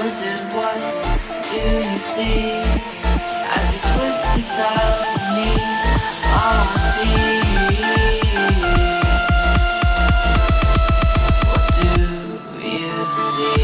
wizard, what do you see as you twist the tiles beneath our feet? What do you see?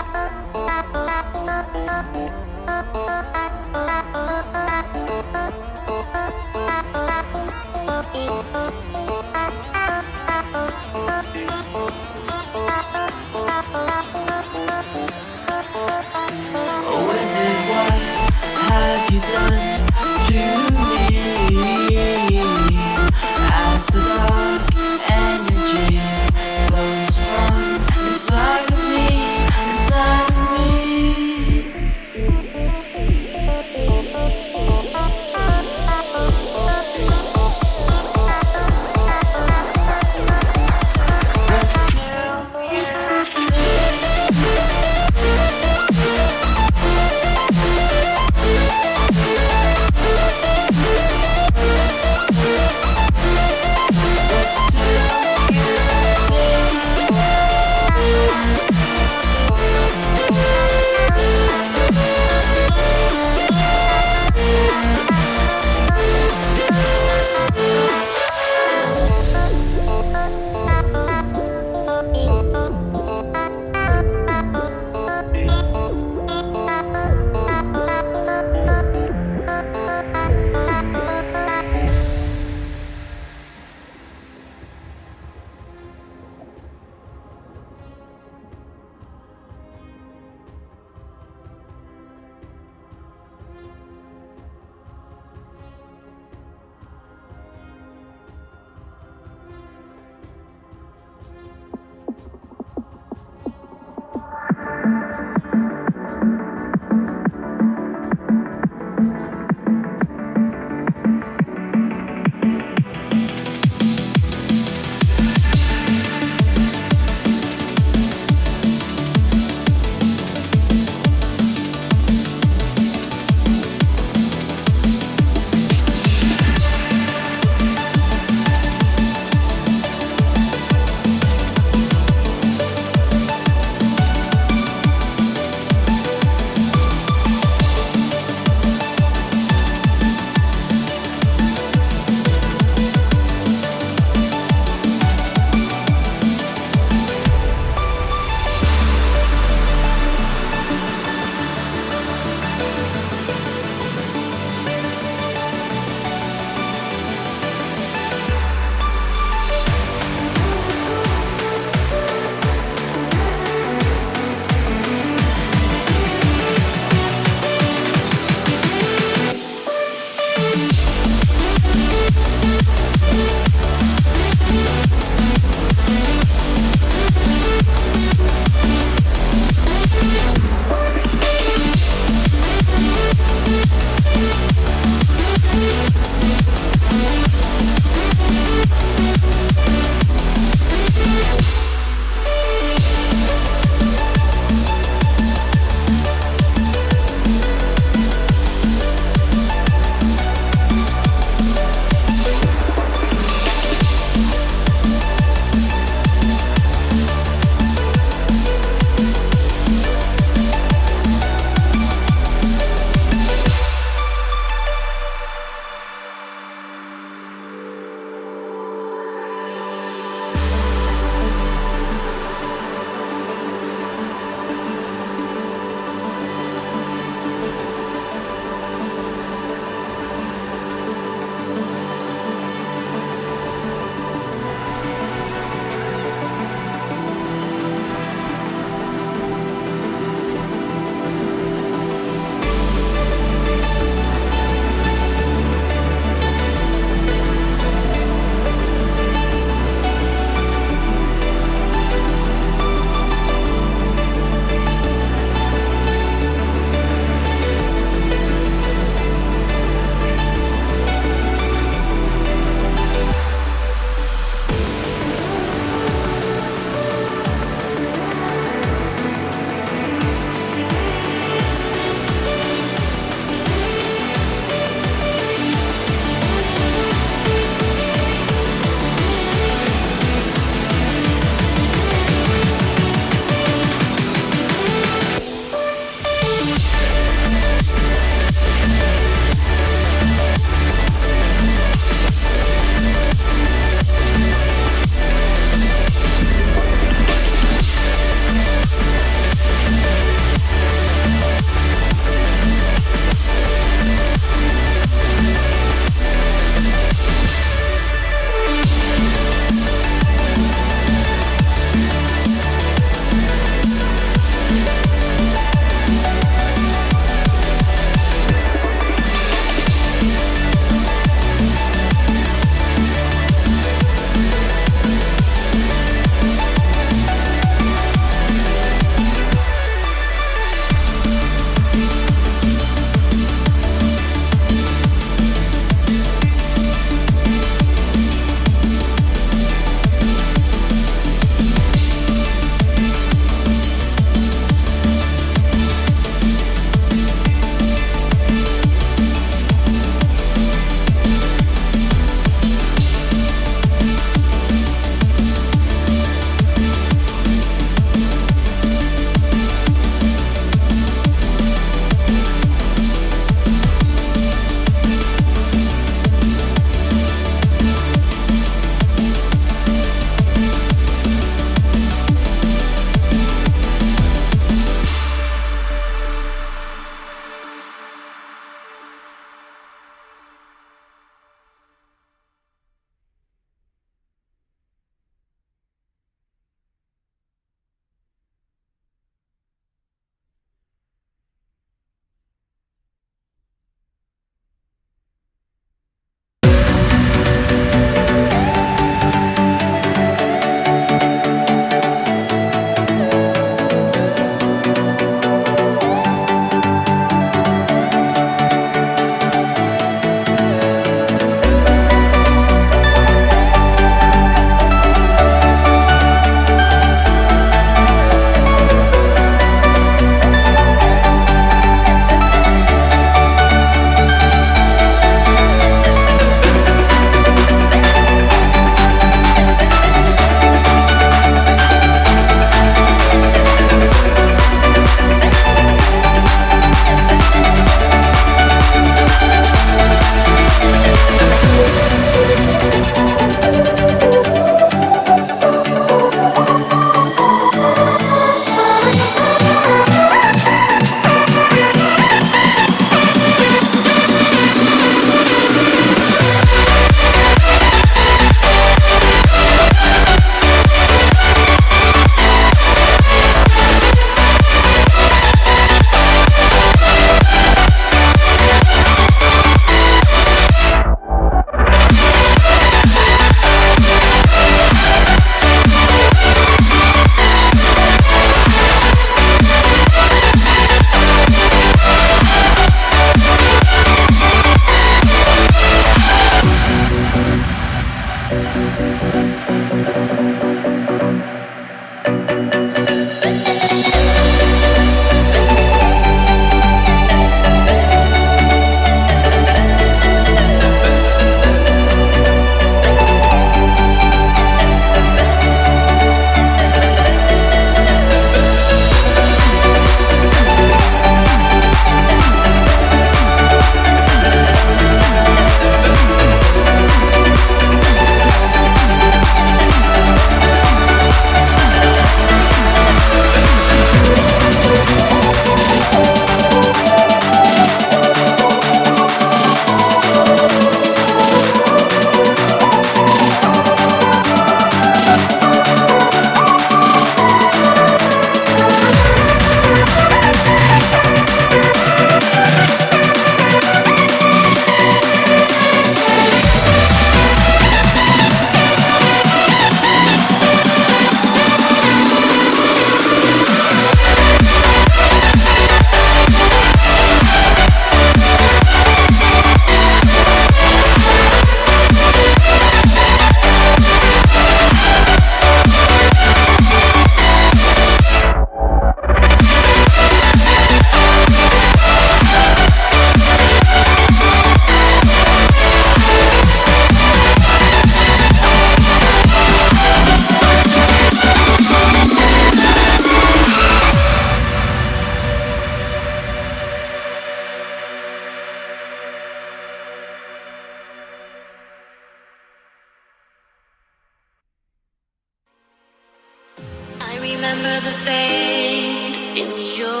remember the fade in your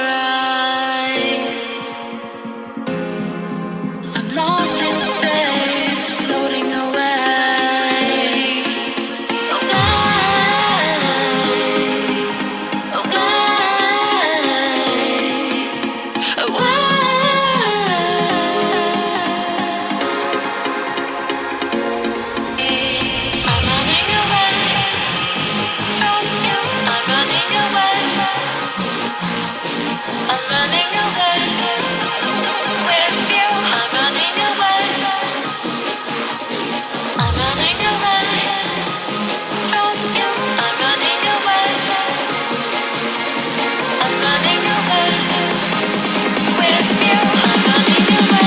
eyes. I'm lost in space, floating away, away, away. I'm running away from you. I'm running away. I'm running away with you. I'm running away. I'm running away from you. I'm running away. I'm running away with you. I'm running away.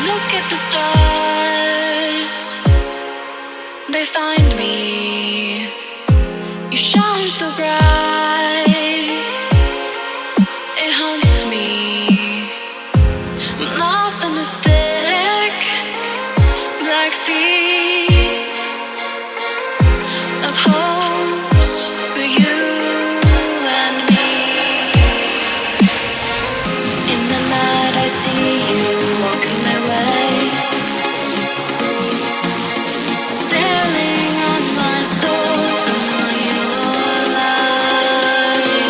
Look at the stars, they find me. You shine so bright, it haunts me. I'm lost in this thick black sea of hopes for you and me. In the night I see you walking my way, sailing on my soul, on your light.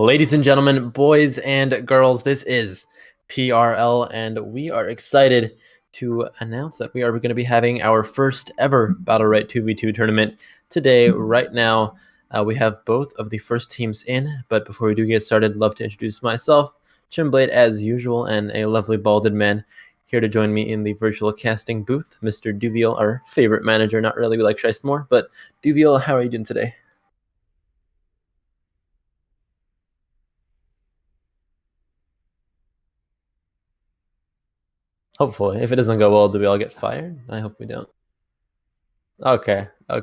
Ladies and gentlemen, boys and girls, this is PRL, and we are excited to announce that we are going to be having our first ever Battlerite 2v2 tournament today, right now. We have both of the first teams in, but before we do get started, I'd love to introduce myself, Chimblade as usual, and a lovely balded man here to join me in the virtual casting booth, Mr. Duviel, our favorite manager. Not really, we like Scheist more, but Duviel, how are you doing today? Hopefully. If it doesn't go well, do we all get fired? I hope we don't. Okay. All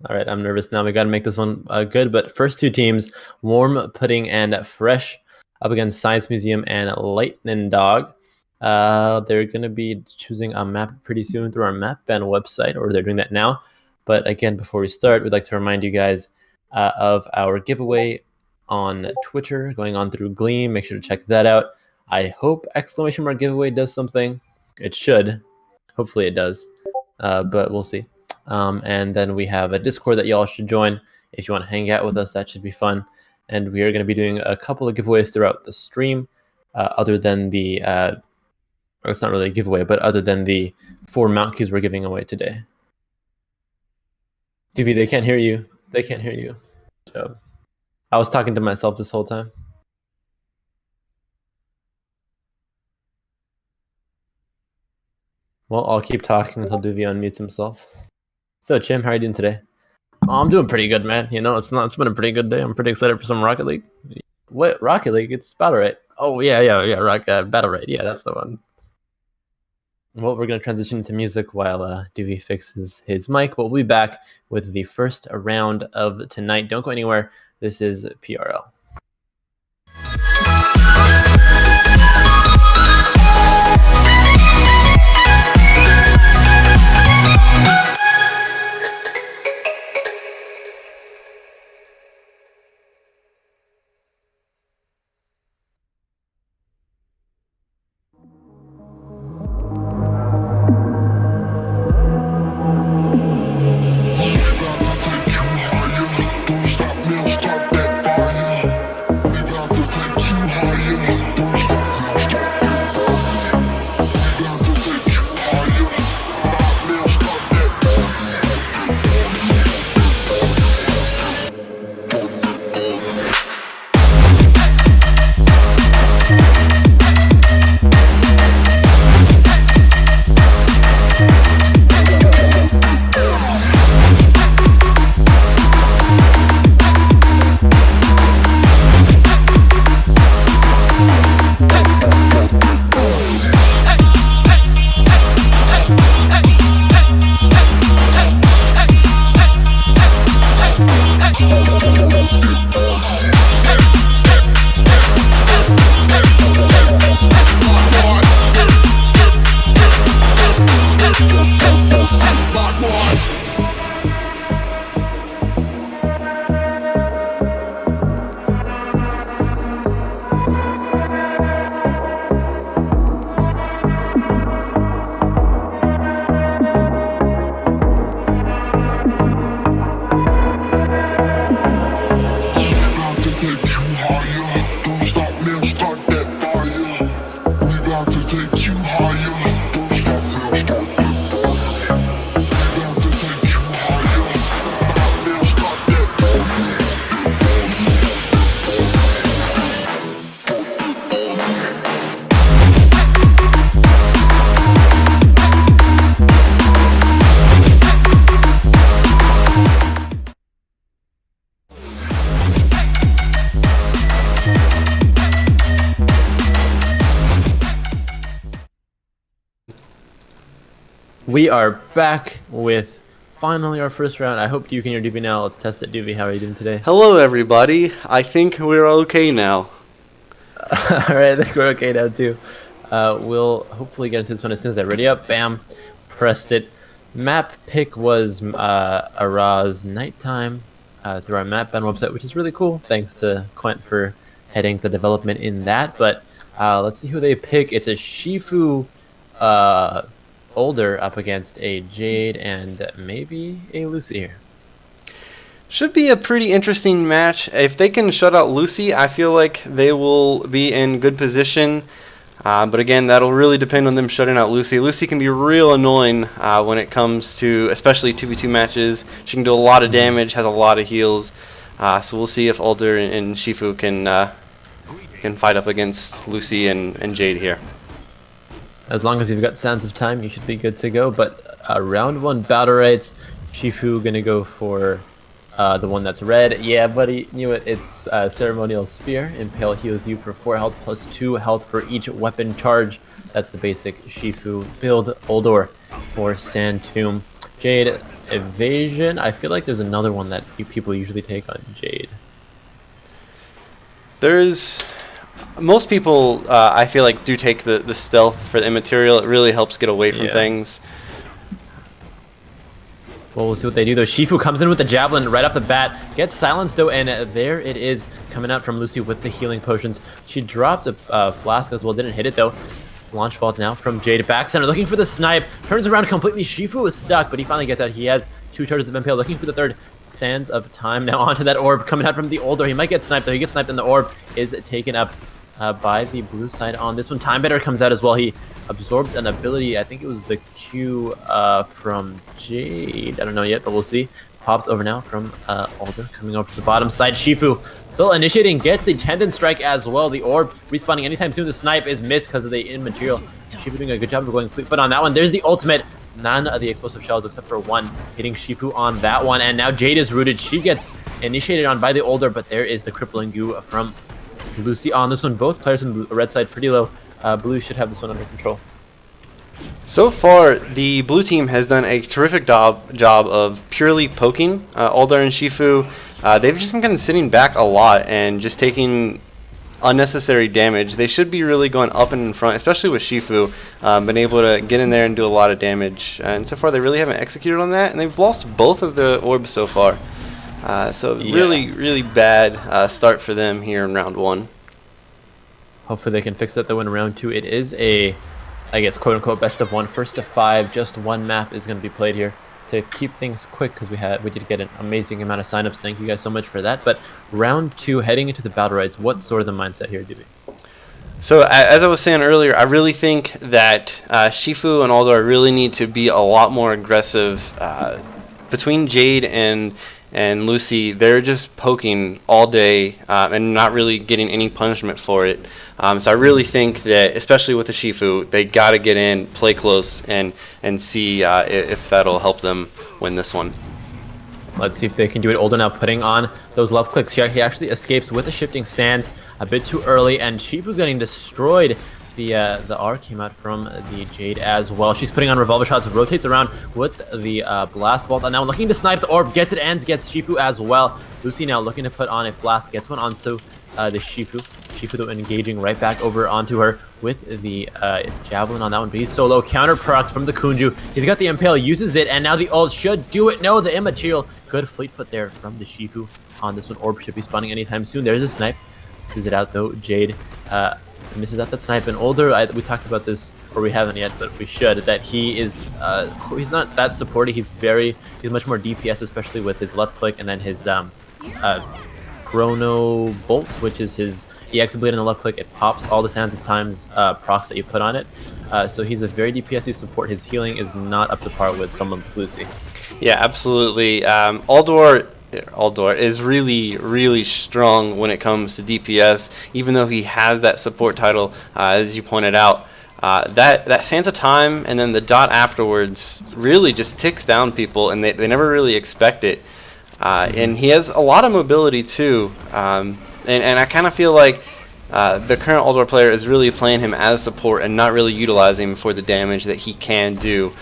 right, I'm nervous now. We got to make this one good. But first two teams, Warm Pudding and Fresh, up against Science Museum and Lightning Dog. They're going to be choosing a map pretty soon through our map ban website, or they're doing that now. But again, before we start, we'd like to remind you guys of our giveaway on Twitter going on through Gleam. Make sure to check that out. I hope exclamation mark giveaway does something. It should. Hopefully it does. But we'll see. And then we have a Discord that y'all should join if you want to hang out with us. That should be fun. And we are going to be doing a couple of giveaways throughout the stream, other than the, or it's not really a giveaway, but other than the 4 mount keys we're giving away today. Duvi, they can't hear you. They can't hear you. So, I was talking to myself this whole time. Well, I'll keep talking until Duvi unmutes himself. So, Chim, how are you doing today? Oh, I'm doing pretty good, man. You know, it's been a pretty good day. I'm pretty excited for some Rocket League. What Rocket League? It's Battlerite. Oh yeah, Battlerite. Yeah, that's the one. Well, we're gonna transition to music while Dewey fixes his mic. But we'll be back with the first round of tonight. Don't go anywhere. This is PRL. We are back with finally our first round. I hope you can hear Doobie now. Let's test it. Doobie, how are you doing today? Hello, everybody. I think we're okay now. Alright, I think we're okay now, too. We'll hopefully get into this one as soon as I ready up. Bam. Pressed it. Map pick was Araz Nighttime through our map ban website, which is really cool. Thanks to Quent for heading the development in that. But let's see who they pick. It's a Shifu Older up against a Jade and maybe a Lucy here. Should be a pretty interesting match. If they can shut out Lucy, I feel like they will be in good position. But again, that'll really depend on them shutting out Lucy. Lucy can be real annoying when it comes to, especially 2v2 matches. She can do a lot of damage, has a lot of heals. So we'll see if Alder and Shifu can fight up against Lucy and Jade here. As long as you've got Sands of Time, you should be good to go. But round 1 Battlerites, Shifu gonna go for the one that's red. Yeah, buddy, knew it. It's Ceremonial Spear. Impale heals you for 4 health plus 2 health for each weapon charge. That's the basic Shifu build. Uldor for Sand Tomb. Jade, Evasion. I feel like there's another one that people usually take on Jade. Most people, I feel like, do take the stealth for the immaterial. It really helps get away from things. Well, we'll see what they do, though. Shifu comes in with the Javelin right off the bat, gets silenced, though, and there it is, coming out from Lucy with the healing potions. She dropped a flask as well, didn't hit it, though. Launch fault now from Jade. Back center, looking for the snipe. Turns around completely. Shifu is stuck, but he finally gets out. He has 2 charges of Impale, looking for the third. Sands of Time now onto that orb, coming out from the Uldor. He might get sniped, though. He gets sniped, and the orb is taken up by the blue side on this one. Time Better comes out as well. He absorbed an ability. I think it was the Q from Jade. I don't know yet, but we'll see. Popped over now from Alder, coming over to the bottom side. Shifu still initiating, gets the Tendon Strike as well. The orb respawning anytime soon. The snipe is missed because of the immaterial. Shifu doing a good job of going fleet foot on that one. There's the ultimate. None of the explosive shells except for one hitting Shifu on that one. And now Jade is rooted. She gets initiated on by the Uldor, but there is the crippling goo from Lucy on this one. Both players on the red side pretty low. Blue should have this one under control. So far, the blue team has done a terrific job of purely poking Alder and Shifu. They've just been kind of sitting back a lot and just taking unnecessary damage. They should be really going up and in front, especially with Shifu, been able to get in there and do a lot of damage. And so far, they really haven't executed on that, and they've lost both of the orbs so far. Really, really bad start for them here in round 1. Hopefully they can fix that though in round 2. It is a, I guess, quote-unquote best of 1, first to 5. Just one map is going to be played here to keep things quick because we did get an amazing amount of signups. Thank you guys so much for that. But round 2, heading into the Battlerites, what's sort of the mindset here, DB? So as I was saying earlier, I really think that Shifu and Alder really need to be a lot more aggressive. Between Jade and Lucy, they're just poking all day and not really getting any punishment for it. So I really think that, especially with the Shifu, they got to get in, play close, and see if that'll help them win this one. Let's see if they can do it. Alder now putting on those left clicks here. He actually escapes with the shifting sands a bit too early, and Shifu's getting destroyed. The R came out from the Jade as well. She's putting on revolver shots, rotates around with the blast vault, and now looking to snipe the orb, gets it and gets Shifu as well. Lucy now looking to put on a flask, gets one onto the Shifu. Shifu though engaging right back over onto her with the javelin on that one, but he's so low. Counter procs from the Kunju. He's got the Impale, uses it, and now the ult should do it. No, the immaterial. Good fleet foot there from the Shifu on this one. Orb should be spawning anytime soon. There's a snipe. Misses it out though. Jade misses out that snipe. And Alder, we talked about this, or we haven't yet, but we should, that he is he's not that supporty. He's much more DPS, especially with his left click and then his Chrono Bolt, which is his EX blade in the left click. It pops all the Sands of Times procs that you put on it. So he's a very DPS-y support. His healing is not up to par with someone like Lucy. Yeah, absolutely. Alder is really, really strong when it comes to DPS, even though he has that support title, as you pointed out. That Sands of Time and then the dot afterwards really just ticks down people, and they never really expect it. And he has a lot of mobility too, and I kind of feel like the current Alder player is really playing him as support and not really utilizing him for the damage that he can do,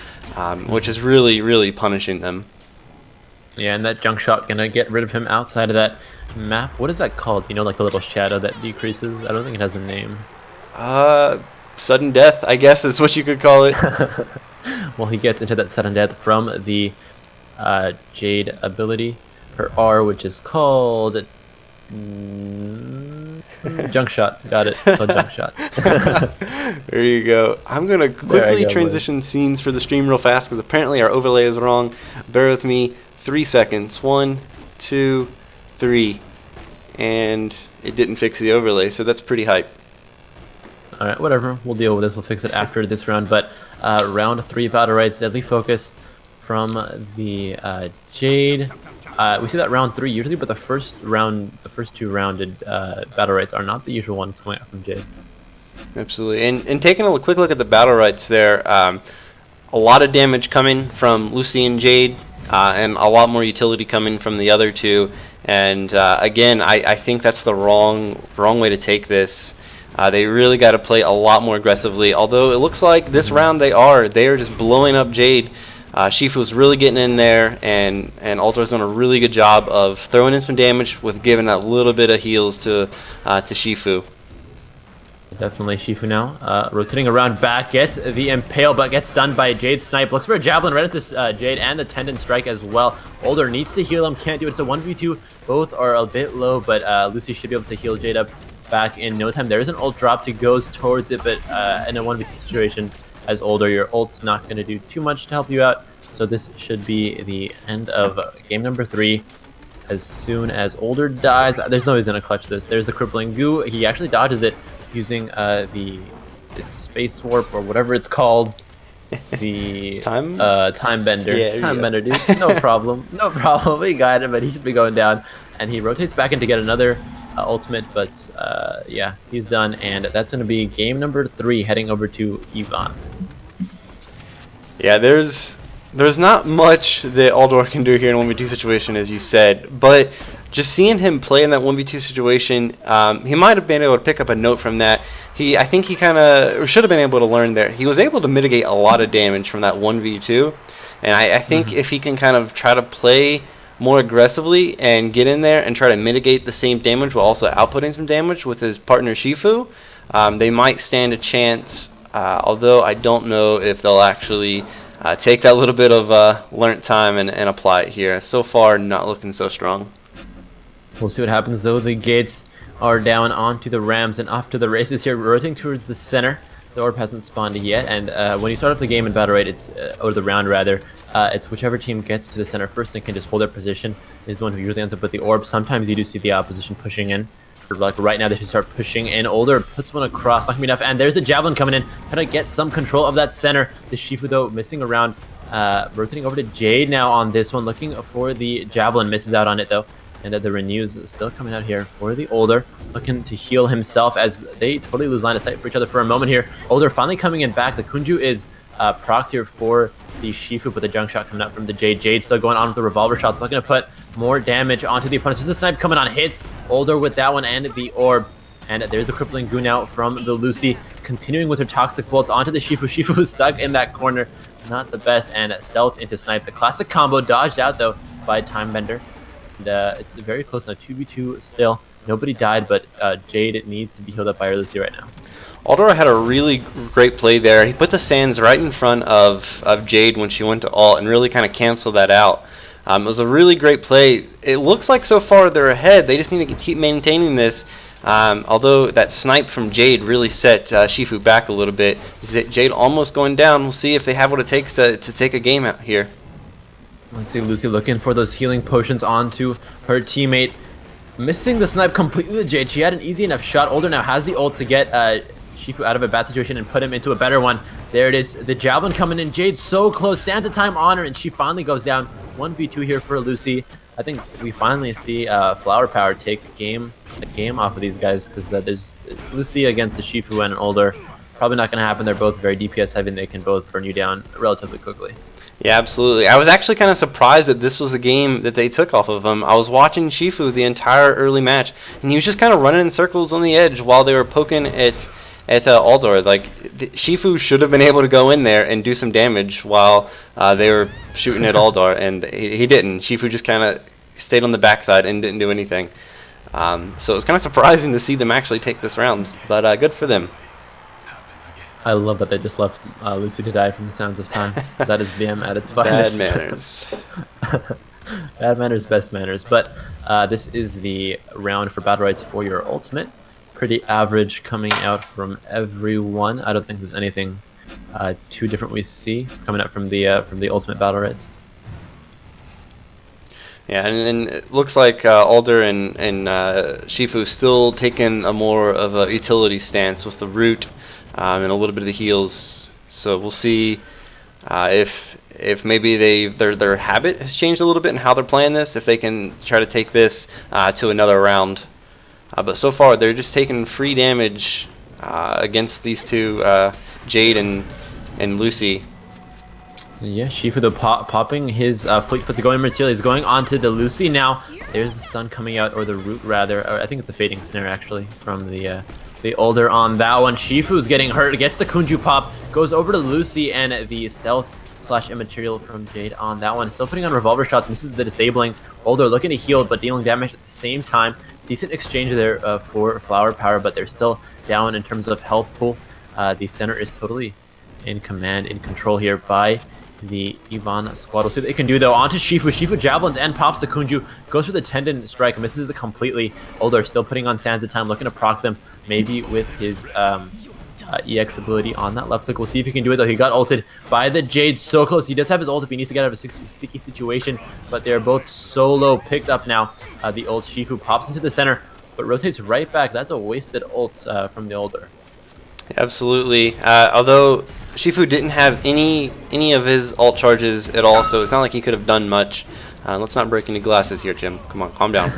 which is really, really punishing them. Yeah, and that junk shot gonna get rid of him outside of that map. What is that called? You know, like the little shadow that decreases? I don't think it has a name. Sudden death, I guess, is what you could call it. Well, he gets into that sudden death from the Jade ability, her R, which is called junk shot. Got it. Called junk shot. There you go. I'm gonna quickly transition scenes for the stream real fast because apparently our overlay is wrong. Bear with me. 3 seconds. 1, 2, 3, and it didn't fix the overlay, so that's pretty hype. All right, whatever. We'll deal with this. We'll fix it after this round. But round 3, Battlerite's Deadly Focus from the Jade. We see that round 3 usually, but the first 2 rounded Battlerites are not the usual ones coming out from Jade. Absolutely. And taking a quick look at the Battlerites there, a lot of damage coming from Lucy and Jade, and a lot more utility coming from the other two. And again, I think that's the wrong way to take this. They really got to play a lot more aggressively. Although it looks like this round they are just blowing up Jade. Shifu's really getting in there, and Ultra's done a really good job of throwing in some damage with giving that little bit of heals to Shifu. Definitely Shifu now. Rotating around back, gets the Impale, but gets stunned by Jade's Snipe. Looks for a Javelin right into Jade, and the Tendon Strike as well. Older needs to heal him, can't do it. It's a 1v2. Both are a bit low, but Lucy should be able to heal Jade up back in no time. There is an ult drop to goes towards it, but in a 1v2 situation, as Older, your ult's not going to do too much to help you out. So this should be the end of game number 3. As soon as Older dies, there's no way he's going to clutch this. There's the Crippling Goo. He actually dodges it using the Space Warp or whatever it's called. The Time Bender. Yeah, Time Bender, dude. No problem. No problem. We got it, but he should be going down. And he rotates back in to get another ultimate, but yeah, he's done. And that's going to be game number 3 heading over to Yvonne. Yeah, there's not much that Aldor can do here in a 1v2 situation, as you said, but just seeing him play in that 1v2 situation, he might have been able to pick up a note from that. I think he kind of should have been able to learn there. He was able to mitigate a lot of damage from that 1v2, and I think if he can kind of try to play more aggressively and get in there and try to mitigate the same damage while also outputting some damage with his partner Shifu, they might stand a chance, although I don't know if they'll actually take that little bit of learnt time and apply it here. So far, not looking so strong. We'll see what happens, though. The gates are down onto the Rams and off to the races here, rotating towards the center. The orb hasn't spawned yet, and when you start off the game in Battlerite, it's or the round rather, it's whichever team gets to the center first and can just hold their position is the one who usually ends up with the orb. Sometimes you do see the opposition pushing in. Like right now, they should start pushing in. Older puts one across, not gonna be enough, and there's the Javelin coming in, trying to get some control of that center. The Shifu, though, missing around, rotating over to Jade now on this one, looking for the Javelin, misses out on it, though. And the Renews still coming out here for the Older, looking to heal himself as they totally lose line of sight for each other for a moment here. Older finally coming in back. The Kunju is procced here for the Shifu, but the junk shot coming out from the Jade. Jade still going on with the revolver shots, looking to put more damage onto the opponents. There's a snipe coming on, hits Older with that one and the orb. And there's the Crippling Goo now from the Lucy, continuing with her Toxic Bolts onto the Shifu. Shifu is stuck in that corner, not the best, and stealth into snipe. The classic combo dodged out, though, by Time Bender. And it's very close now, 2v2 still. Nobody died, but Jade needs to be healed up by her Lucy right now. Aldor had a really great play there. He put the sands right in front of Jade when she went to ult and really kind of canceled that out. It was a really great play. It looks like so far they're ahead. They just need to keep maintaining this. Although that snipe from Jade really set Shifu back a little bit. Jade almost going down. We'll see if they have what it takes to take a game out here. Let's see, Lucy looking for those healing potions onto her teammate. Missing the snipe completely with Jade. She had an easy enough shot. Older now has the ult to get Shifu out of a bad situation and put him into a better one. There it is. The Javelin coming in. Jade so close. Stands a time on her, and she finally goes down. 1v2 here for Lucy. I think we finally see Flower Power take a game off of these guys, because there's Lucy against the Shifu and an Older. Probably not going to happen. They're both very DPS heavy, and they can both burn you down relatively quickly. Yeah, absolutely. I was actually kind of surprised that this was a game that they took off of him. I was watching Shifu the entire early match, and he was just kind of running in circles on the edge while they were poking at Aldor. Like, Shifu should have been able to go in there and do some damage while they were shooting at Aldor, and he didn't. Shifu just kind of stayed on the backside and didn't do anything. So it was kind of surprising to see them actually take this round, but good for them. I love that they just left Lucy to die from the sounds of time. That is BM at its finest. Bad manners. Bad manners, best manners. But this is the round for Battlerites for your ultimate. Pretty average coming out from everyone. I don't think there's anything too different we see coming out from the ultimate Battlerites. Yeah, and it looks like Alder and Shifu still taking a more of a utility stance with the root and a little bit of the heals. So we'll see if maybe their habit has changed a little bit in how they're playing this. If they can try to take this to another round, but so far they're just taking free damage against these two, Jade and Lucy. Yeah, Shifu the popping his fleet foot to going material. He's going onto the Lucy now. There's the stun coming out, or the root rather. Or I think it's a fading snare actually from the Alder on that one. Shifu's getting hurt, gets the Kunju pop, goes over to Lucy, and the stealth / immaterial from Jade on that one. Still putting on revolver shots, misses the disabling. Alder looking to heal, but dealing damage at the same time. Decent exchange there for flower power, but they're still down in terms of health pool. The center is totally in command, in control here by the Yvonne squad. We'll see what they can do though. Onto Shifu. Shifu javelins and pops the Kunju. Goes for the tendon strike, misses it completely. Alder still putting on Sands of Time, looking to proc them, maybe with his EX ability on that left click. We'll see if he can do it though. He got ulted by the Jade so close. He does have his ult if he needs to get out of a sticky situation, but they're both so low. Picked up now. The ult Shifu pops into the center, but rotates right back. That's a wasted ult from the Alder. Absolutely. Although Shifu didn't have any of his ult charges at all, so it's not like he could have done much. Let's not break any glasses here, Jim. Come on, calm down.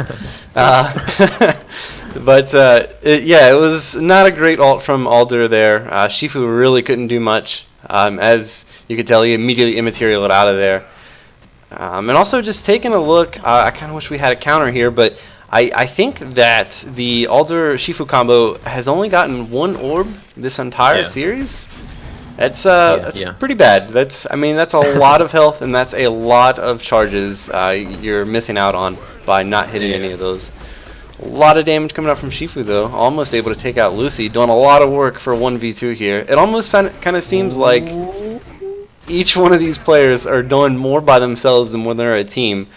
But yeah, it was not a great ult from Alder there. Shifu really couldn't do much. As you could tell, he immediately immaterialed out of there. And also just taking a look, I kind of wish we had a counter here, but I think that the Alder Shifu combo has only gotten one orb this entire series. That's pretty bad. That's a lot of health, and that's a lot of charges you're missing out on by not hitting any of those. A lot of damage coming out from Shifu though, almost able to take out Lucy, doing a lot of work for 1v2 here. It almost kind of seems like each one of these players are doing more by themselves than when they're a team.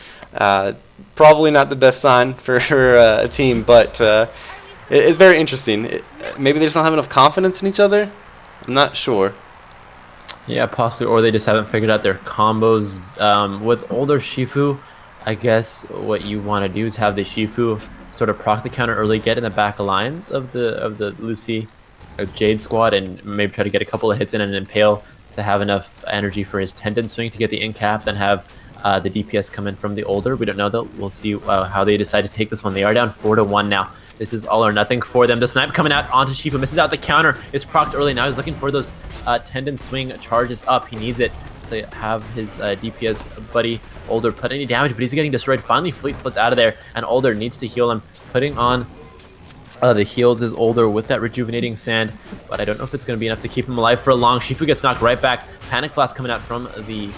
Probably not the best sign for a team, but it's very interesting. Maybe they just don't have enough confidence in each other. I'm not sure. Yeah, possibly, or they just haven't figured out their combos. With Alder Shifu, I guess what you want to do is have the Shifu sort of proc the counter early, get in the back lines of the Lucy Jade squad, and maybe try to get a couple of hits in and impale to have enough energy for his tendon swing to get the in cap, then have the DPS come in from the Alder. We don't know though. We'll see how they decide to take this one. They are down 4-1 now. This is all or nothing for them. The snipe coming out onto Shifu, misses out the counter. It's procced early. Now he's looking for those tendon swing charges up. He needs it to have his DPS buddy Alder put any damage, but he's getting destroyed. Finally, Fleet Foot's out of there, and Alder needs to heal him. Putting on the heals is Alder with that rejuvenating sand, but I don't know if it's going to be enough to keep him alive for long. Shifu gets knocked right back. Panic Blast coming out from the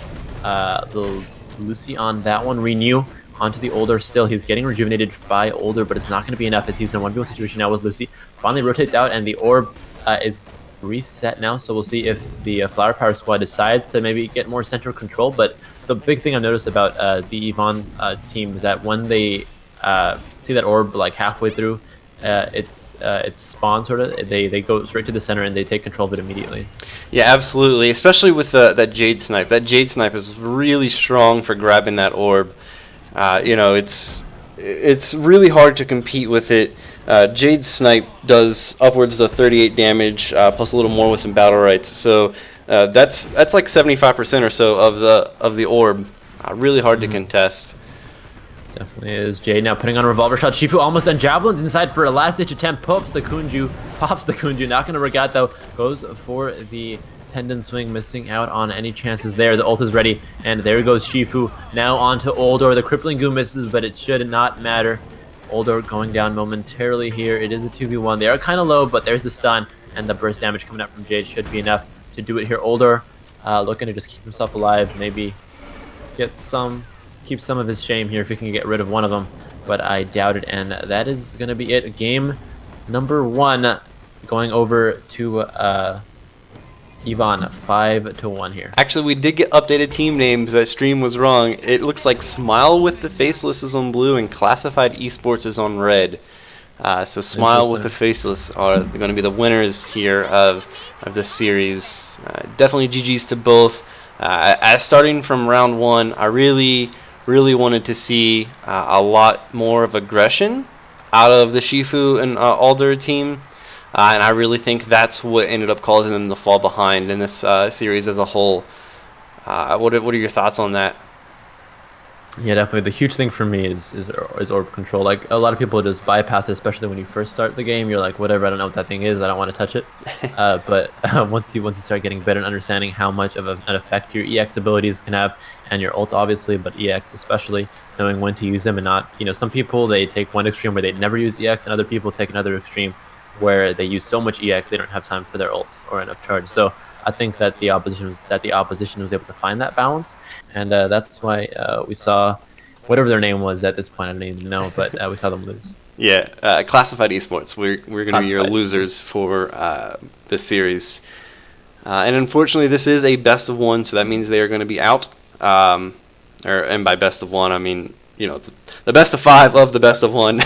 Lucy on that one. Renew onto the Alder still. He's getting rejuvenated by Alder, but it's not going to be enough as he's in a 1v1 situation now with Lucy. Finally rotates out, and the orb is reset now, so we'll see if the Flower Power squad decides to maybe get more center control. But the big thing I've noticed about the Yvonne team is that when they see that orb like halfway through its spawn, sort of, they go straight to the center and they take control of it immediately. Yeah, absolutely, especially with that Jade snipe. That Jade snipe is really strong for grabbing that orb. It's really hard to compete with it. Jade's snipe does upwards of 38 damage, plus a little more with some Battlerites. So that's like 75% or so of the orb. Really hard to contest. Definitely is. Jade now putting on a revolver shot. Shifu almost done. Javelins inside for a last-ditch attempt. Pops the Kunju. Not going to work out though. Goes for the tendon swing, missing out on any chances there. The ult is ready, and there goes Shifu. Now onto Alder. The crippling goo misses, but it should not matter. Alder going down momentarily here. It is a 2v1. They are kind of low, but there's the stun, and the burst damage coming out from Jade should be enough to do it here. Alder looking to just keep himself alive, maybe keep some of his shame here if he can get rid of one of them, but I doubt it. And that is going to be it. Game number 1 going over to Yvonne, 5-1 here. Actually, we did get updated team names. That stream was wrong. It looks like Smile with the Faceless is on blue and Classified Esports is on red. So Smile with the Faceless are going to be the winners here of this series. Definitely GG's to both. As starting from round 1, I really really wanted to see a lot more of aggression out of the Shifu and Alder team. And I really think that's what ended up causing them to fall behind in this series as a whole. What are your thoughts on that? Yeah, definitely. The huge thing for me is orb control. Like, a lot of people just bypass it, especially when you first start the game. You're like, whatever, I don't know what that thing is. I don't want to touch it. But once you start getting better and understanding how much of an effect your EX abilities can have, and your ult obviously, but EX especially, knowing when to use them and not. Some people, they take one extreme where they never use EX, and other people take another extreme where they use so much EX they don't have time for their ults or enough charge. So I think that the opposition was able to find that balance, and that's why we saw whatever their name was at this point. I don't even know, but we saw them lose. Yeah, Classified Esports. We're going to be your losers for this series, and unfortunately, this is a best of one, so that means they are going to be out. And by best of one, I mean the best of 5 of the best of 1.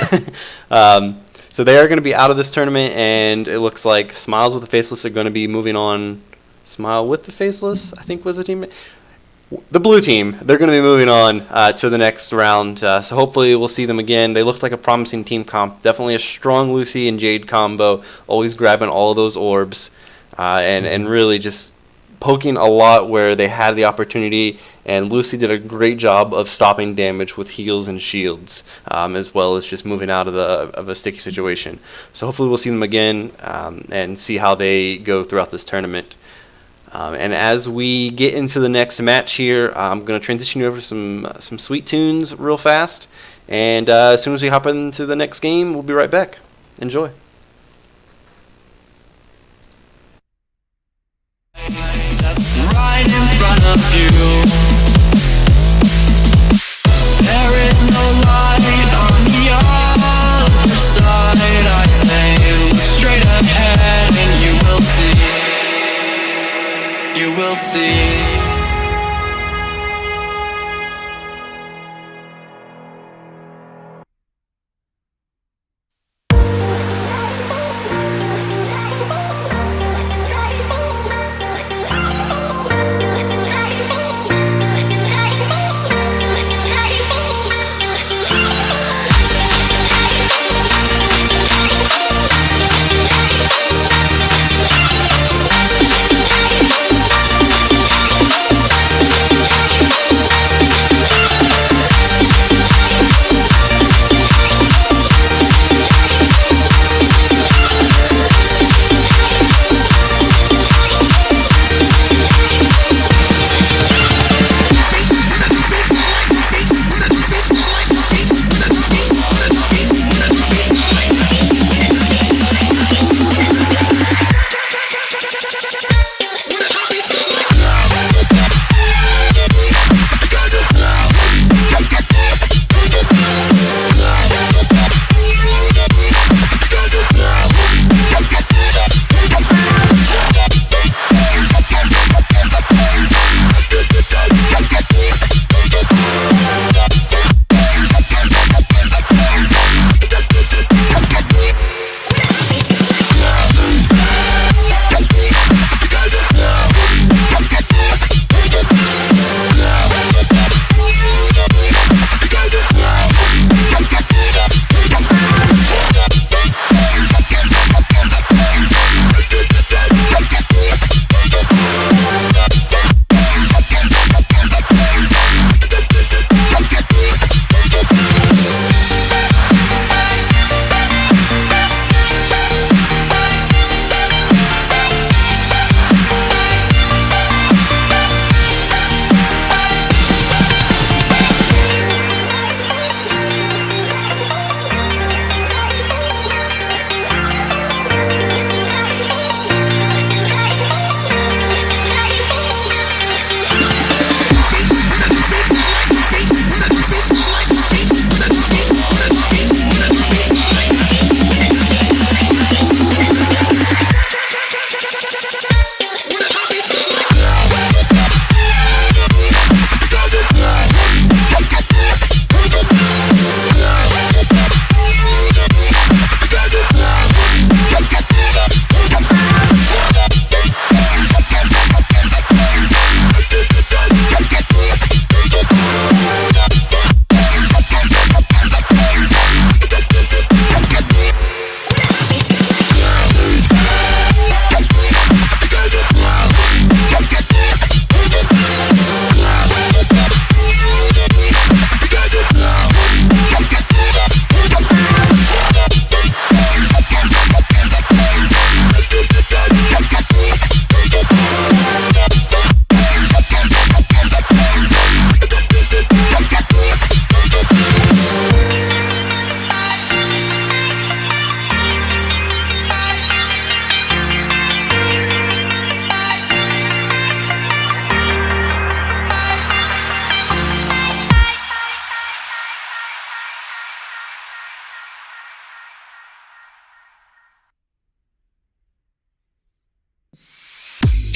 So they are going to be out of this tournament, and it looks like Smiles with the Faceless are going to be moving on. Smile with the Faceless, I think, was the team. The blue team, they're going to be moving on to the next round. So hopefully we'll see them again. They looked like a promising team comp. Definitely a strong Lucy and Jade combo, always grabbing all of those orbs, and really just poking a lot where they had the opportunity. And Lucy did a great job of stopping damage with heals and shields, as well as just moving out of a sticky situation. So hopefully we'll see them again and see how they go throughout this tournament. And as we get into the next match here, I'm going to transition you over to some sweet tunes real fast. And as soon as we hop into the next game, we'll be right back. Enjoy. Right in front of you. There is no light on the other side. I say look straight ahead and you will see. You will see.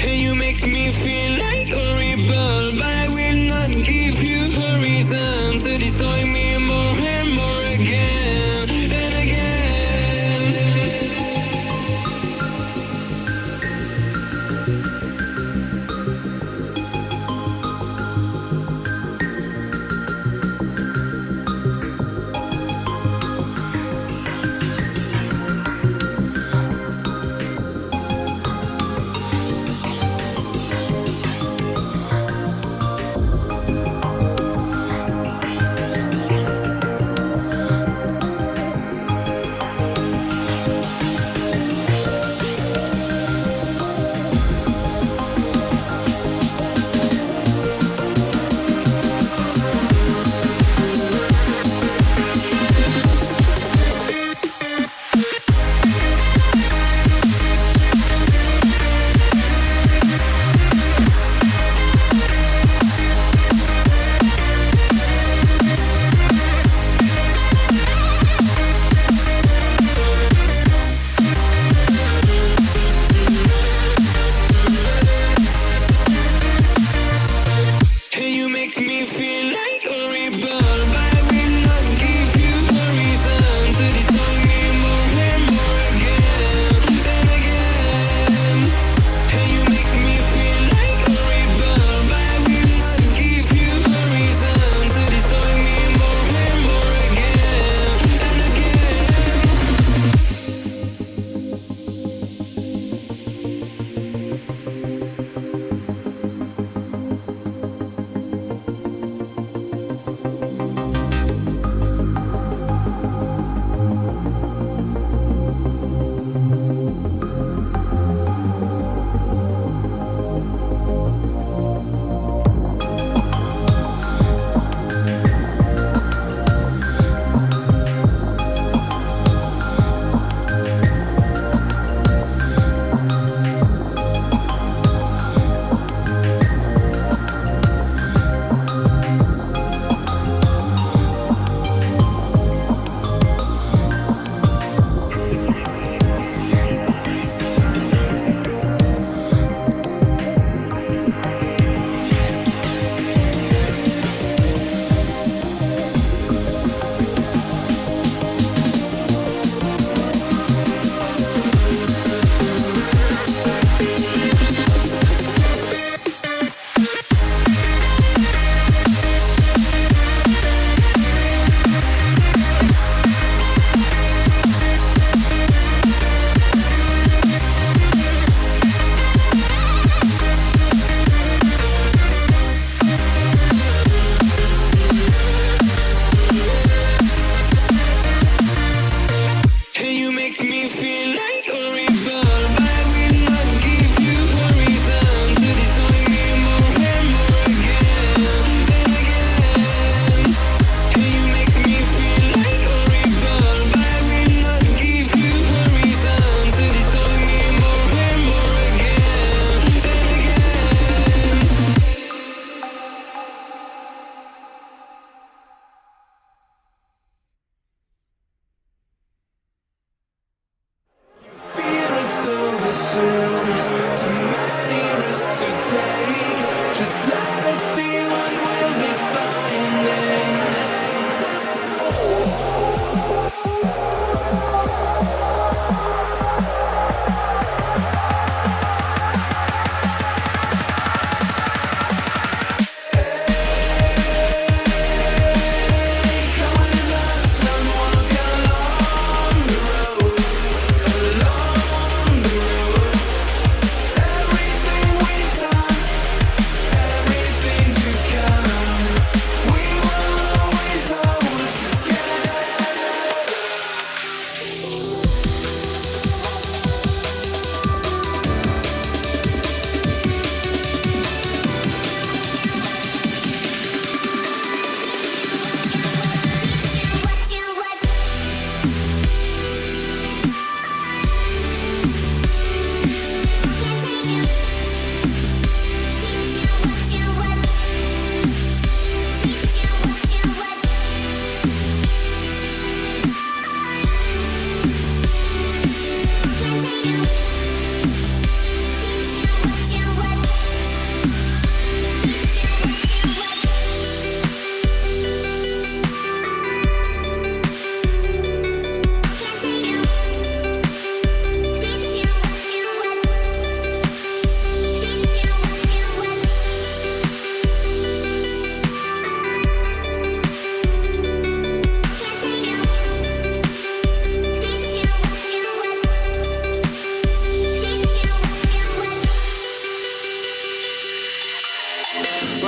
And you make me feel like a rebel, but I will not give you a reason to destroy me more and more again and again.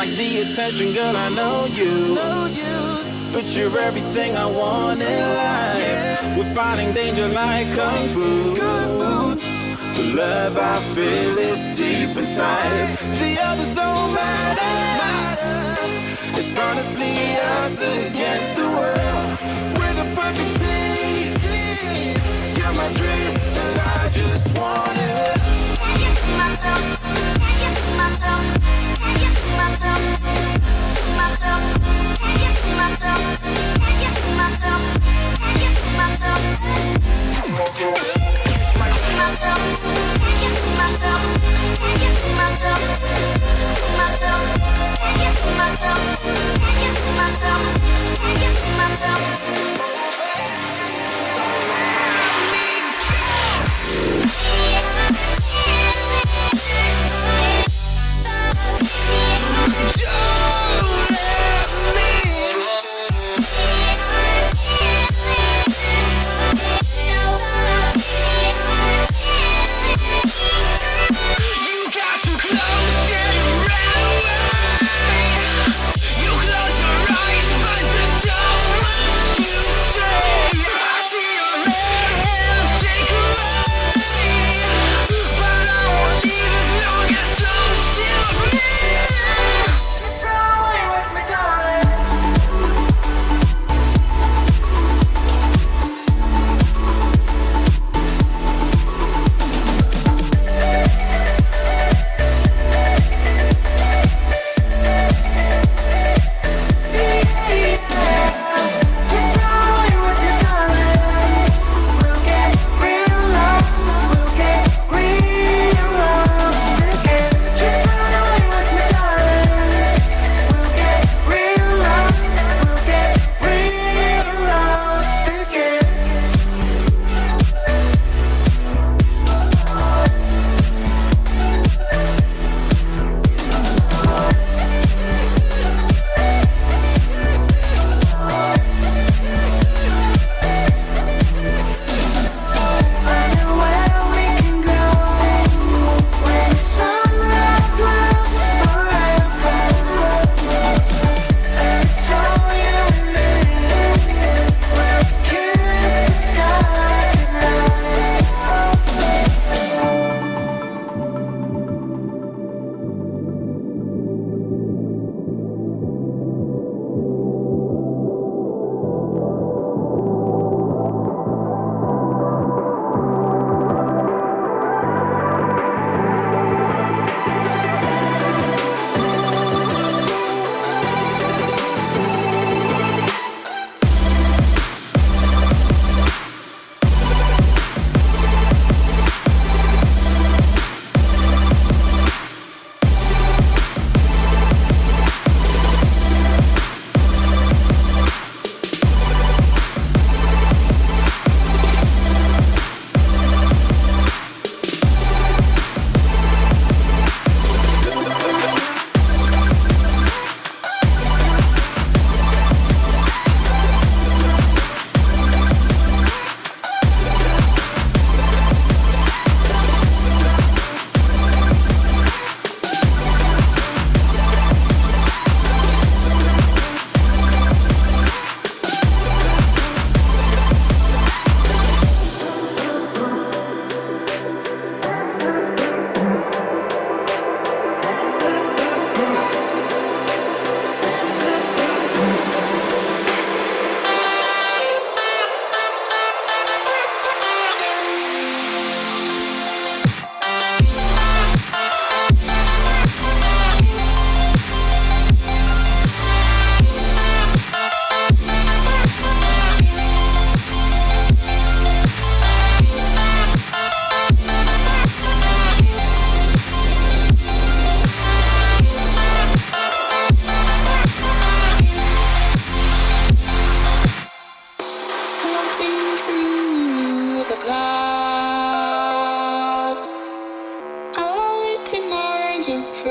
like the attention, girl, I know you. But you're everything I want in life. We're fighting danger like Kung Fu. The love I feel is deep inside. The others don't matter. It's honestly us against the world. We're the perfect team. You're my dream, and I just want it. Can't get to myself. Can't get to myself. Can't get to myself. To myself. Can't get to myself. Can't get to myself. Can't get to myself. To myself. Can't get to myself. Can't get to myself. To myself. Can't get to myself. Can't get to myself. Can't get to myself.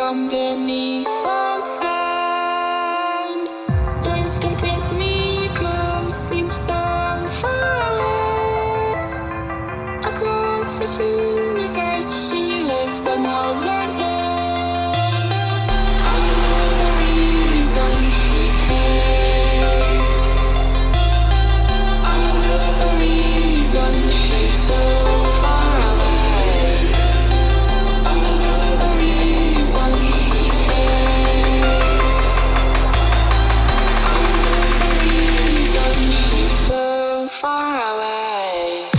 from beneath the sand. Please don't take me close, seems so far away. Across the universe, she lives another day. I know the so far away. Underneath so far away.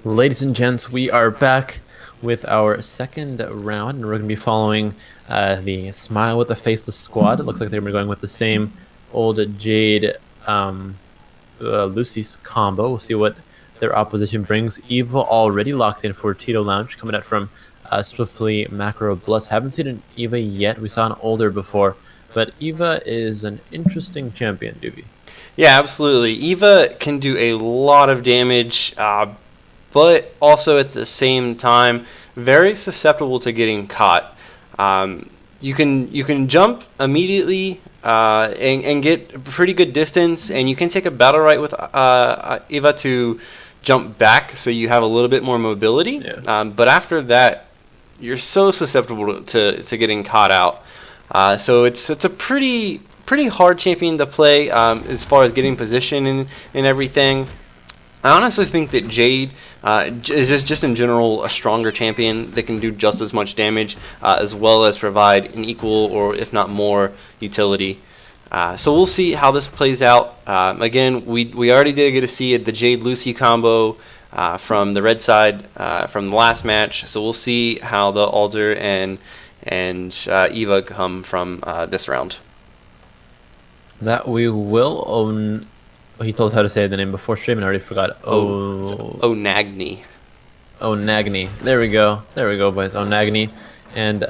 Ladies and gents, we are back with our second round, and we're going to be following the Smile with the Faceless squad. It looks like they're going with the same old Jade Lucy's combo. We'll see what their opposition brings. Eva already locked in for Tito Lounge, coming out from Swiftly Macro Bless. Haven't seen an Eva yet. We saw an older before, but Eva is an interesting champion, Doobie. Yeah, absolutely. Eva can do a lot of damage, but also at the same time very susceptible to getting caught. You can jump immediately and get a pretty good distance, and you can take a Battlerite with Eva to jump back, so you have a little bit more mobility. Yeah. But after that, you're so susceptible to getting caught out. So it's a pretty hard champion to play as far as getting position and everything. I honestly think that Jade is just in general a stronger champion that can do just as much damage as well as provide an equal or if not more utility. So we'll see how this plays out. Again, we already did get to see the Jade Lucy combo from the red side from the last match. So we'll see how the Alder and Eva come from this round. That we will own. He told us how to say the name before stream and I already forgot. Onagni. Onagni. There we go, boys. Onagni. And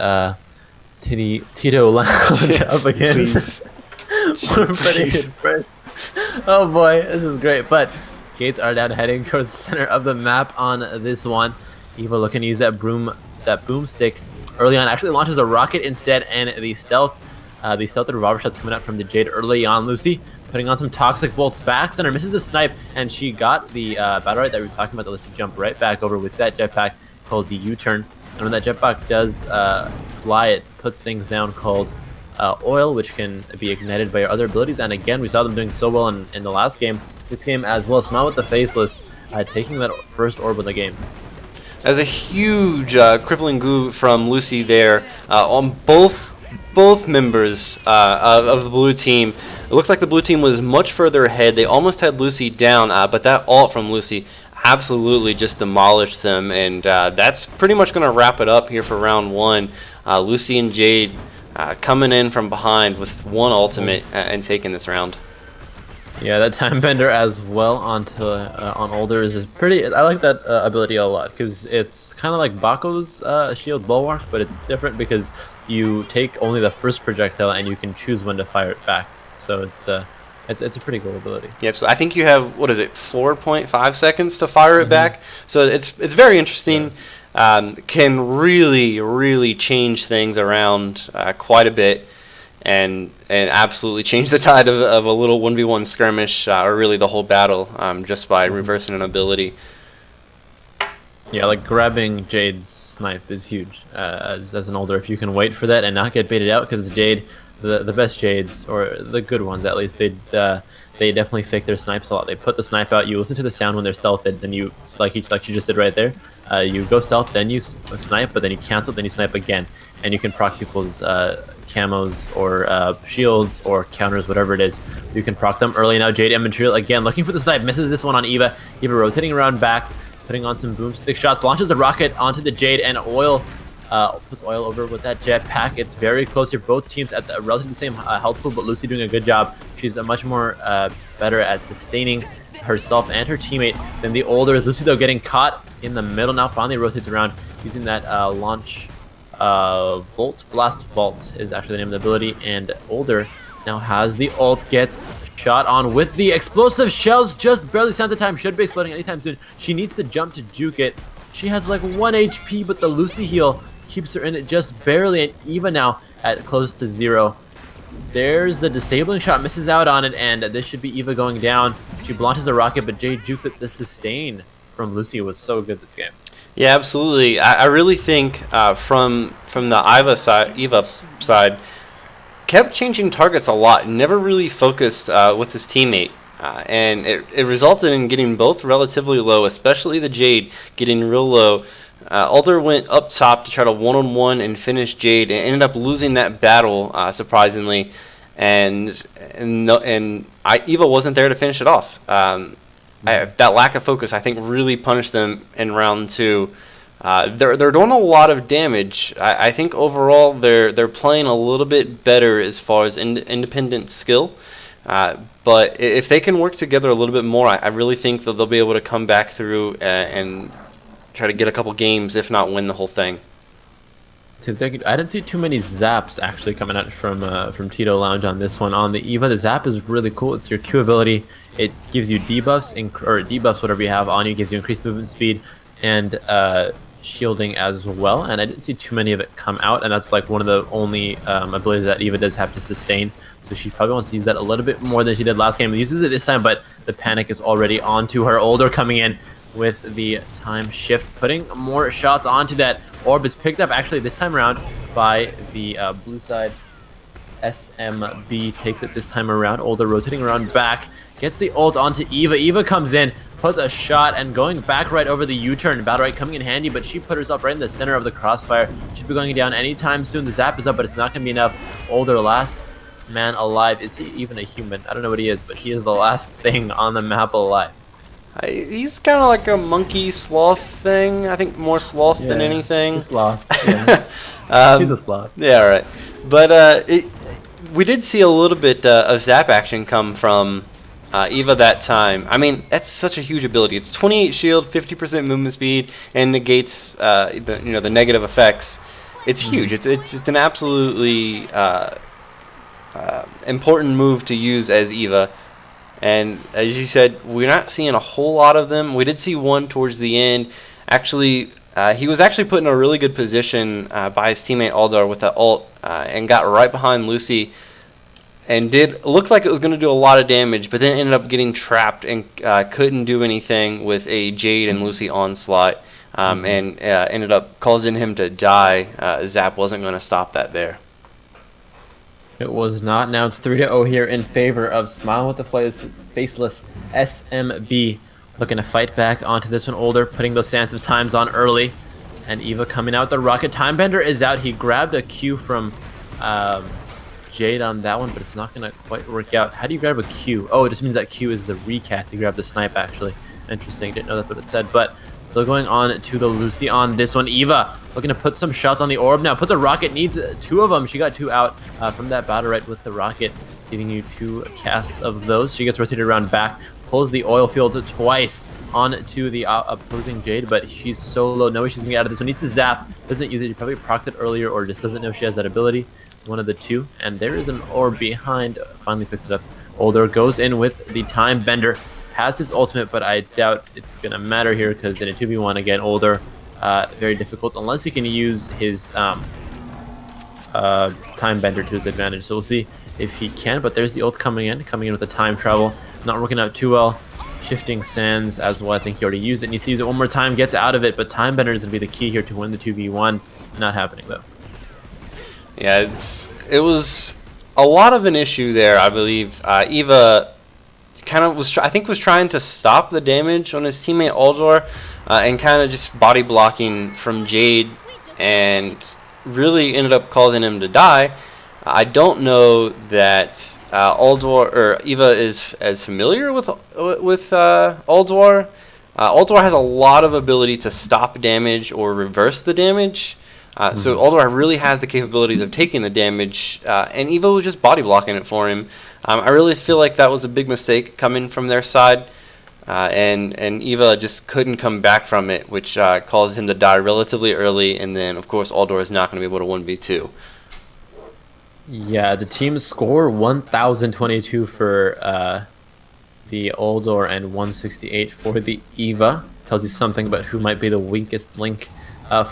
Tito Lounge up against. We're putting it fresh. Oh boy, this is great. But Gates are down heading towards the center of the map on this one. Eva looking to use that boomstick early on. Actually launches a rocket instead, and the stealth revolver shots coming out from the Jade early on. Lucy putting on some toxic bolts back center, misses the snipe, and she got the Battlerite that we were talking about that lets you jump right back over with that jetpack called the U-turn. And when that jetpack does fly, it puts things down called oil, which can be ignited by your other abilities. And again, we saw them doing so well in the last game. This game as well. Smile with the Faceless taking that first orb of the game. As a huge crippling goo from Lucy there on both members of the blue team. It looked like the blue team was much further ahead. They almost had Lucy down, but that ult from Lucy absolutely just demolished them, and that's pretty much going to wrap it up here for round one. Lucy and Jade coming in from behind with one ultimate and taking this round. Yeah, that time bender as well onto on Olders is pretty. I like that ability a lot because it's kind of like Bako's shield bulwark, but it's different because you take only the first projectile and you can choose when to fire it back. So it's a pretty cool ability. Yep. So I think you have 4.5 seconds to fire it back. So it's very interesting. Yeah. Can really change things around quite a bit. And absolutely change the tide of a little 1v1 skirmish, or really the whole battle, just by reversing an ability. Yeah, like grabbing Jade's snipe is huge as an older. If you can wait for that and not get baited out, because Jade, the best Jades, or the good ones at least, they definitely fake their snipes a lot. They put the snipe out, you listen to the sound when they're stealthed, then you, like you just did right there, you go stealth, then you snipe, but then you cancel, then you snipe again. And you can proc people's camos or shields or counters, whatever it is. You can proc them early. Now Jade Material again looking for the snipe, misses this one on Eva. Eva rotating around back, putting on some boomstick shots, launches the rocket onto the Jade, and oil puts oil over with that jetpack. It's very close here. Both teams at the relatively same health pool, but Lucy doing a good job. She's much more better at sustaining herself and her teammate than the older. Lucy though getting caught in the middle now, finally rotates around using that launch. Blast Vault is actually the name of the ability, and Older now has the ult, gets shot on with the explosive shells, just barely stands the time, should be exploding anytime soon. She needs to jump to juke it. She has like 1 HP, but the Lucy heal keeps her in it just barely, and Eva now at close to 0. There's the disabling shot, misses out on it, and this should be Eva going down. She launches a rocket, but Jade jukes it. The sustain from Lucy was so good this game. Yeah, absolutely. I really think from the Eva side, kept changing targets a lot. Never really focused with his teammate. And it resulted in getting both relatively low, especially the Jade getting real low. Alder went up top to try to one-on-one and finish Jade, and ended up losing that battle, surprisingly. And Eva wasn't there to finish it off. That lack of focus, I think, really punished them in round 2. They're doing a lot of damage. I think overall they're playing a little bit better as far as independent skill. But if they can work together a little bit more, I really think that they'll be able to come back through and try to get a couple games, if not win the whole thing. I didn't see too many zaps actually coming out from Tito Lounge on this one. On the Eva, the zap is really cool. It's your Q ability. It gives you debuffs, or debuffs, whatever you have on you. It gives you increased movement speed and shielding as well. And I didn't see too many of it come out, and that's like one of the only abilities that Eva does have to sustain. So she probably wants to use that a little bit more than she did last game. She uses it this time, but the panic is already onto her. Older coming in with the time shift, putting more shots onto that. Orb is picked up actually this time around by the blue side. SMB takes it this time around. Older rotating around back, gets the ult onto Eva. Eva comes in, puts a shot, and going back right over the U-turn. Battlerite coming in handy, but she put herself right in the center of the crossfire. Should be going down anytime soon. The zap is up, but it's not going to be enough. Older, last man alive. Is he even a human? I don't know what he is, but he is the last thing on the map alive. He's kind of like a monkey sloth thing. I think more sloth than anything. He's sloth. Yeah. He's a sloth. Yeah, right. But we did see a little bit of zap action come from Eva that time. I mean, that's such a huge ability. It's 28 shield, 50% movement speed, and negates the negative effects. it's huge. It's an absolutely important move to use as Eva. And as you said, we're not seeing a whole lot of them. We did see one towards the end. Actually, he was actually put in a really good position by his teammate Aldar with that ult and got right behind Lucy and looked like it was going to do a lot of damage, but then ended up getting trapped and couldn't do anything with a Jade and Lucy onslaught and ended up causing him to die. Zap wasn't going to stop that there. It was not. Now it's 3-0 here in favor of Smile with the Faceless SMB. Looking to fight back onto this one. Older, putting those Sands of Times on early. And Eva coming out. The Rocket Time Bender is out. He grabbed a Q from Jade on that one, but it's not going to quite work out. How do you grab a Q? Oh, it just means that Q is the recast. He grabbed the snipe, actually. Interesting. Didn't know that's what it said. But still going on to the Lucy on this one. Eva looking to put some shots on the orb now. Puts a rocket. Needs 2 of them. She got 2 out from that Battlerite with the rocket, giving you 2 casts of those. She gets rotated around back. Pulls the oil field twice onto the opposing Jade, but she's so low. No way she's going to get out of this one. Needs to zap. Doesn't use it. She probably procced it earlier or just doesn't know she has that ability. One of the two. And there is an orb behind. Finally picks it up. Older goes in with the Time Bender. Has his ultimate, but I doubt it's going to matter here because in a 2v1 again, Older, very difficult unless he can use his Time Bender to his advantage. So we'll see if he can, but there's the ult coming in with the time travel. Not working out too well. Shifting Sands as well. I think he already used it. Needs to use it one more time, gets out of it, but Time Bender is going to be the key here to win the 2v1. Not happening though. Yeah, it was a lot of an issue there, I believe. Eva kind of was trying to stop the damage on his teammate Aldor and kind of just body blocking from Jade and really ended up causing him to die. I don't know that Aldor or Eva is as familiar with Aldor. Aldor has a lot of ability to stop damage or reverse the damage. So Aldor really has the capabilities of taking the damage, and Eva was just body blocking it for him. I really feel like that was a big mistake coming from their side, and Eva just couldn't come back from it, which caused him to die relatively early, and then, of course, Aldor is not going to be able to 1v2. Yeah, the team score 1,022 for the Aldor and 168 for the Eva. Tells you something about who might be the weakest link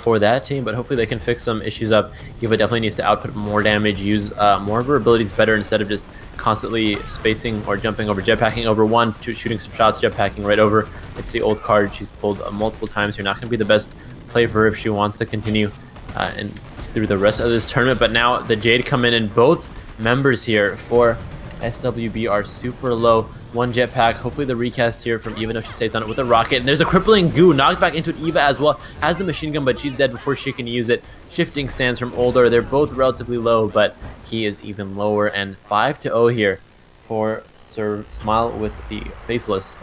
for that team, but hopefully they can fix some issues up. Eva definitely needs to output more damage, use more of her abilities better instead of just constantly spacing or jumping over, jetpacking over one, shooting some shots, jetpacking right over. It's the old card she's pulled multiple times. You're not going to be the best play for her if she wants to continue and through the rest of this tournament. But now the Jade come in, and both members here for SWB are super low. One jetpack, hopefully the recast here from Eva if she stays on it with a rocket. And there's a crippling goo knocked back into it. Eva as well has the machine gun, but she's dead before she can use it. Shifting Sands from Older. They're both relatively low, but he is even lower. And 5-0 here for Sir Smile with the Faceless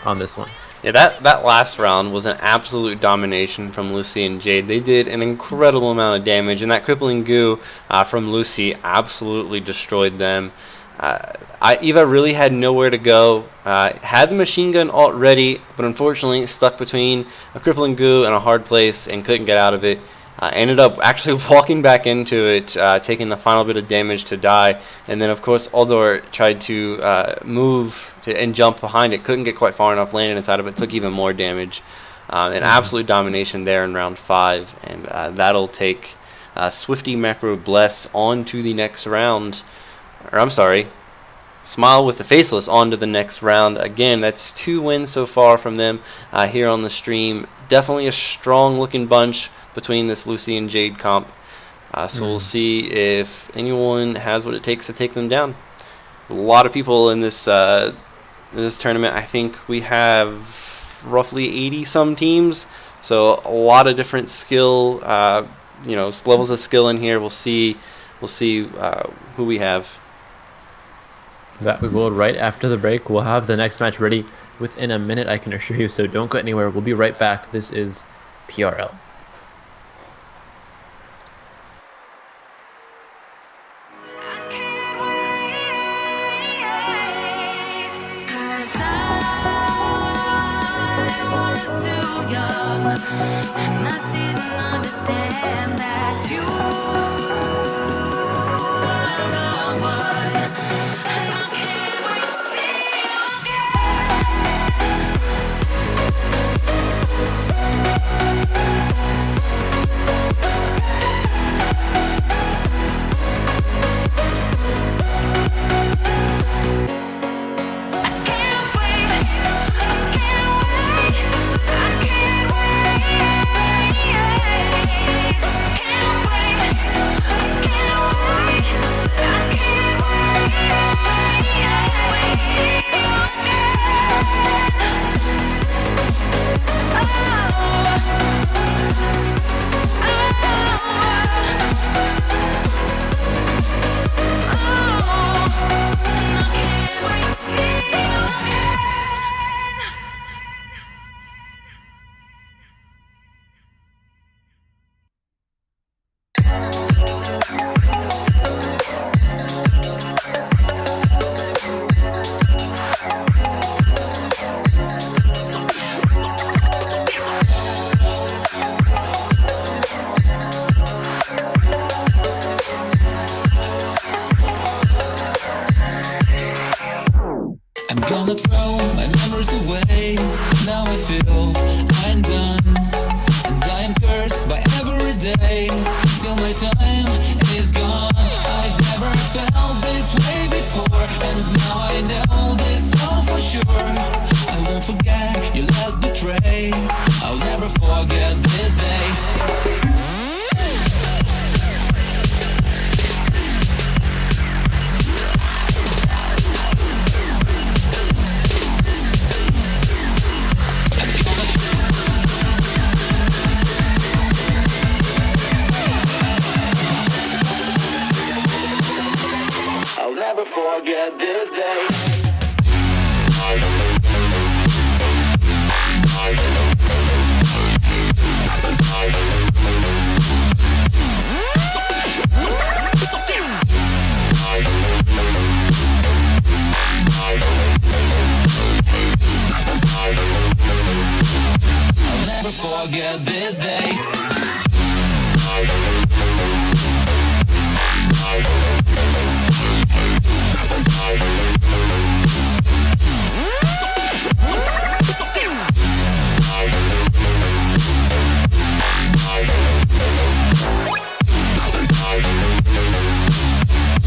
on this one. Yeah, that last round was an absolute domination from Lucy and Jade. They did an incredible amount of damage, and that crippling goo from Lucy absolutely destroyed them. Eva really had nowhere to go. Had the machine gun ult ready, but unfortunately stuck between a crippling goo and a hard place and couldn't get out of it. Ended up actually walking back into it, taking the final bit of damage to die. And then, of course, Aldor tried to move and jump behind it. Couldn't get quite far enough, landed inside of it, took even more damage. An absolute domination there in round 5. And that'll take Swifty Macro Bless on to the next round. Or I'm sorry, Smile with the Faceless on to the next round. Again, that's 2 wins so far from them here on the stream. Definitely a strong looking bunch between this Lucy and Jade comp. So we'll see if anyone has what it takes to take them down. A lot of people in this tournament. I think we have roughly 80 some teams. So a lot of different skill, levels of skill in here. We'll see who we have. That we will right after the break. We'll have the next match ready within a minute, I can assure you, so don't go anywhere. We'll be right back. This is PRL. Cause I was too young And I didn't understand that you were the one. And I can't wait to see you again. I'm gonna throw my memories away. Now I feel I'm done, and I am cursed by every day till my time is gone. I've never felt this way before, and now I know this all for sure. I won't forget your last betray. I'll never forget this day. I'll never forget this day. I'll never forget this day.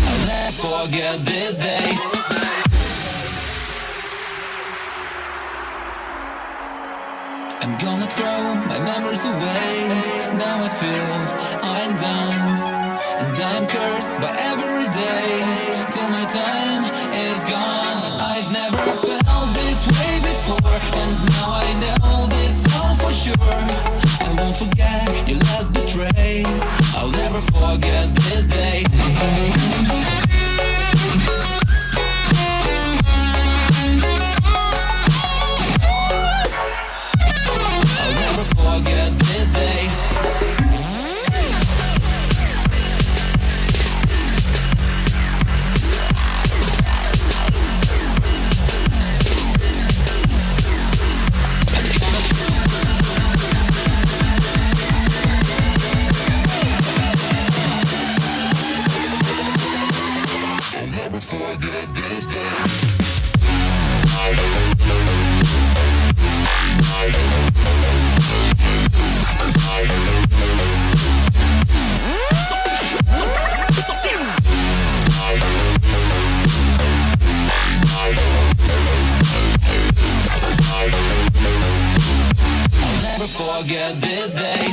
I'll never forget this day. I'm gonna throw my memories away. Now I feel I'm done, and I'm cursed by every day till my time is gone. I've never felt this way before, and now I know this all for sure. I won't forget your last betray. I'll never forget this day. I'll never forget this day. I'll never forget this day. I'll never forget this day.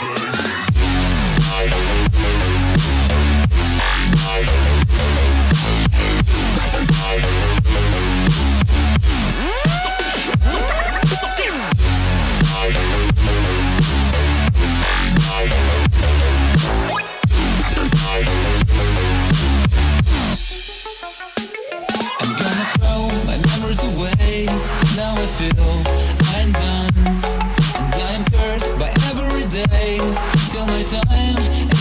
I'm gonna throw my memories away. Now I feel I'm done, and I'm cursed by every day till my time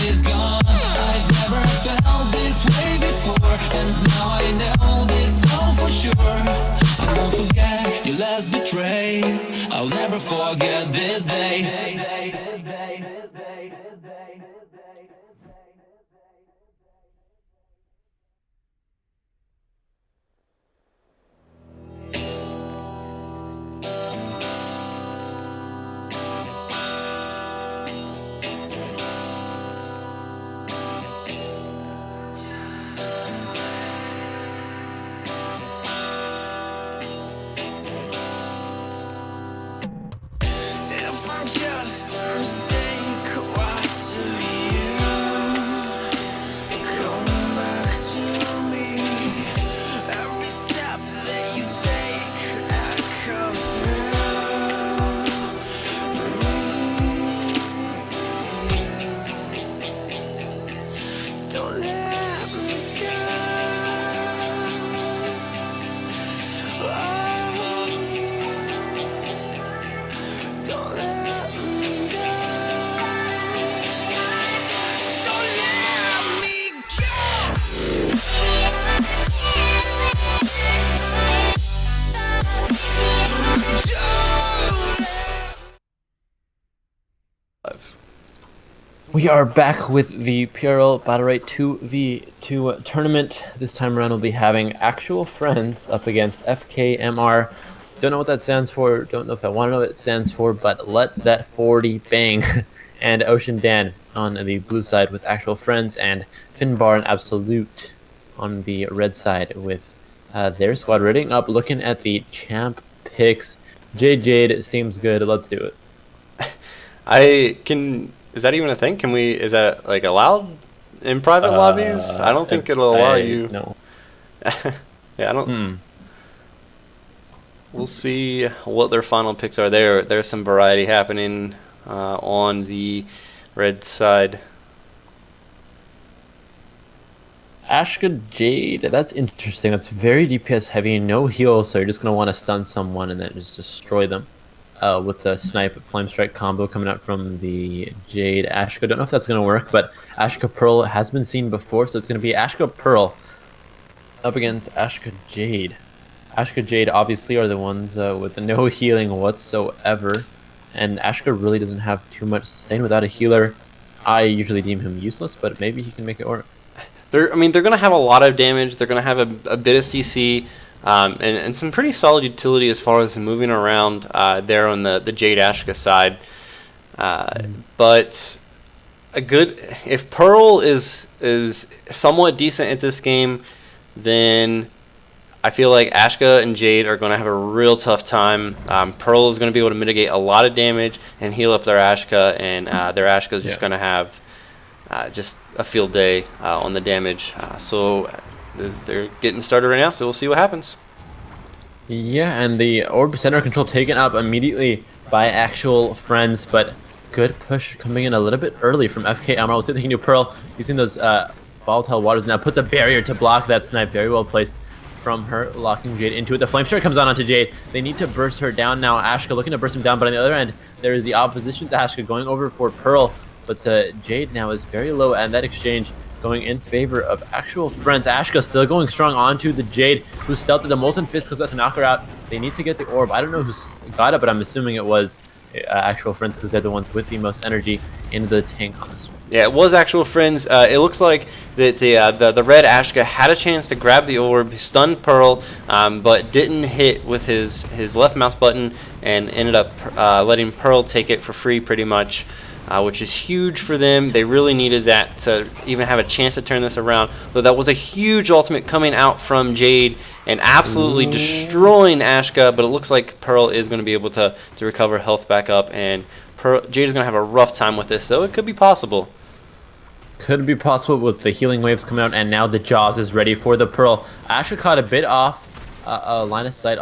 is gone. I've never felt this way before, and now I know this all for sure. I won't forget your last betray. I'll never forget this day. If I'm just a mistake, why do you come back to me? Every step that you take echoes through me. Don't let me go. Don't let me go. Don't let me go. We are back with the PRL Battlerite 2v2 tournament. This time around we'll be having actual friends up against FKMR. Don't know what that stands for, don't know if I want to know what it stands for, but let that 40 bang. And Ocean Dan on the blue side with actual friends, and Finbar and Absolute on the red side with their squad. Rating up, looking at the champ picks. Jade seems good, let's do it. Is that even a thing? Is that like allowed in private lobbies? I don't think it'll allow you. No. Yeah, I don't. We'll see what their final picks are. There's some variety happening on the red side. Ashka Jade, that's interesting. That's very DPS heavy, no heal, so you're just going to want to stun someone and then just destroy them with the snipe flame strike combo coming out from the Jade Ashka. Don't know if that's going to work, but Ashka Pearl has been seen before, so it's going to be Ashka Pearl up against Ashka Jade. Ashka Jade obviously are the ones with no healing whatsoever, and Ashka really doesn't have too much sustain without a healer. I usually deem him useless, but maybe he can make it work. They're going to have a lot of damage. They're going to have a bit of CC and some pretty solid utility as far as moving around there on the Jade Ashka side. But if Pearl is somewhat decent at this game, then I feel like Ashka and Jade are going to have a real tough time. Pearl is going to be able to mitigate a lot of damage and heal up their Ashka, and their Ashka is just going to have just a field day on the damage. So they're getting started right now, so we'll see what happens. Yeah, and the orb center control taken up immediately by actual friends, but good push coming in a little bit early from FK Emerald. We'll see what they can do. Pearl using those volatile waters now puts a barrier to block that snipe. Very well placed from her, locking Jade into it. The flame strike comes on onto Jade. They need to burst her down now. Ashka looking to burst him down, but on the other end, there is the opposition to Ashka going over for Pearl. But Jade now is very low, and that exchange going in favor of actual friends. Ashka still going strong onto the Jade, who's stealthed. The Molten Fist comes out to knock her out. They need to get the orb. I don't know who's got it, but I'm assuming it was actual friends because they're the ones with the most energy in the tank on this one. Yeah, it was actual friends. It looks like that the red Ashka had a chance to grab the orb, stunned Pearl, but didn't hit with his left mouse button, and ended up letting Pearl take it for free pretty much. Which is huge for them. They really needed that to even have a chance to turn this around. Though that was a huge ultimate coming out from Jade and absolutely destroying Ashka, but it looks like Pearl is going to be able to recover health back up, and Jade is going to have a rough time with this, so it could be possible. Could be possible with the healing waves coming out, and now the Jaws is ready for the Pearl. Ashka caught a bit off line of sight,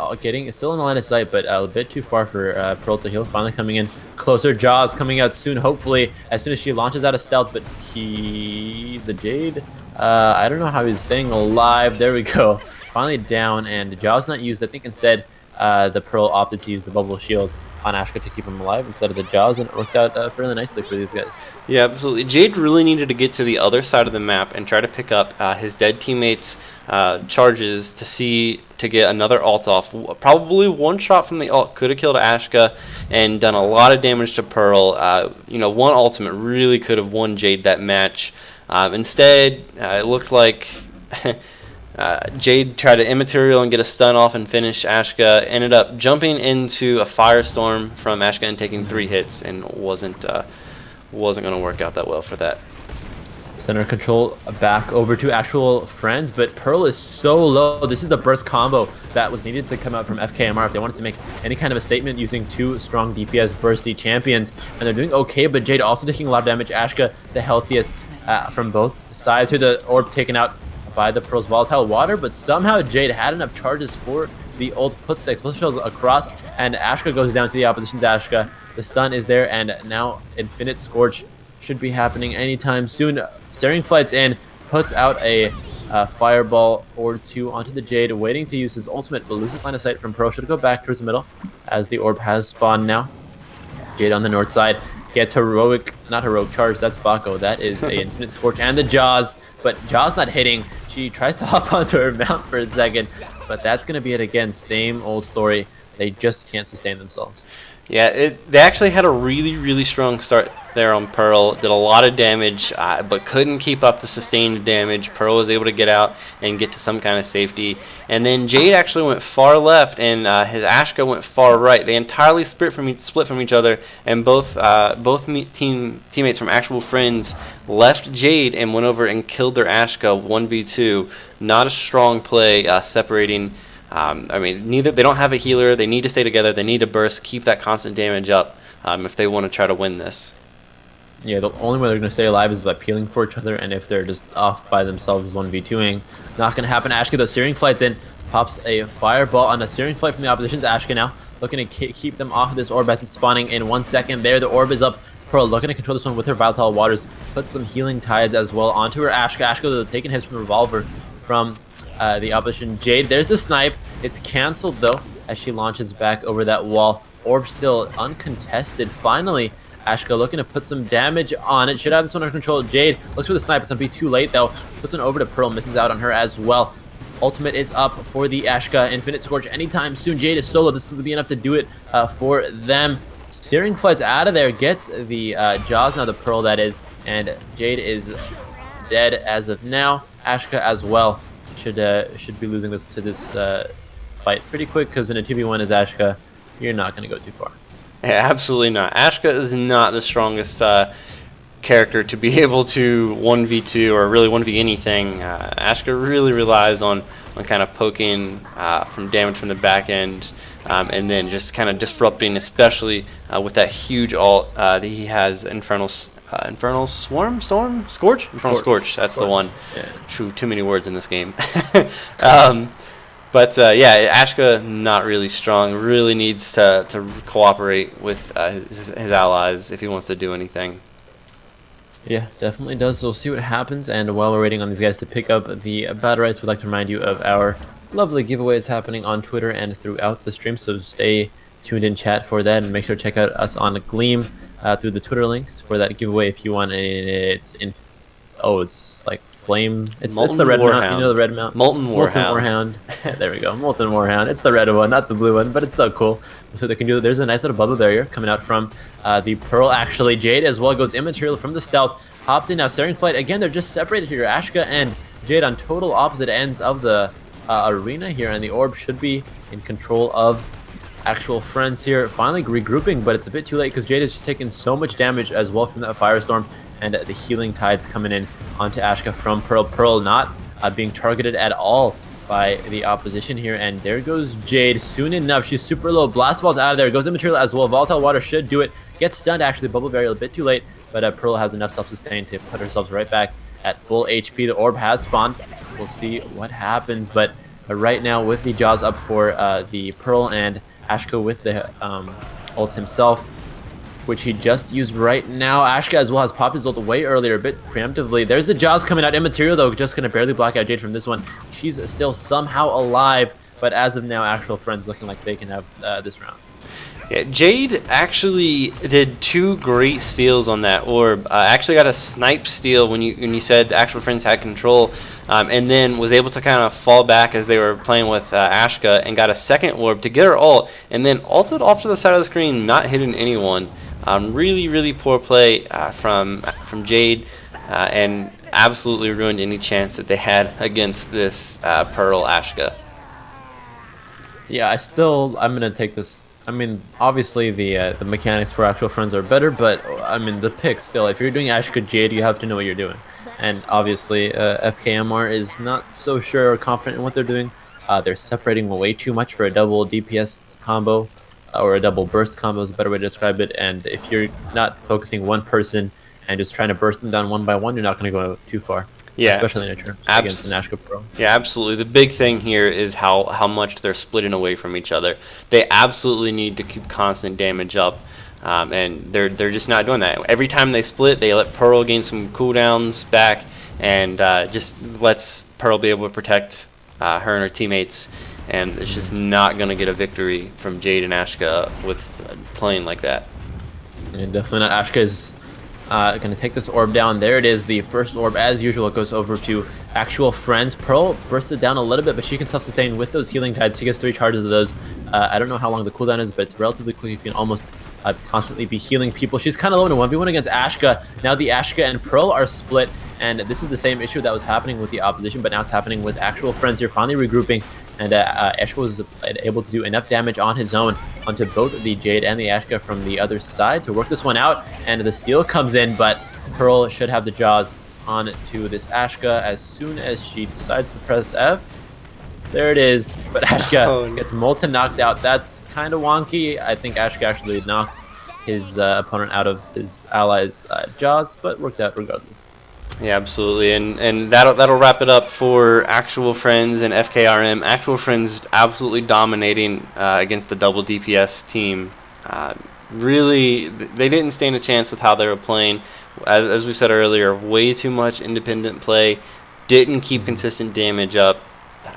still in the line of sight, but a bit too far for Pearl to heal. Finally coming in closer. Jaws coming out soon, hopefully, as soon as she launches out of stealth, but the Jade, I don't know how he's staying alive. There we go. Finally down, and Jaws not used. I think instead the Pearl opted to use the bubble shield on Ashka to keep him alive instead of the Jaws, and it worked out fairly nicely for these guys. Yeah, absolutely. Jade really needed to get to the other side of the map and try to pick up his dead teammates' charges to get another ult off. Probably one shot from the ult could have killed Ashka and done a lot of damage to Pearl. One ultimate really could have won Jade that match. Instead, it looked like Jade tried to immaterial and get a stun off and finish Ashka. Ended up jumping into a firestorm from Ashka and taking 3 hits, and wasn't going to work out that well for that. Center control back over to actual friends, but Pearl is so low. This is the burst combo that was needed to come out from FKMR if they wanted to make any kind of a statement using 2 strong DPS bursty champions, and they're doing okay, but Jade also taking a lot of damage. Ashka the healthiest from both sides here. The orb taken out by the Pearl's volatile water, but somehow Jade had enough charges for the ult, puts the explosive shells across, and Ashka goes down to the opposition's Ashka. The stun is there, and now Infinite Scorch should be happening anytime soon. Searing Flight's in, puts out a fireball or 2 onto the Jade, waiting to use his ultimate, but loses line of sight from Pearl. Should go back towards the middle, as the orb has spawned now. Jade on the north side gets not heroic charge, that's Bako. That is a Infinite Scorch and the Jaws, but Jaws not hitting. She tries to hop onto her mount for a second, but that's going to be it again. Same old story. They just can't sustain themselves. Yeah, they actually had a really, really strong start there on Pearl. Did a lot of damage, but couldn't keep up the sustained damage. Pearl was able to get out and get to some kind of safety. And then Jade actually went far left, and his Ashka went far right. They entirely split from each other, and both teammates from actual friends left Jade and went over and killed their Ashka 1v2. Not a strong play separating. They don't have a healer. They need to stay together. They need to burst, keep that constant damage up if they want to try to win this. Yeah, the only way they're going to stay alive is by peeling for each other, and if they're just off by themselves 1v2ing, not going to happen. Ashka, the Searing Flight's in, pops a fireball on the Searing Flight from the opposition's Ashka now, looking to keep them off of this orb as it's spawning in 1 second. There, the orb is up. Pearl looking to control this one with her volatile waters, puts some healing tides as well onto her Ashka. Ashka taking hits from the revolver from the opposition Jade. There's the snipe. It's canceled though as she launches back over that wall. Orb still uncontested. Finally, Ashka looking to put some damage on it. Should have this one under control. Jade looks for the snipe. It's gonna be too late though. Puts one over to Pearl. Misses out on her as well. Ultimate is up for the Ashka. Infinite Scorch anytime soon. Jade is solo. This is gonna be enough to do it for them. Searing Flight's out of there. Gets the Jaws now. The Pearl that is, and Jade is dead as of now. Ashka as well should be losing this fight pretty quick, because in a 2v1 as Ashka, you're not going to go too far. Yeah, absolutely not. Ashka is not the strongest character to be able to 1v2 or really 1v anything. Ashka really relies on kind of poking from damage from the back end, and then just kind of disrupting, especially with that huge ult that he has, Infernal Scorch. That's the one. Yeah. Too many words in this game. But Ashka not really strong. Really needs to cooperate with his allies if he wants to do anything. Yeah, definitely does. So we'll see what happens. And while we're waiting on these guys to pick up the Battlerites, we'd like to remind you of our lovely giveaways happening on Twitter and throughout the stream. So stay tuned in chat for that, and make sure to check out us on Gleam through the Twitter links for that giveaway if you want. It's like flame. It's the red mount. You know the red mount. Molten Warhound. There we go. Molten Warhound. It's the red one, not the blue one, but it's still cool. So they can do. There's a nice little bubble barrier coming out from the Pearl. Actually, Jade as well goes immaterial from the stealth. Hopped in now. Searing Flight again. They're just separated here. Ashka and Jade on total opposite ends of the arena here, and the orb should be in control of actual friends here. Finally regrouping, but it's a bit too late because Jade has taken so much damage as well from that firestorm, and the healing tides coming in onto Ashka from Pearl. Pearl not being targeted at all by the opposition here, and there goes Jade. Soon enough, she's super low. Blast Ball's out of there. Goes immaterial as well. Volatile Water should do it. Gets stunned actually. Bubble Barrier a bit too late, but Pearl has enough self-sustain to put herself right back at full HP. The orb has spawned. We'll see what happens, but right now with the Jaws up for the Pearl, and Ashka with the ult himself, which he just used right now. Ashka as well has popped his ult way earlier, a bit preemptively. There's the Jaws coming out. Immaterial though, just gonna barely block out Jade from this one. She's still somehow alive, but as of now, actual friends looking like they can have this round. Yeah, Jade actually did 2 great steals on that orb. Actually got a snipe steal when you said the actual friends had control, and then was able to kind of fall back as they were playing with Ashka and got a second orb to get her ult, and then ulted off to the side of the screen, not hitting anyone. Really poor play from Jade, and absolutely ruined any chance that they had against this Pearl Ashka. Yeah, I'm gonna take this. I mean, obviously the mechanics for actual friends are better, but I mean the pick still. If you're doing Ashka Jade, you have to know what you're doing. And obviously, FKMR is not so sure or confident in what they're doing. They're separating way too much for a double DPS combo, or a double burst combo is a better way to describe it. And if you're not focusing one person and just trying to burst them down one by one, you're not going to go too far. Yeah, especially in a turn against an Ashka Pro. Yeah, absolutely. The big thing here is how much they're splitting away from each other. They absolutely need to keep constant damage up, and they're just not doing that. Every time they split, they let Pearl gain some cooldowns back, and just lets Pearl be able to protect her and her teammates. And it's just not going to get a victory from Jade and Ashka with playing like that. And definitely not. Ashka is going to take this orb down. There it is, the first orb. As usual, it goes over to actual friends. Pearl bursted down a little bit, but she can self-sustain with those healing tides. She gets 3 charges of those. I don't know how long the cooldown is, but it's relatively quick. You can almost constantly be healing people. She's kind of low in a 1v1 against Ashka. Now the Ashka and Pearl are split, and this is the same issue that was happening with the opposition, but now it's happening with actual friends here, finally regrouping. And Ashka was able to do enough damage on his own onto both the Jade and the Ashka from the other side to work this one out. And the steal comes in, but Pearl should have the jaws on to this Ashka as soon as she decides to press F. There it is, but Ashka gets Molten knocked out. That's kind of wonky. I think Ashka actually knocked his opponent out of his ally's jaws, but worked out regardless. Yeah, absolutely, and that'll wrap it up for Actual Friends and FKRM. Actual Friends absolutely dominating against the double DPS team. Really, they didn't stand a chance with how they were playing. As we said earlier, way too much independent play, didn't keep consistent damage up,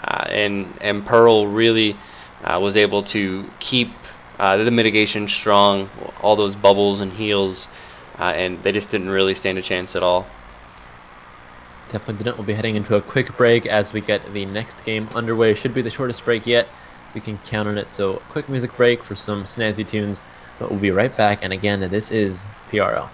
and Pearl really was able to keep the mitigation strong, all those bubbles and heals, and they just didn't really stand a chance at all. Definitely didn't. We'll be heading into a quick break as we get the next game underway. Should be the shortest break yet. We can count on it. So quick music break for some snazzy tunes, but we'll be right back. And again, this is PRL.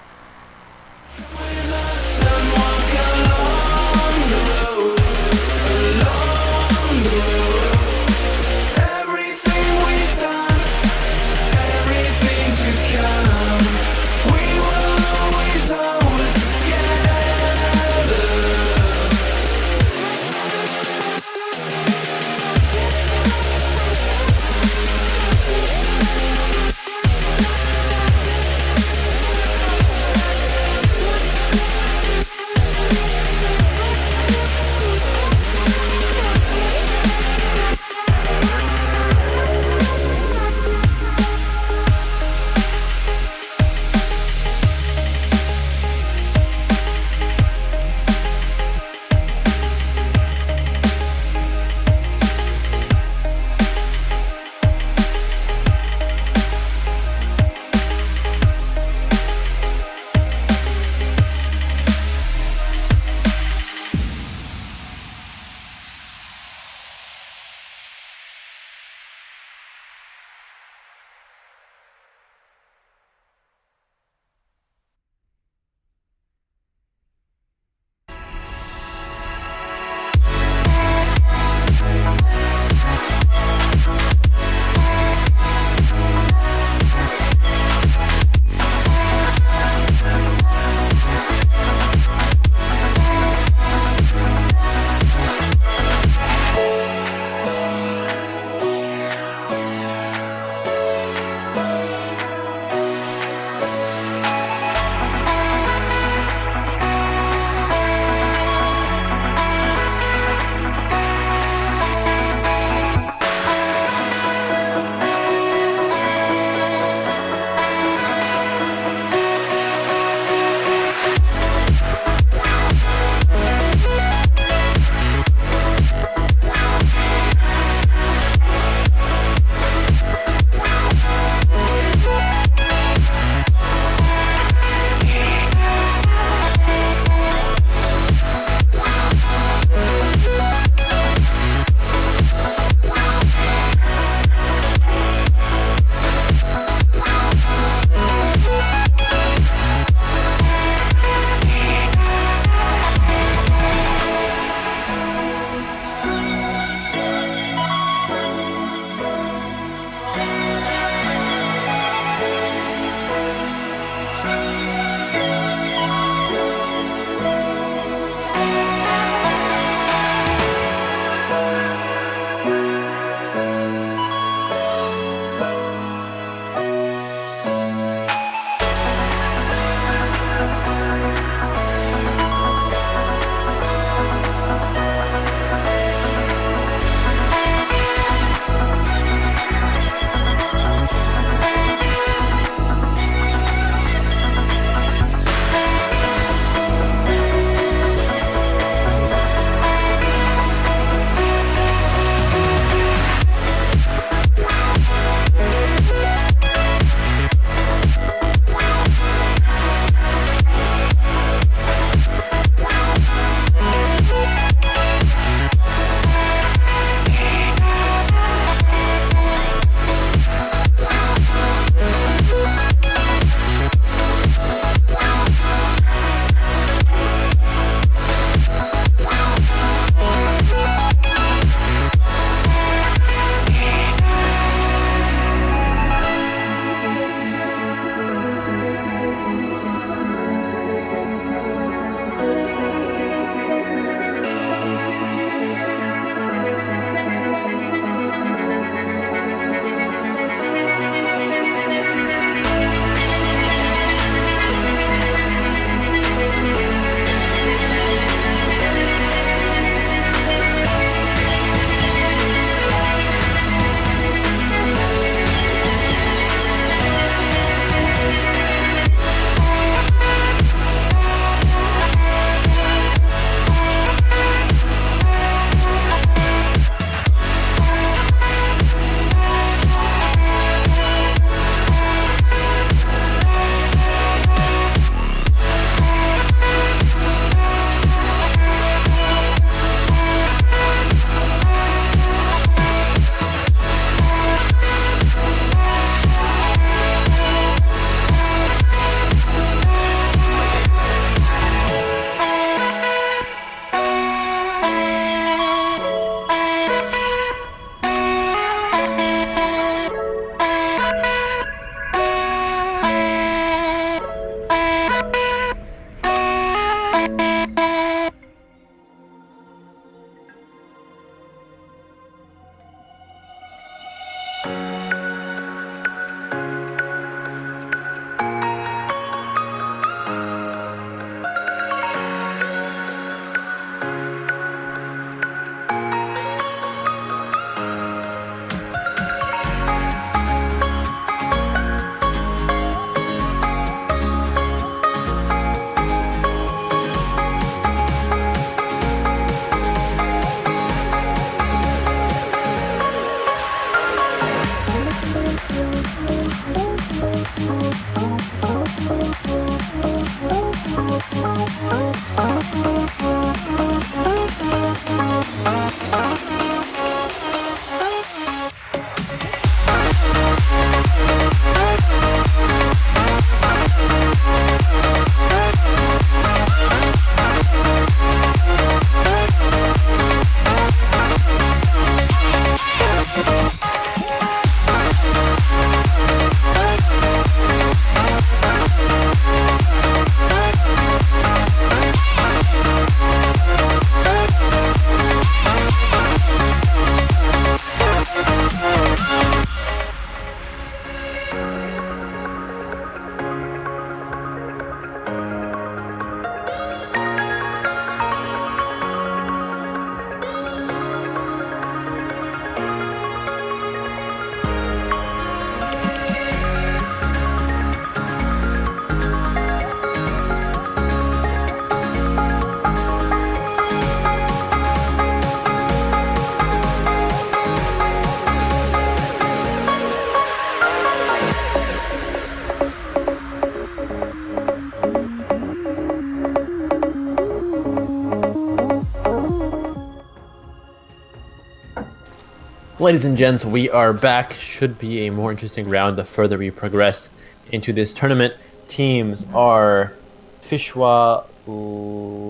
Ladies and gents, we are back. Should be a more interesting round the further we progress into this tournament. Teams are Fishwa.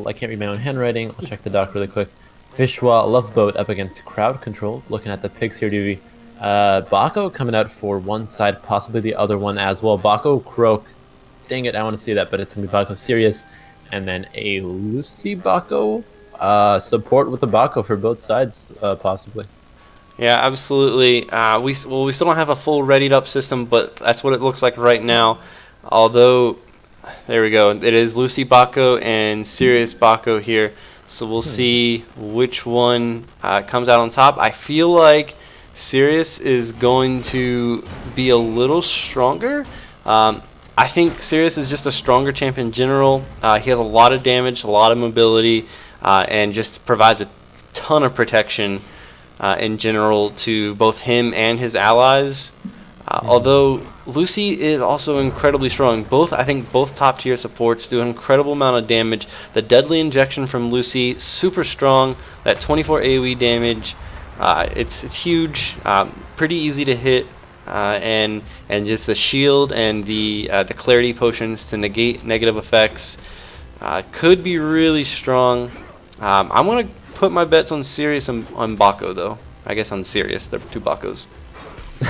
I can't read my own handwriting. I'll check the doc really quick. Fishwa Loveboat up against Crowd Control. Looking at the picks here, Dewey. Bako coming out for one side, possibly the other one as well. Bako Croak. Dang it, I want to see that, but it's going to be Bako Serious. And then a Lucy Bako. Support with the Bako for both sides, possibly. Yeah, absolutely. We still don't have a full readied up system, but that's what it looks like right now. Although, there we go. It is Lucy Bako and Sirius Bako here. So we'll see which one comes out on top. I feel like Sirius is going to be a little stronger. I think Sirius is just a stronger champ in general. He has a lot of damage, a lot of mobility, and just provides a ton of protection in general to both him and his allies. Although Lucy is also incredibly strong. I think both top tier supports do an incredible amount of damage. The deadly injection from Lucy, super strong. That 24 AoE damage, it's huge. Pretty easy to hit. And just the shield and the clarity potions to negate negative effects could be really strong. I'm gonna put my bets on Sirius and on Bako though. I guess on Sirius, they're two Bakos.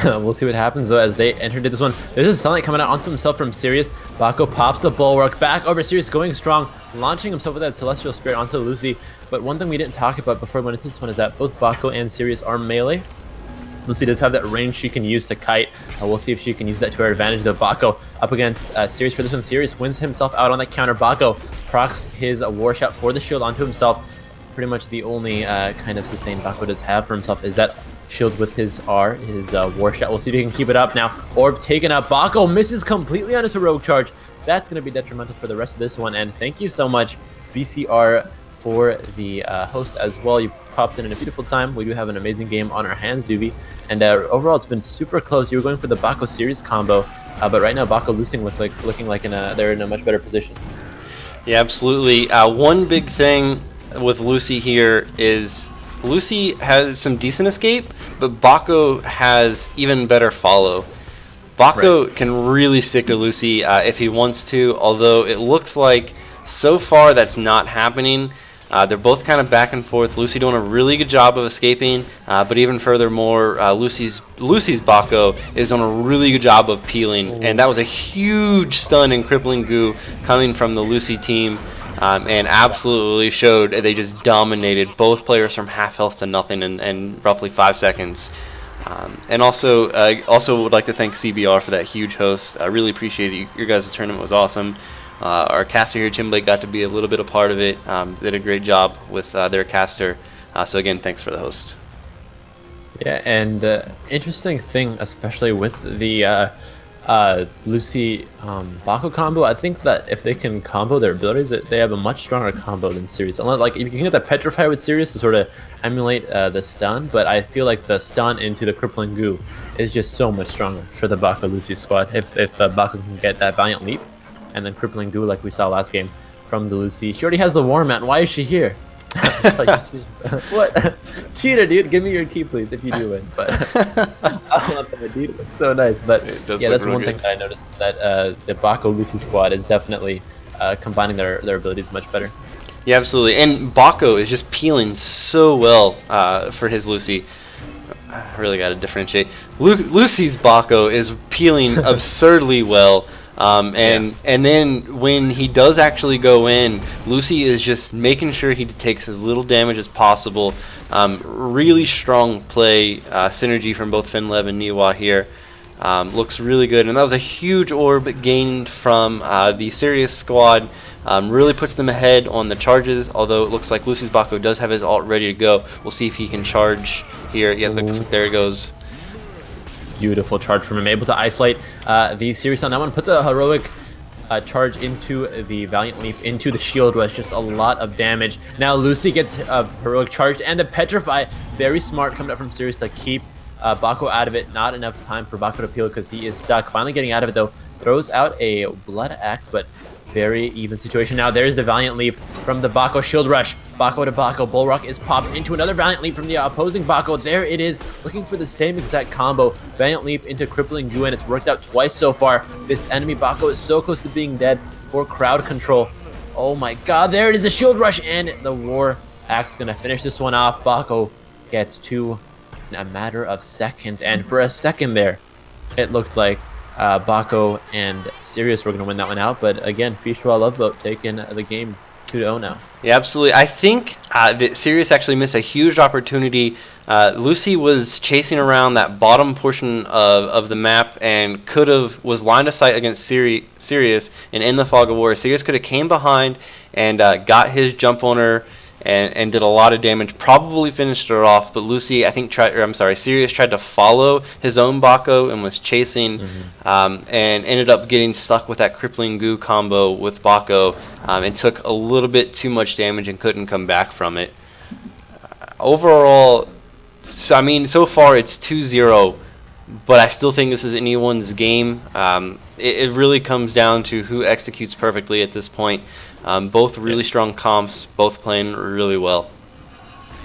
We'll see what happens though as they enter into this one. There's a sunlight coming out onto himself from Sirius. Bako pops the bulwark back over Sirius, going strong, launching himself with that Celestial Spirit onto Lucy. But one thing we didn't talk about before we went into this one is that both Bako and Sirius are melee. Lucy does have that range she can use to kite. We'll see if she can use that to her advantage though. Bako up against Sirius for this one. Sirius wins himself out on that counter. Bako procs his war shot for the shield onto himself. Pretty much the only kind of sustain Bako does have for himself is that shield with his R, his war shot. We'll see if he can keep it up now. Orb taken up. Bako misses completely on his heroic charge. That's going to be detrimental for the rest of this one. And thank you so much, BCR, for the host as well. You popped in a beautiful time. We do have an amazing game on our hands, Doobie. And overall, it's been super close. You were going for the Bako series combo, but right now Bako losing looking like they're in a much better position. Yeah, absolutely. One big thing with Lucy here is Lucy has some decent escape, but Bako has even better follow. Bako can really stick to Lucy if he wants to, although it looks like so far that's not happening. They're both kind of back and forth. Lucy doing a really good job of escaping, but even furthermore, Lucy's Bako is doing a really good job of peeling, and that was a huge stun and crippling goo coming from the Lucy team, and absolutely showed they just dominated both players from half health to nothing in roughly 5 seconds. And also would like to thank CBR for that huge host. I really appreciate it. Your guys' tournament was awesome. Our caster here, Chimblade, got to be a little bit a part of it. Did a great job with their caster. So again, thanks for the host. Yeah, and interesting thing, especially with the Lucy Bako combo, I think that if they can combo their abilities, they have a much stronger combo than Sirius. Unless, like, you can get the Petrify with Sirius to sort of emulate the stun, but I feel like the stun into the crippling goo is just so much stronger for the Bako Lucy squad. If Bako can get that Valiant Leap and then crippling goo like we saw last game from the Lucy. She already has the War Mat. Why is she here? What? Cheater, dude. Give me your key, please, if you do win. But I want that, dude. It's so nice. But yeah, that's one thing that I noticed, that the Bako Lucy squad is definitely combining their abilities much better. Yeah, absolutely. And Bako is just peeling so well for his Lucy. I really got to differentiate. Lucy's Bako is peeling absurdly well. And then when he does actually go in, Lucy is just making sure he takes as little damage as possible. Really strong play, synergy from both Finlev and Niwa here. Looks really good, and that was a huge orb gained from the Sirius squad. Really puts them ahead on the charges, although it looks like Lucy's Bako does have his ult ready to go. We'll see if he can charge here. Yeah, looks like there it goes. Beautiful charge from him, able to isolate the Sirius on that one. Puts a heroic charge into the Valiant Leap, into the shield rush, just a lot of damage. Now Lucy gets a heroic charge and the Petrify. Very smart coming up from Sirius to keep Bako out of it. Not enough time for Bako to peel because he is stuck. Finally getting out of it though. throws out a Blood Axe, but very even situation now. There's the Valiant Leap from the Bako Shield Rush. Bako to Bako. Bullrock is popped into another Valiant Leap from the opposing Bako. There it is, looking for the same exact combo. Valiant Leap into Crippling Ju, and it's worked out twice so far. This enemy Bako is so close to being dead for crowd control. Oh my god, there it is, the Shield Rush, and the War Axe gonna finish this one off. Bako gets 2 in a matter of seconds, and for a second there, it looked like Bako and Sirius were going to win that one out, but again, Fishwa Loveboat taking the game 2-0 now. Yeah, absolutely. I think that Sirius actually missed a huge opportunity. Lucy was chasing around that bottom portion of the map and was line of sight against Sirius and in the Fog of War. Sirius could have came behind and got his jump on her and did a lot of damage, probably finished her off, but Lucy, I think, Sirius tried to follow his own Bako and was chasing, and ended up getting stuck with that Crippling Goo combo with Bako, and took a little bit too much damage and couldn't come back from it. Overall, so far it's 2-0, but I still think this is anyone's game. It really comes down to who executes perfectly at this point. Both really strong comps, both playing really well.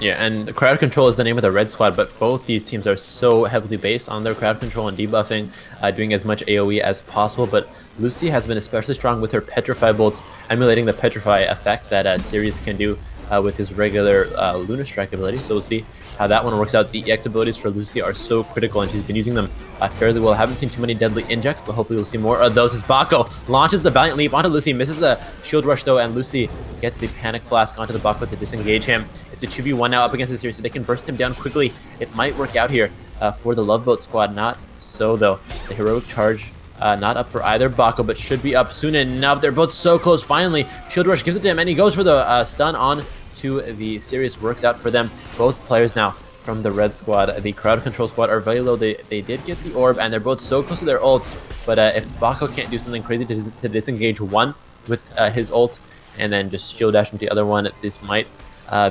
Yeah, and the crowd control is the name of the red squad, but both these teams are so heavily based on their crowd control and debuffing, doing as much AoE as possible, but Lucy has been especially strong with her Petrify bolts, emulating the Petrify effect that Sirius can do with his regular Lunar Strike ability, so we'll see how that one works out. The EX abilities for Lucy are so critical, and she's been using them fairly well. Haven't seen too many deadly injects, but hopefully we'll see more of those as Bako launches the Valiant Leap onto Lucy, misses the Shield Rush though, and Lucy gets the Panic Flask onto the Bako to disengage him. It's a 2v1 now up against the Sirius, so they can burst him down quickly. It might work out here for the Loveboat squad. Not so though. The Heroic Charge not up for either Bako, but should be up soon enough. They're both so close. Finally, Shield Rush gives it to him, and he goes for the stun on to the Sirius. Works out for them. Both players now from the red squad, the crowd control squad, are very low. They did get the orb, and they're both so close to their ults, but if Bako can't do something crazy to disengage one with his ult and then just shield dash into the other one, this might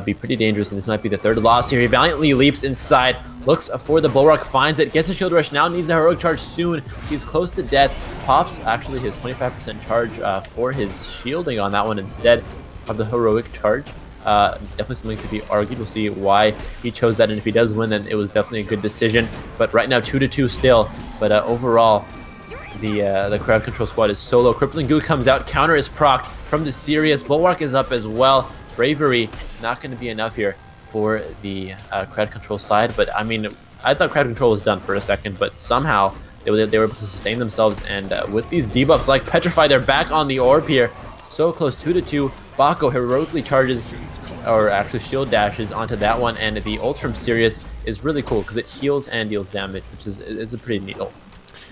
be pretty dangerous, and this might be the third loss here. He valiantly leaps inside, looks for the Bullrock, finds it, gets a Shield Rush, now needs the Heroic Charge soon. He's close to death, pops actually his 25% charge for his shielding on that one instead of the Heroic Charge. Definitely something to be argued. We'll see why he chose that, and if he does win, then it was definitely a good decision. But right now, 2-2 still. But overall, the crowd control squad is solo. Crippling Goo comes out, counter is procced from the Sirius. Bulwark is up as well. Bravery not going to be enough here for the crowd control side. But I mean, I thought crowd control was done for a second, but somehow they were able to sustain themselves. And with these debuffs like Petrify, they're back on the orb here. So close, 2-2. Bako heroically charges, or actually shield dashes onto that one, and the ult from Sirius is really cool because it heals and deals damage, which is a pretty neat ult.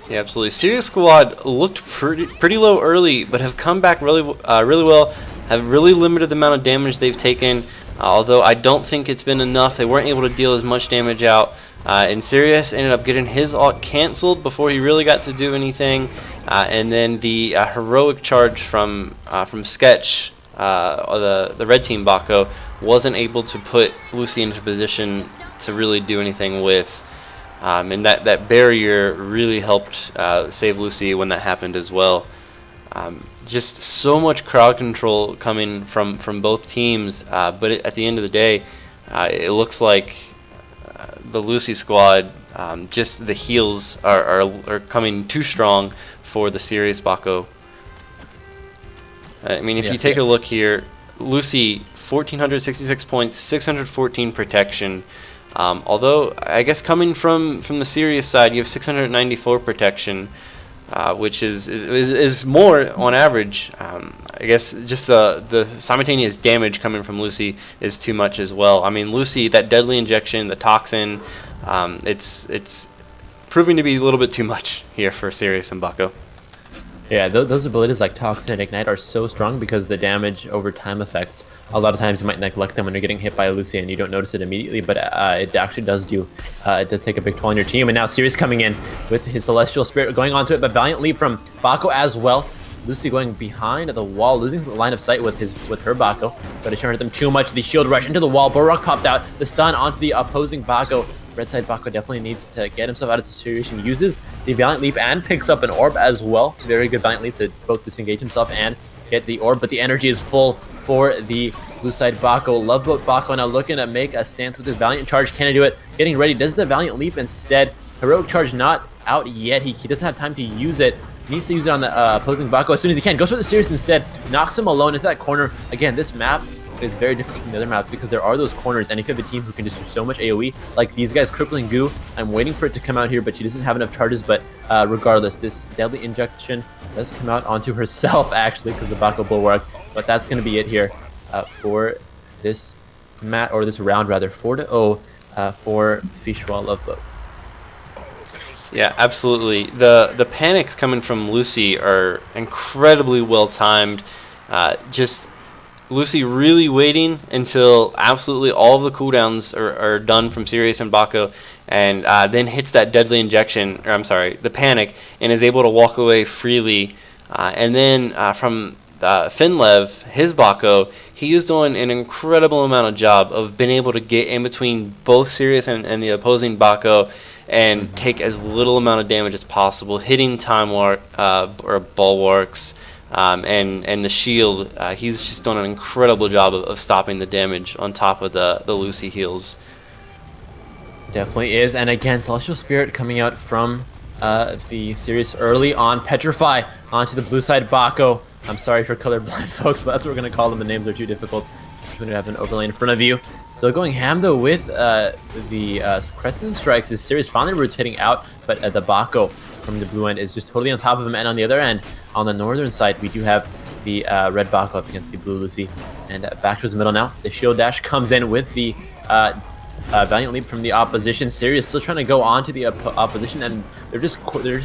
Yeah, absolutely. Sirius squad looked pretty low early, but have come back really well. Have really limited the amount of damage they've taken, although I don't think it's been enough. They weren't able to deal as much damage out, and Sirius ended up getting his ult canceled before he really got to do anything, and then the heroic charge from Sketch, the red team Bako, wasn't able to put Lucy into position to really do anything with. And that barrier really helped save Lucy when that happened as well. Just so much crowd control coming from both teams, but at the end of the day, it looks like the Lucy squad, just the heals are coming too strong for the Sirius Bako. I mean, if you take a look here, Lucy, 1,466 points, 614 protection. Although, I guess coming from the Sirius side, you have 694 protection, which is more on average. I guess just the simultaneous damage coming from Lucy is too much as well. I mean, Lucy, that deadly injection, the toxin, it's proving to be a little bit too much here for Sirius and Bako. Yeah, those abilities like Toxin and Ignite are so strong because the damage over time effects, a lot of times you might neglect them when you're getting hit by Lucy and you don't notice it immediately, but it actually does it does take a big toll on your team. And now Sirius coming in with his Celestial Spirit going onto it, but Valiant Leap from Bako as well. Lucy going behind the wall, losing the line of sight with her Bako, but it shouldn't hurt them too much. The Shield Rush into the wall, Borok popped out, the stun onto the opposing Bako. Red side Bako definitely needs to get himself out of this situation. Uses the Valiant Leap and picks up an orb as well. Very good Valiant Leap to both disengage himself and get the orb, but the energy is full for the blue side Bako. Love Boat Bako now looking to make a stance with his Valiant Charge. Can he do it? Getting ready. Does the Valiant Leap instead. Heroic Charge not out yet. He doesn't have time to use it. Needs to use it on the opposing Bako as soon as he can. Goes for the Sirius instead. Knocks him alone into that corner. Again, this map is very different from the other maps because there are those corners, and if you have a team who can just do so much AoE, like these guys, Crippling Goo, I'm waiting for it to come out here, but she doesn't have enough charges. But regardless, this Deadly Injection does come out onto herself, actually, because the Bako Bulwark. But that's going to be it here for this mat, or this round rather, 4-0 for Fishwa Loveboat. Yeah, absolutely. The panics coming from Lucy are incredibly well timed. Just Lucy really waiting until absolutely all of the cooldowns are done from Sirius and Bako, and then hits that deadly injection, or I'm sorry, the panic, and is able to walk away freely. And then from Finlev, his Bako, he is doing an incredible amount of job of being able to get in between both Sirius and the opposing Bako and take as little amount of damage as possible, hitting time war or bulwarks. And the shield, he's just done an incredible job of stopping the damage on top of the Lucy heals. Definitely is, and again, Celestial Spirit coming out from the series early on. Petrify onto the blue side Bako. I'm sorry for colorblind folks, but that's what we're going to call them. The names are too difficult when you have an overlay in front of you. Still going ham though with the Crescent Strikes. This series finally rotating out, but the Bako from the blue end is just totally on top of him, and on the other end, on the northern side, we do have the red Bako up against the blue Lucy. And back towards the middle now. The shield dash comes in with the Valiant Leap from the opposition. Sirius still trying to go on to the opposition, and they're just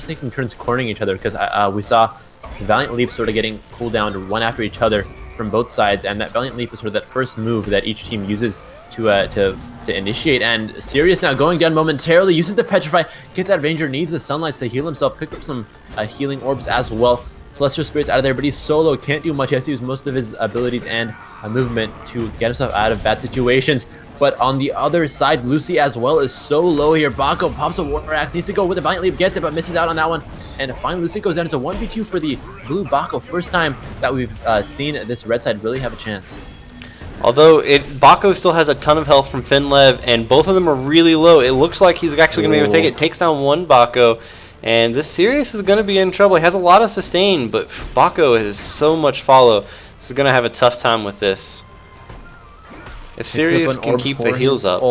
taking turns cornering each other, because we saw the Valiant Leap sort of getting cooldowned one after each other from both sides, and that Valiant Leap is sort of that first move that each team uses to initiate. And Sirius now going down momentarily, uses the Petrify, gets that Ranger, needs the Sunlights to heal himself, picks up some healing orbs as well. Celestial Spirit's out of there, but he's solo, can't do much. He has to use most of his abilities and movement to get himself out of bad situations. But on the other side, Lucy as well is so low here. Bako pops a War Axe, needs to go with the Valiant Leap, gets it, but misses out on that one. And finally, Lucy goes down. It's a 1v2 for the blue Bako. First time that we've seen this red side really have a chance. Although Bako still has a ton of health from Finlev, and both of them are really low. It looks like he's actually going to be able to take it. Takes down one Bako, and this Sirius is going to be in trouble. He has a lot of sustain, but Bako has so much follow. He's going to have a tough time with this. If Sirius can keep the heals up.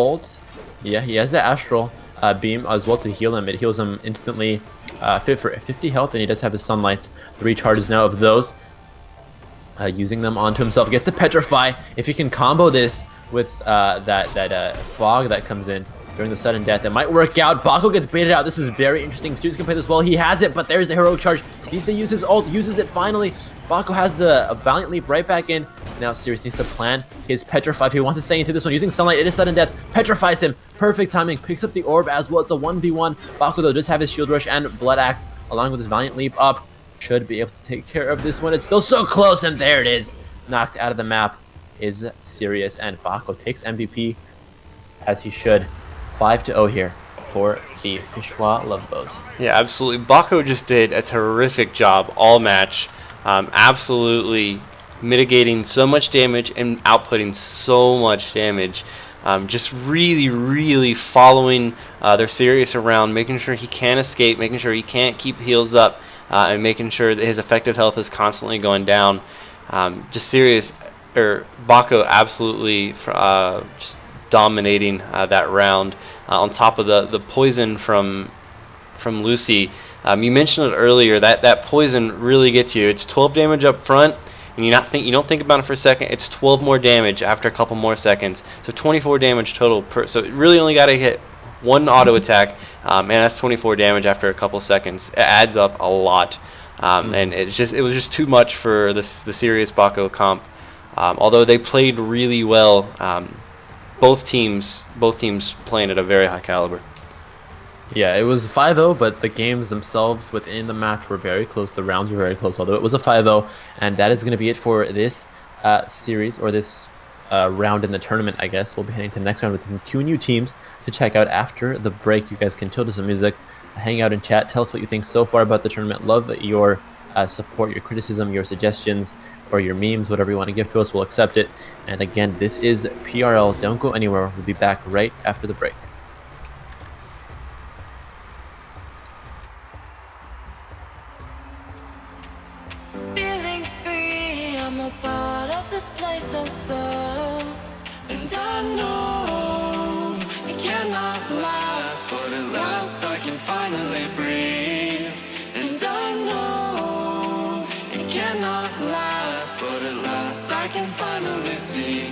Yeah, he has the Astral Beam as well to heal him. It heals him instantly for 50 health, and he does have his Sunlights. 3 charges now of those. Using them onto himself. Gets to Petrify. If he can combo this with that fog that comes in during the sudden death, it might work out. Bako gets baited out. This is very interesting. Students can play this well. He has it, but there's the Heroic Charge. Needs to use his ult. Uses it finally. Bako has the Valiant Leap right back in. Now Sirius needs to plan his Petrify. If he wants to stay into this one, using Sunlight, it is sudden death. Petrifies him. Perfect timing. Picks up the orb as well. It's a 1v1. Bako, though, does have his Shield Rush and Blood Axe, along with his Valiant Leap up. Should be able to take care of this one. It's still so close, and there it is. Knocked out of the map is Sirius, and Bako takes MVP as he should. 5-0 here for the Fishwa Loveboat. Yeah, absolutely. Bako just did a terrific job all match. Absolutely mitigating so much damage and outputting so much damage. Just really following their Sirius around, making sure he can't escape, making sure he can't keep heals up, and making sure that his effective health is constantly going down. Just Bako absolutely just dominating that round. On top of the poison from Lucy. You mentioned it earlier, that poison really gets you. It's 12 damage up front, and you don't think about it for a second. It's 12 more damage after a couple more seconds. So 24 damage total so it really only got to hit one auto attack, and that's 24 damage after a couple seconds. It adds up a lot. And it was just too much for the Sirius Bako comp. Although they played really well, both teams playing at a very high caliber. Yeah, it was 5-0, but the games themselves within the match were very close. The rounds were very close, although it was a 5-0, and that is going to be it for this series, or this round in the tournament, I guess. We'll be heading to the next round with 2 new teams to check out after the break. You guys can chill to some music, hang out and chat. Tell us what you think so far about the tournament. Love your support, your criticism, your suggestions, or your memes, whatever you want to give to us. We'll accept it. And again, this is PRL. Don't go anywhere. We'll be back right after the break. Feeling free, I'm a part of this place above. And I know it cannot last, but at last I can finally breathe. And I know it cannot last, but at last I can finally see.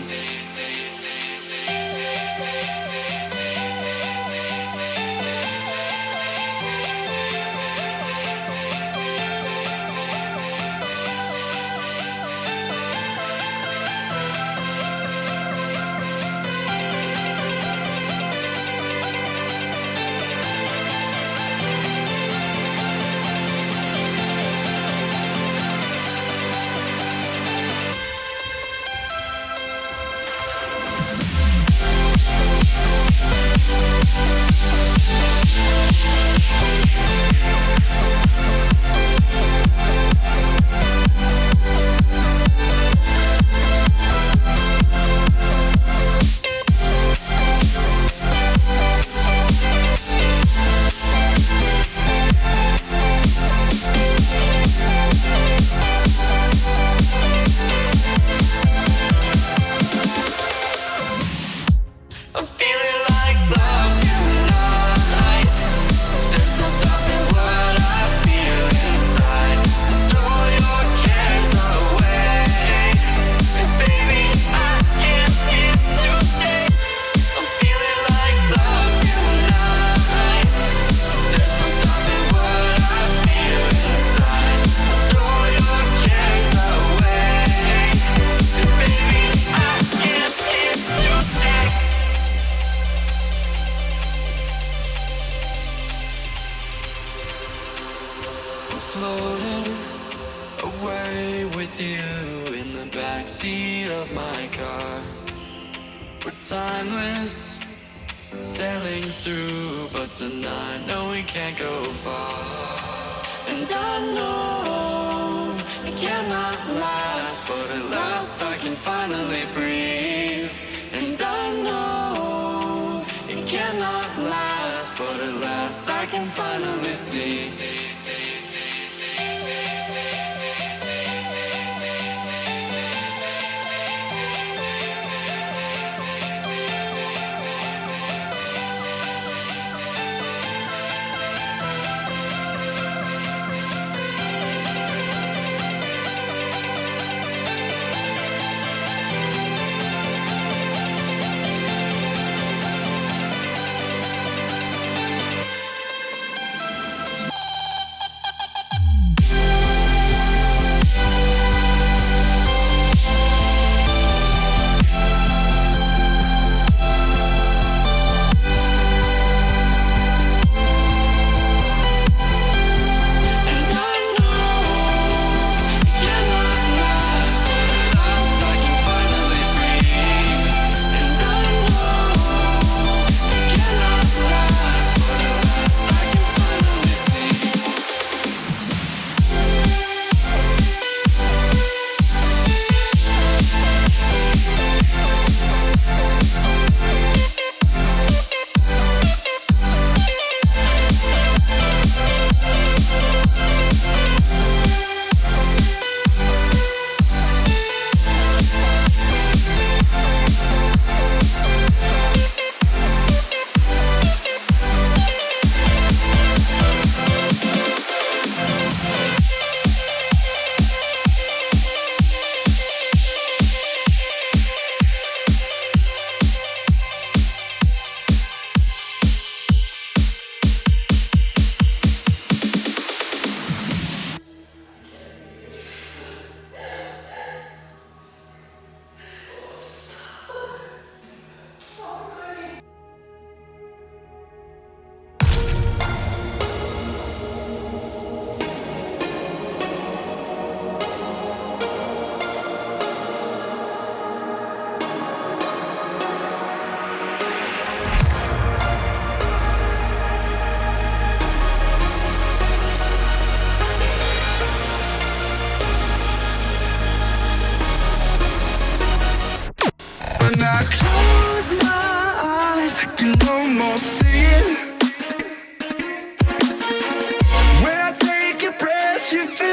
I'm feeling like love tonight. There's no stopping what I feel inside. So throw your cares away, 'cause baby I am here today. I'm feeling like love tonight. There's no stopping what I feel inside. So throw your cares away, 'cause baby I am here today. Floating away with you in the backseat of my car. We're timeless, sailing through, but tonight, no, we can't go far. And I know it cannot last, but at last I can finally breathe. And I know it cannot last, but at last I can finally see.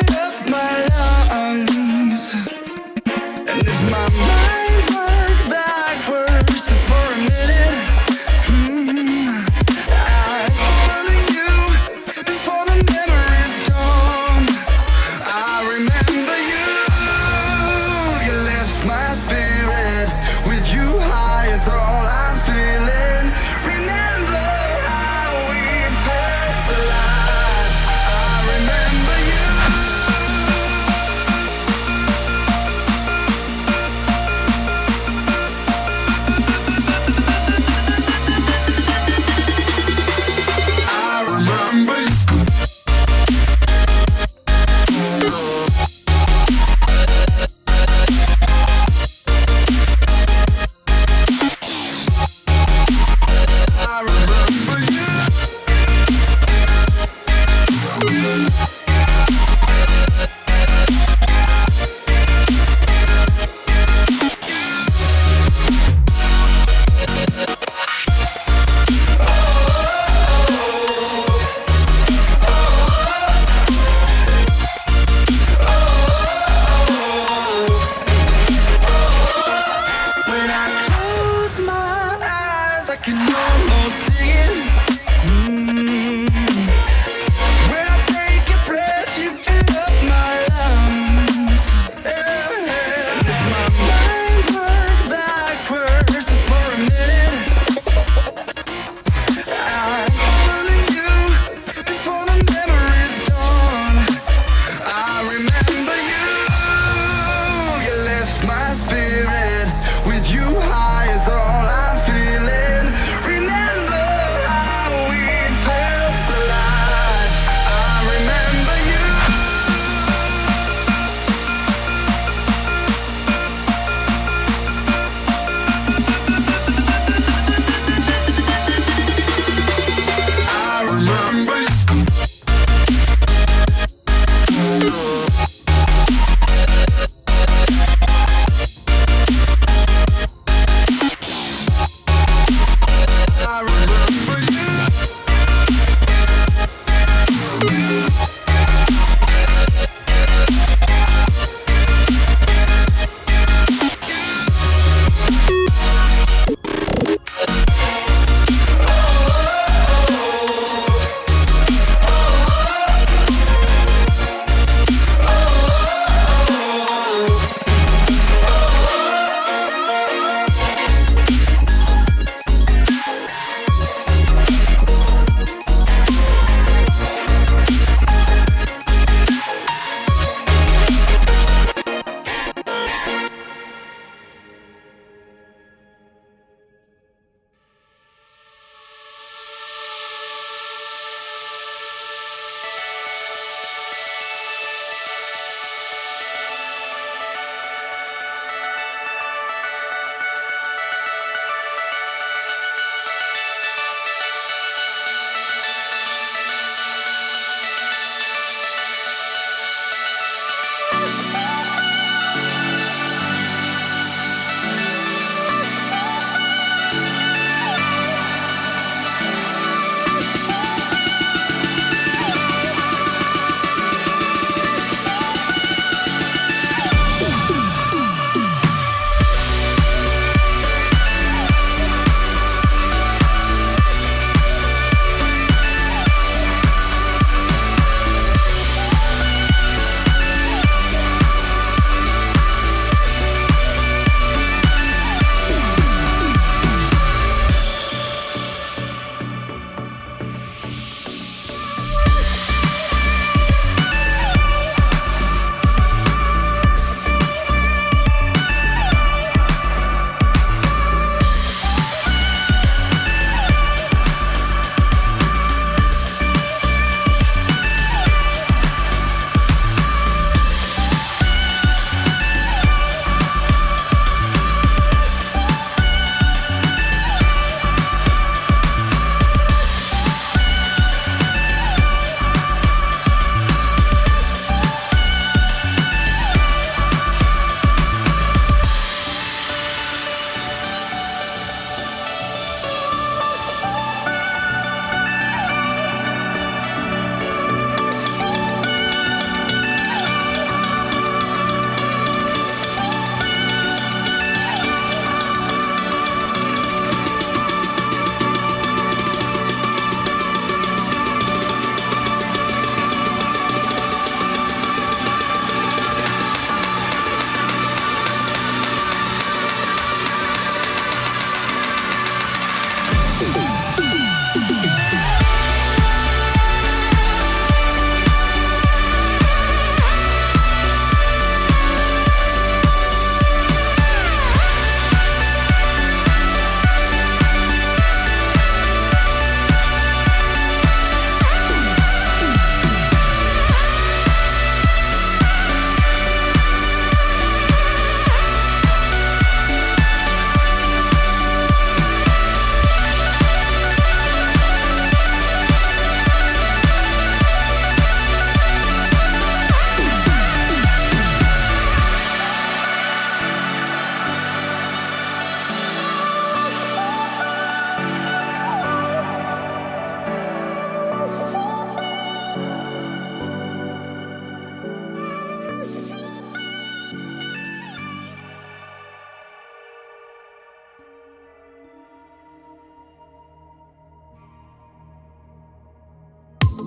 fill up my lungs. And if my mind worked backwards just for a minute, I'd follow you before the memory's gone. I remember you. You lift my spirit. With you high is all I'm feeling. Remember how we felt alive. I remember you.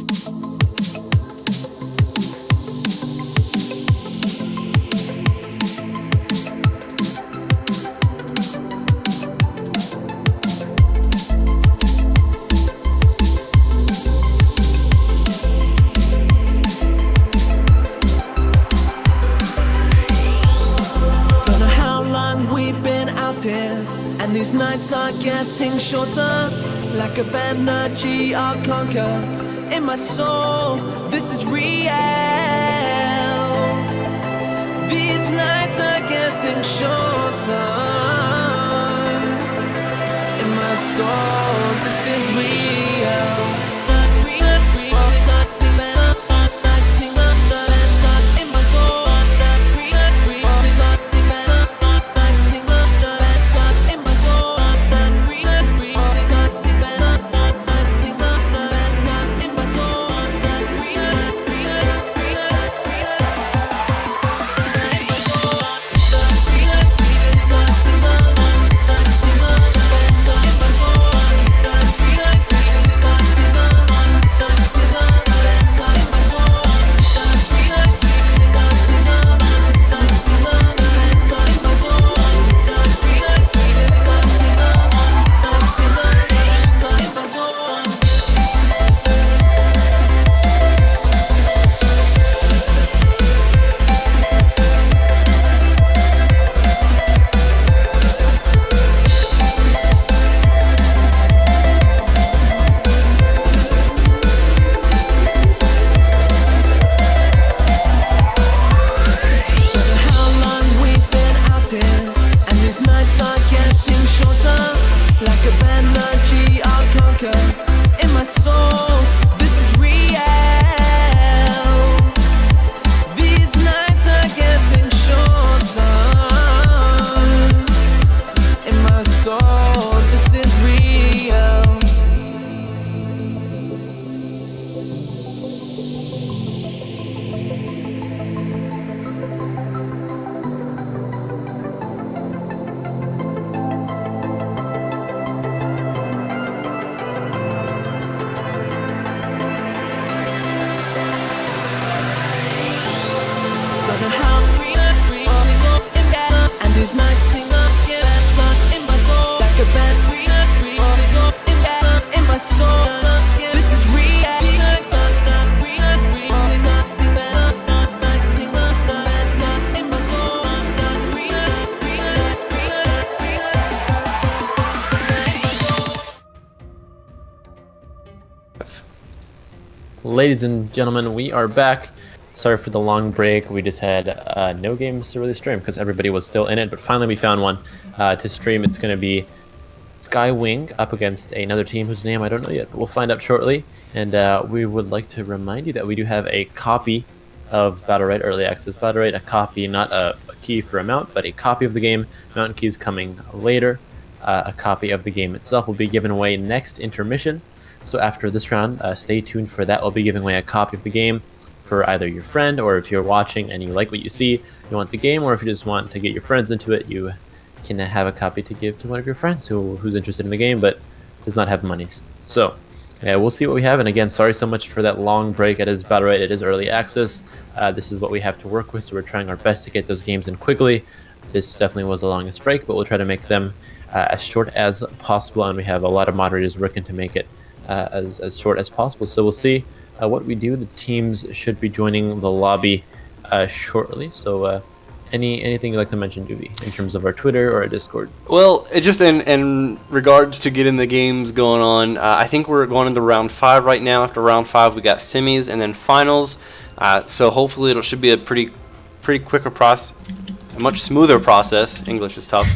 Don't know how long we've been out here, and these nights are getting shorter. Like a energy I'll conquer. In my soul, this is real. These nights are getting shorter. In my soul, this is real. In my soul, Ladies and gentlemen, we are back. Sorry for the long break. We just had no games to really stream because everybody was still in it, but finally we found one to stream. It's going to be Skywing up against another team whose name I don't know yet, but we'll find out shortly. And we would like to remind you that we do have a copy of Battlerite Early Access. Battlerite, a copy, not a key for a mount, but a copy of the game. Mount keys coming later. A copy of the game itself will be given away next intermission. So after this round, stay tuned for that. We'll be giving away a copy of the game for either your friend, or if you're watching and you like what you see, you want the game, or if you just want to get your friends into it, you can have a copy to give to one of your friends who's interested in the game but does not have monies. So we'll see what we have. And again, sorry so much for that long break. It is Battlerite, it is early access. This is what we have to work with, so we're trying our best to get those games in quickly. This definitely was the longest break, but we'll try to make them as short as possible, and we have a lot of moderators working to make it as short as possible. So we'll see what we do. The teams should be joining the lobby shortly. So anything you'd like to mention, Doobie, in terms of our Twitter or our Discord? Well, just in regards to getting the games going on, I think we're going into round 5 right now. After round 5, we got semis and then finals. So hopefully it should be a pretty quicker process, a much smoother process. English is tough.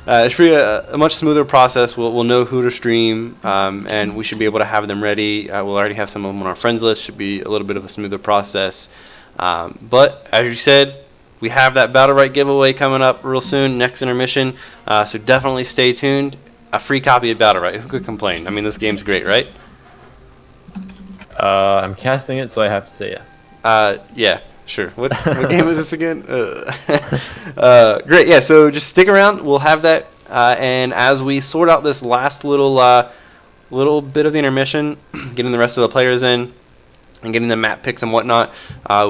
It should be a much smoother process. We'll know who to stream, and we should be able to have them ready. We'll already have some of them on our friends list. Should be a little bit of a smoother process. But as you said, we have that Battlerite giveaway coming up real soon, next intermission. So definitely stay tuned. A free copy of Battlerite. Who could complain? I mean, this game's great, right? I'm casting it, so I have to say yes. Yeah. Sure. What game is this again? Great. Yeah. So just stick around. We'll have that. And as we sort out this last little little bit of the intermission, getting the rest of the players in, and getting the map picks and whatnot,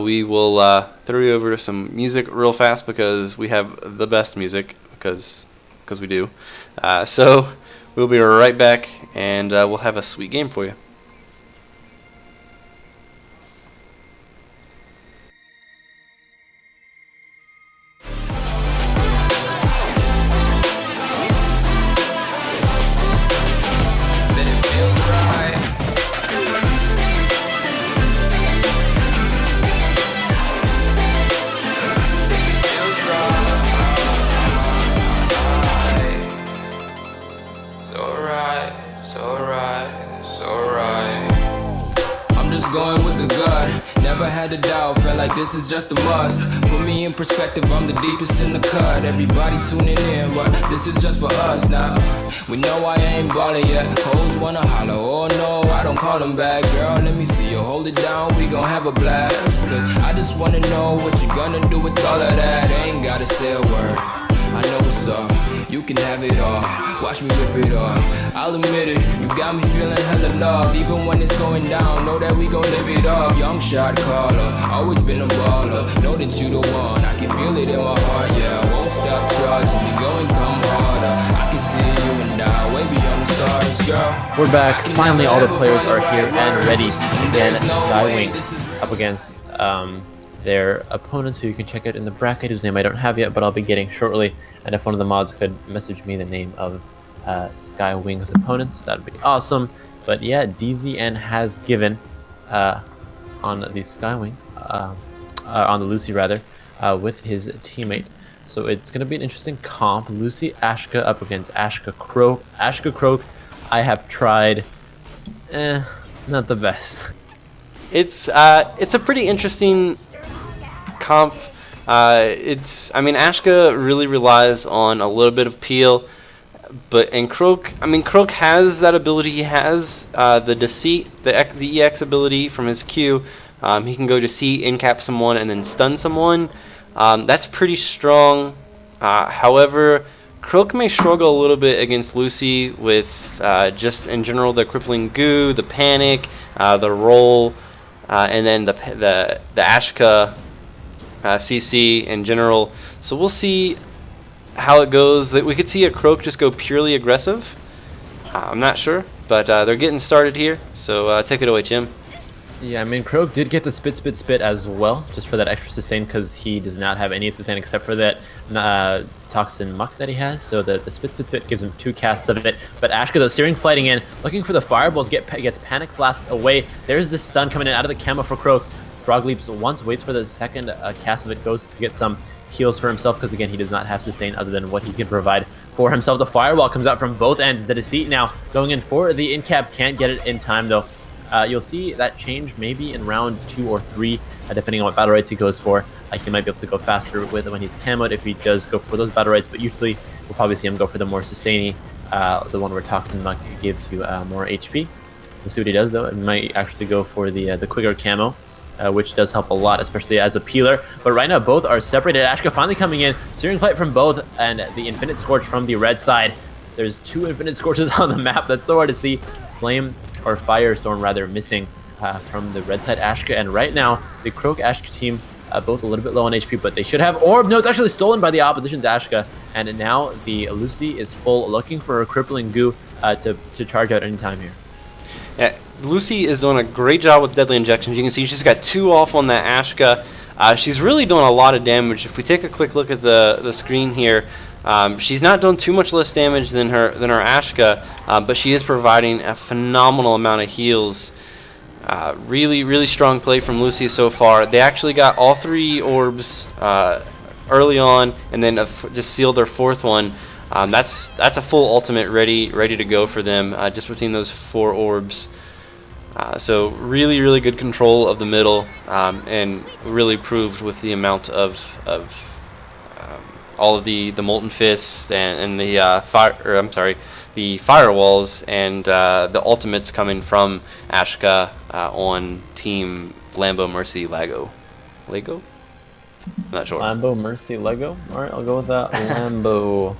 we will throw you over to some music real fast because we have the best music, because we do. So we'll be right back, and we'll have a sweet game for you. Going with the gut, never had a doubt, felt like this is just a must. Put me in perspective, I'm the deepest in the cut. Everybody tuning in, but this is just for us now. We know I ain't ballin' yet, hoes wanna holler, oh no, I don't call them back. Girl, let me see you hold it down, we gon' have a blast. Cause I just wanna know what you gonna do with all of that. Ain't gotta say a word, I know what's up, you can have it all. Watch me rip it off, I'll admit it, you got me feeling hella love. Even when it's going down, know that we gon' live it up. Young shot caller, always been a baller. Know that you the one, I can feel it in my heart, yeah. I won't stop charging, we going come harder. I can see you and I, way beyond the stars, girl. We're back. Finally, all the players are here and ready. Again, Skywing up against their opponents, who you can check out in the bracket, whose name I don't have yet, but I'll be getting shortly. And if one of the mods could message me the name of Skywing's opponents, that'd be awesome. But yeah, DZN has given on the Skywing, on the Lucy rather, with his teammate. So it's going to be an interesting comp. Lucy Ashka up against Ashka Croak. Ashka Croak, I have tried, not the best. It's a pretty interesting comp. I mean, Ashka really relies on a little bit of peel, but Croak has that ability. He has the deceit, the EX ability from his Q. He can go deceit, incap someone, and then stun someone. That's pretty strong. However, Croak may struggle a little bit against Lucy with just in general the crippling goo, the panic, the roll, and then the Ashka CC in general. So we'll see how it goes. That we could see a Croak just go purely aggressive. I'm not sure, but they're getting started here. So take it away, Jim. Yeah, I mean, Croak did get the spit as well, just for that extra sustain, because he does not have any sustain except for that Toxin Muck that he has. So the spit gives him 2 casts of it. But Ashka, though, steering fighting in, looking for the fireballs, gets Panic Flask away. There's this stun coming in out of the camo for Croak. Frog leaps once, waits for the second cast of it, goes to get some heals for himself, because again, he does not have sustain other than what he can provide for himself. The fireball comes out from both ends. The deceit now going in for the in-cap, can't get it in time though. You'll see that change maybe in round 2 or 3, depending on what battle rights he goes for. He might be able to go faster with when he's camoed if he does go for those battle rights, but usually we'll probably see him go for the more sustainy, the one where Toxin Muck gives you more HP. We'll see what he does though. It might actually go for the quicker camo, which does help a lot, especially as a peeler. But right now, both are separated. Ashka finally coming in, steering flight from both, and the Infinite Scorch from the red side. There's 2 Infinite Scorches on the map. That's so hard to see. Flame, or Firestorm rather, missing from the red side Ashka. And right now, the Croak Ashka team, both a little bit low on HP, but they should have Orb. No, it's actually stolen by the opposition's Ashka. And now the Lucy is full, looking for a crippling goo to charge out anytime here. Yeah, Lucy is doing a great job with deadly injections. You can see she's got 2 off on that Ashka. She's really doing a lot of damage. If we take a quick look at the screen here, she's not doing too much less damage than her Ashka, but she is providing a phenomenal amount of heals. Really strong play from Lucy so far. They actually got all 3 orbs early on, and then just sealed their 4th one. That's a full ultimate ready to go for them, just between those 4 orbs. So really good control of the middle, and really proved with the amount of all of the Molten Fists and the the firewalls and the ultimates coming from Ashka on Team Lambo Mercy Lego. I'm not sure. Lambo Mercy Lego. All right, I'll go with that. Lambo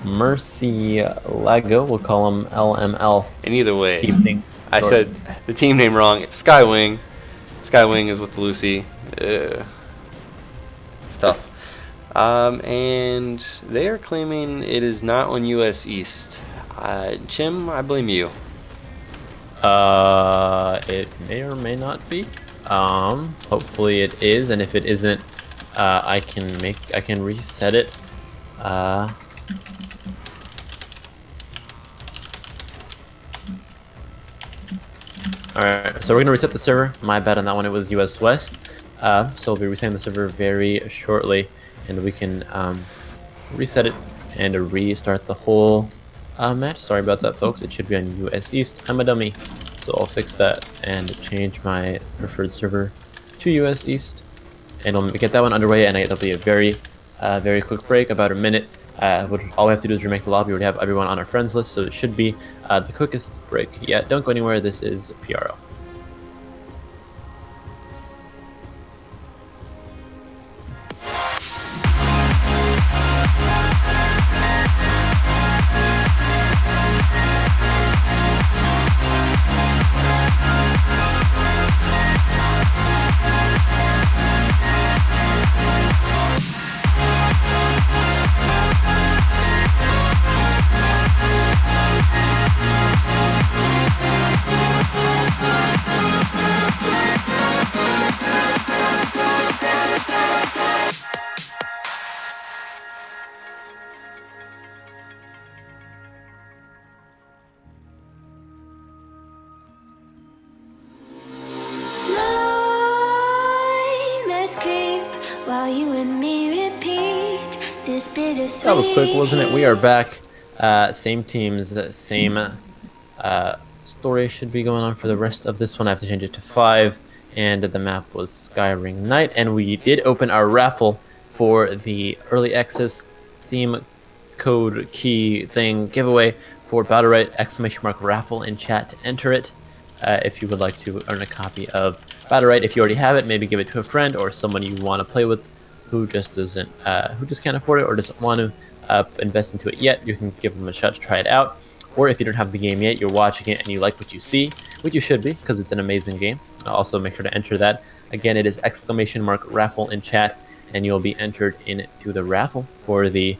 Mercy Lego. We'll call him LML. And either way, Keep things I short. said the team name wrong. It's Skywing. Skywing is with Lucy. It's tough. And they are claiming it is not on US East. Chim, I blame you. It may or may not be. Hopefully it is, and if it isn't, I can reset it. Alright, so we're gonna reset the server. My bad on that one, it was US West. So we'll be resetting the server very shortly, and we can reset it and restart the whole match. Sorry about that, folks. It should be on US East. I'm a dummy, so I'll fix that and change my preferred server to US East, and we'll get that one underway. And it'll be a very quick break, about a minute. All we have to do is remake the lobby. We already have everyone on our friends list, so it should be the quickest break yet. Don't go anywhere. This is PRL. Nightmares creep while you and me repeat this bittersweet. That was quick, wasn't it? We are back. Same teams, same story should be going on for the rest of this one. I have to change it to 5, and the map was Skyring Night, and we did open our raffle for the early access Steam code key thing giveaway for Battlerite, !raffle in chat to enter it. If you would like to earn a copy of Battlerite, if you already have it, maybe give it to a friend or someone you want to play with who just doesn't, who just can't afford it or doesn't want to invest into it yet. You can give them a shot to try it out. Or if you don't have the game yet, you're watching it and you like what you see, which you should be because it's an amazing game. Also, make sure to enter that. Again, it is !raffle in chat, and you'll be entered into the raffle for the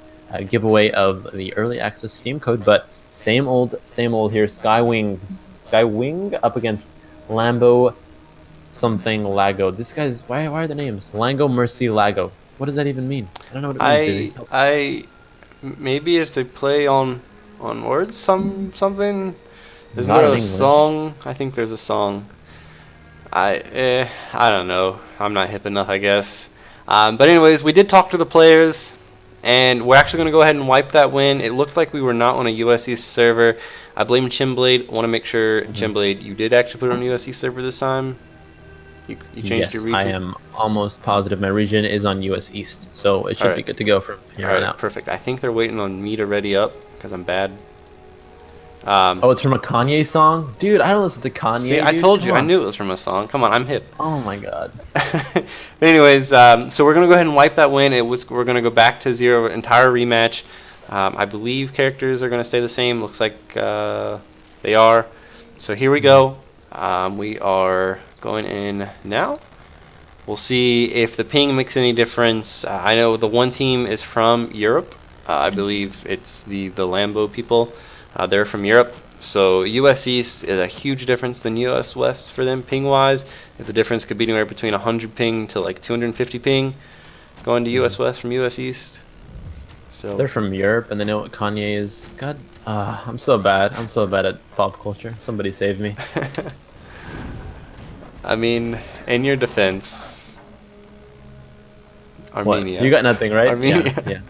giveaway of the early access Steam code. But same old here. Skywing up against Lambo something Lago. This guy's why are the names Lango Mercy Lago? What does that even mean? I don't know what it means. Maybe it's a play on words. Something. Is Not there in a English. song? I think there's a song. I don't know. I'm not hip enough, I guess. But anyways, we did talk to the players, and we're actually going to go ahead and wipe that win. It looked like we were not on a US East server. I blame Chimblade. Want to make sure, Chimblade, you did actually put it on a US East server this time? You changed Yes, your region? I am almost positive my region is on US East, so it should be Alright. good to go from here on out. Perfect. I think they're waiting on me to ready up because I'm bad. Oh, it's from a Kanye song? Dude, I don't listen to Kanye. See, I dude. told Come you. I on. knew it was from a song. Come on, I'm hip. Oh my god. But anyways, so we're gonna go ahead and wipe that win. We're gonna go back to 0, entire rematch. I believe characters are gonna stay the same. Looks like they are. So here we go. We are going in now. We'll see if the ping makes any difference. I know the one team is from Europe. I believe it's the Lambo people. They're from Europe. So US East is a huge difference than US West for them ping-wise. If the difference could be anywhere between 100 ping to like 250 ping going to US West from US East. So They're from Europe and they know what Kanye is. God, I'm so bad. I'm so bad at pop culture. Somebody save me. I mean, in your defense, Armenia. What? You got nothing, right? Armenia. Yeah.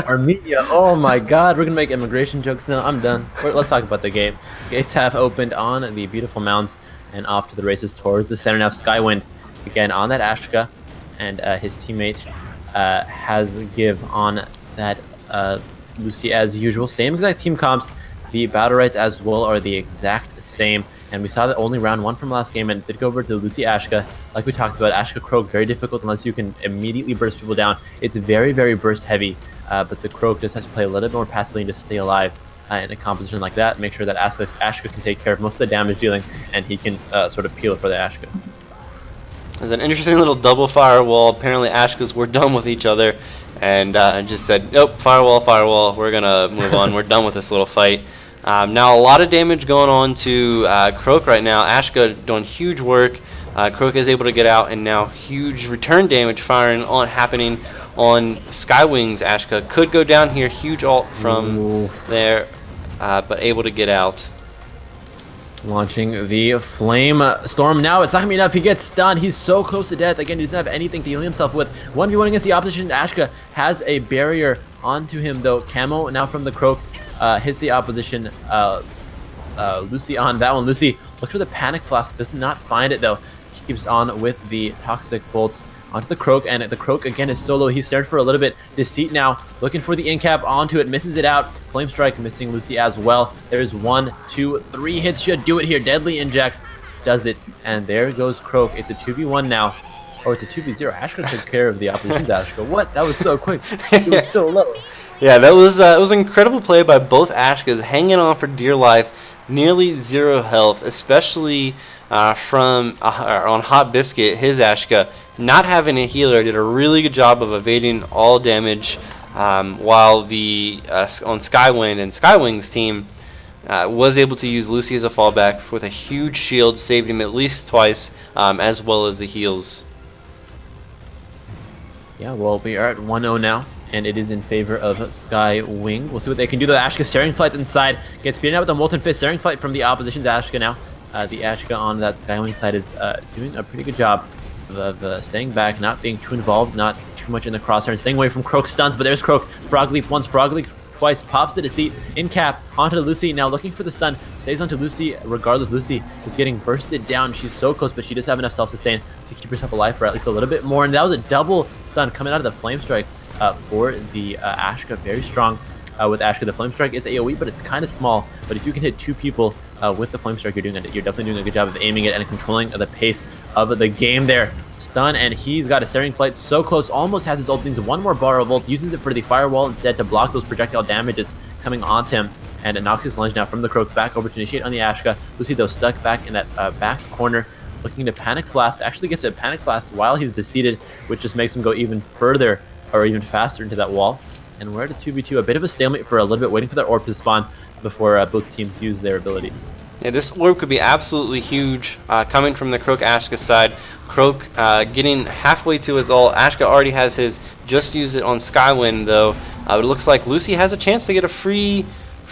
Armenia. Oh my god, we're gonna make immigration jokes now. I'm done. Let's talk about the game. Gates have opened on the beautiful mountains and off to the races towards the center. Now Skywind again on that Ashka, and his teammate has give on that Lucy as usual. Same exact team comps. The Battlerites as well are the exact same. And we saw that only round 1 from last game, and it did go over to Lucy Ashka. Like we talked about, Ashka Croak, very difficult unless you can immediately burst people down. It's very, very burst heavy. but the Croak just has to play a little bit more passively and just stay alive in a composition like that. Make sure that Ashka can take care of most of the damage dealing, and he can sort of peel for the Ashka. There's an interesting little double firewall. Apparently Ashkas were done with each other and just said, nope, firewall, we're going to move on. We're done with this little fight. Now a lot of damage going on to Croak right now. Ashka doing huge work. Croak is able to get out, and now huge return damage happening on Skywings. Ashka could go down here. Huge ult from there, but able to get out. Launching the Flame Storm now. It's not going to be enough. He gets stunned. He's so close to death. Again, he doesn't have anything to heal himself with. 1v1 against the opposition. Ashka has a barrier onto him, though. Camo now from the Croak hits the opposition. Lucy on that one. Lucy looks for the Panic Flask. Does not find it, though. Keeps on with the Toxic Bolts onto the Croak, and the Croak again is solo. He's stared for a little bit. Deceit now looking for the in-cap onto it, misses it out. Flame Strike missing Lucy as well. There's 1, 2, 3 hits, should do it here. Deadly Inject does it, and there goes Croak. It's a 2v1 now. Oh, it's a 2v0. Ashka took care of the opposition's Ashka. What? That was so quick. It was so low. Yeah, that was it was an incredible play by both Ashkas, hanging on for dear life. Nearly 0 health, especially from on Hot Biscuit. His Ashka, not having a healer, did a really good job of evading all damage, while the on Skywind and Skywing's team was able to use Lucy as a fallback with a huge shield, saved him at least twice, as well as the heals. Yeah, well, we are at 1-0 now, and it is in favor of Skywing. We'll see what they can do. The Ashka Staring Flight inside gets beaten out with the Molten Fist. Staring Flight from the opposition's Ashka now. The Ashka on that Skywing side is doing a pretty good job of staying back, not being too involved, not too much in the crosshair, and staying away from Croak stuns. But there's Croak. Frog Leap once, Frog Leap twice, pops the Deceit in cap onto Lucy. Now looking for the stun, stays onto Lucy. Regardless, Lucy is getting bursted down. She's so close, but she does have enough self-sustain to keep herself alive for at least a little bit more. And that was a double stun coming out of the Flame Strike for the Ashka. Very strong with Ashka. The Flame Strike is AoE, but it's kind of small. But if you can hit 2 people with the Flame Strike, you're definitely doing a good job of aiming it and controlling the pace of the game there. Stun, and he's got a Staring Flight so close, almost has his ult. Needs 1 more bar of ult, uses it for the firewall instead to block those projectile damages coming onto him. And Noxious Lunge now from the Croak back over to initiate on the Ashka. Lucy, though, stuck back in that back corner, looking to Panic Blast. Actually gets a Panic Blast while he's Deceated, which just makes him go even further or even faster into that wall. And we're at a 2v2, a bit of a stalemate for a little bit, waiting for that orb to spawn before both teams use their abilities. Yeah, this orb could be absolutely huge coming from the Croak Ashka side. Croak getting halfway to his ult. Ashka already has his. Just use it on Skywind though. It looks like Lucy has a chance to get a free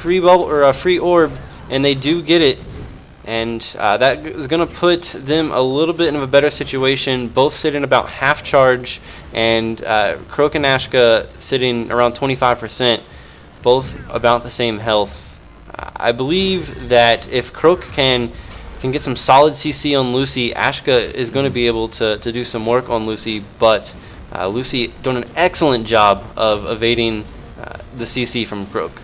bubble or a free orb, and they do get it. And that is going to put them a little bit in a better situation. Both sitting about half charge, and Croak and Ashka sitting around 25%. Both about the same health. I believe that if Croak can get some solid CC on Lucy, Ashka is going to be able to do some work on Lucy, but Lucy doing an excellent job of evading the CC from Croak.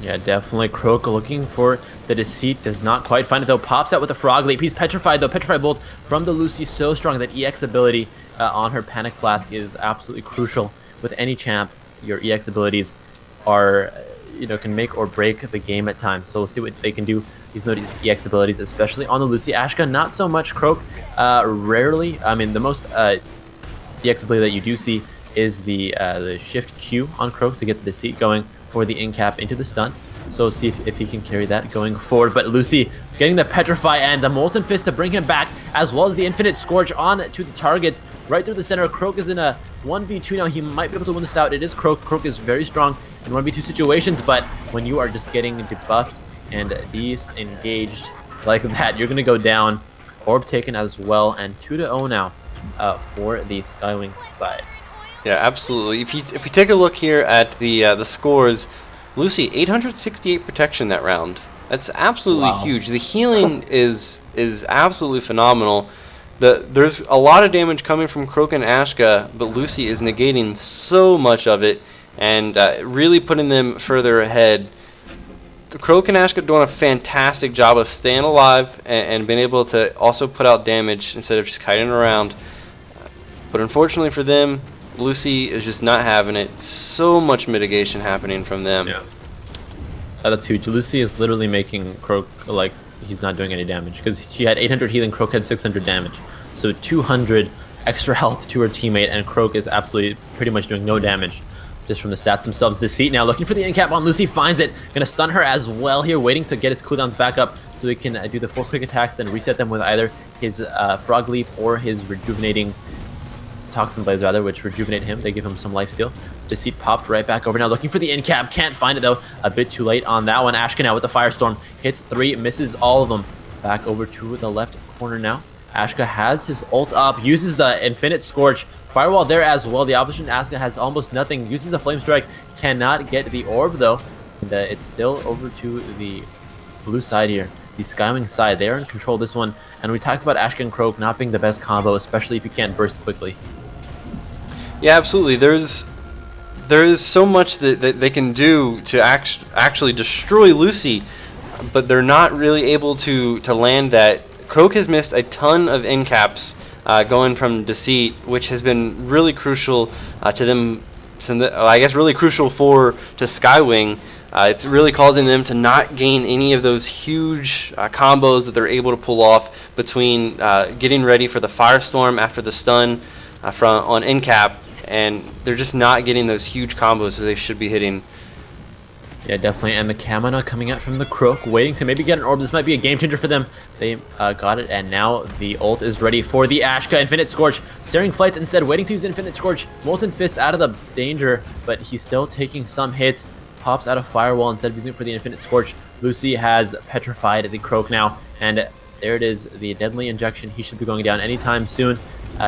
Yeah, definitely. Croak looking for the Deceit, does not quite find it though. Pops out with a Frog Leap. He's petrified though. Petrified Bolt from the Lucy, so strong. That EX ability on her Panic Flask is absolutely crucial. With any champ, your EX abilities are, can make or break the game at times. So we'll see what they can do using those EX abilities, especially on the Lucy. Ashka, not so much. Croak, rarely. I mean, the most EX ability that you do see is the Shift Q on Croak to get the Deceit going for the in-cap into the stun. So see if he can carry that going forward. But Lucy getting the Petrify and the Molten Fist to bring him back, as well as the Infinite Scourge on to the targets right through the center. Croak is in a 1v2 now. He might be able to win this out. It is Croak. Croak is very strong in 1v2 situations, but when you are just getting debuffed and disengaged like that, you're going to go down. Orb taken as well, and 2-0 now for the Skywing side. Yeah, absolutely. If you take a look here at the scores, Lucy 868 protection that round. That's absolutely huge. The healing is absolutely phenomenal. There's a lot of damage coming from Croak and Ashka, but Lucy is negating so much of it and really putting them further ahead. The Croak and Ashka doing a fantastic job of staying alive and being able to also put out damage instead of just kiting around. But unfortunately for them, Lucy is just not having it. So much mitigation happening from them. Yeah. That's huge. Lucy is literally making Croak like he's not doing any damage because she had 800 healing, Croak had 600 damage. So 200 extra health to her teammate, and Croak is absolutely pretty much doing no damage just from the stats themselves. Deceit now looking for the end cap on Lucy, finds it. Gonna stun her as well here, waiting to get his cooldowns back up so he can do the 4 quick attacks, then reset them with either his Frog Leap or his rejuvenating Toxin Blaze rather, which rejuvenate him. They give him some lifesteal. Deceit popped right back over now, looking for the end cap. Can't find it though. A bit too late on that one. Ashka now with the Firestorm. Hits 3, misses all of them. Back over to the left corner now. Ashka has his ult up, uses the Infinite Scorch. Firewall there as well. The opposition Ashka has almost nothing. Uses the Flame Strike. Cannot get the orb though. And it's still over to the blue side here. The Skywing side. They're in control of this one. And we talked about Ashka and Croak not being the best combo, especially if you can't burst quickly. Yeah, absolutely. There is so much that they can do to actually destroy Lucy, but they're not really able to land that. Croak has missed a ton of end caps going from Deceit, which has been really crucial to them. I guess really crucial to Skywing. It's really causing them to not gain any of those huge combos that they're able to pull off between getting ready for the Firestorm after the stun on end cap, and they're just not getting those huge combos that they should be hitting. Yeah, definitely. And the Kamina coming out from the Croak, waiting to maybe get an orb. This might be a game changer for them. They got it, and now the ult is ready for the Ashka. Infinite Scorch. Searing Flights instead, waiting to use the Infinite Scorch. Molten Fist out of the danger, but he's still taking some hits. Pops out of Firewall instead of using it for the Infinite Scorch. Lucy has petrified the Croak now, and there it is, the Deadly Injection. He should be going down anytime soon.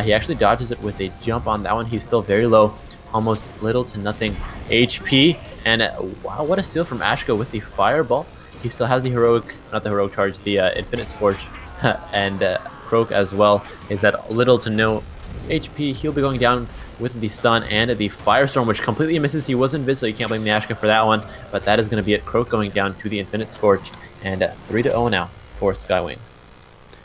He actually dodges it with a jump on that one. He's still very low, almost little to nothing HP. And wow, what a steal from Ashka with the Fireball. He still has the heroic, not the heroic charge, the Infinite Scorch. And Croak as well is at little to no HP. He'll be going down with the stun and the Firestorm, which completely misses. He was invis, so you can't blame the Ashka for that one. But that is going to be it. Croak going down to the Infinite Scorch. And 3-0 now for Skywing.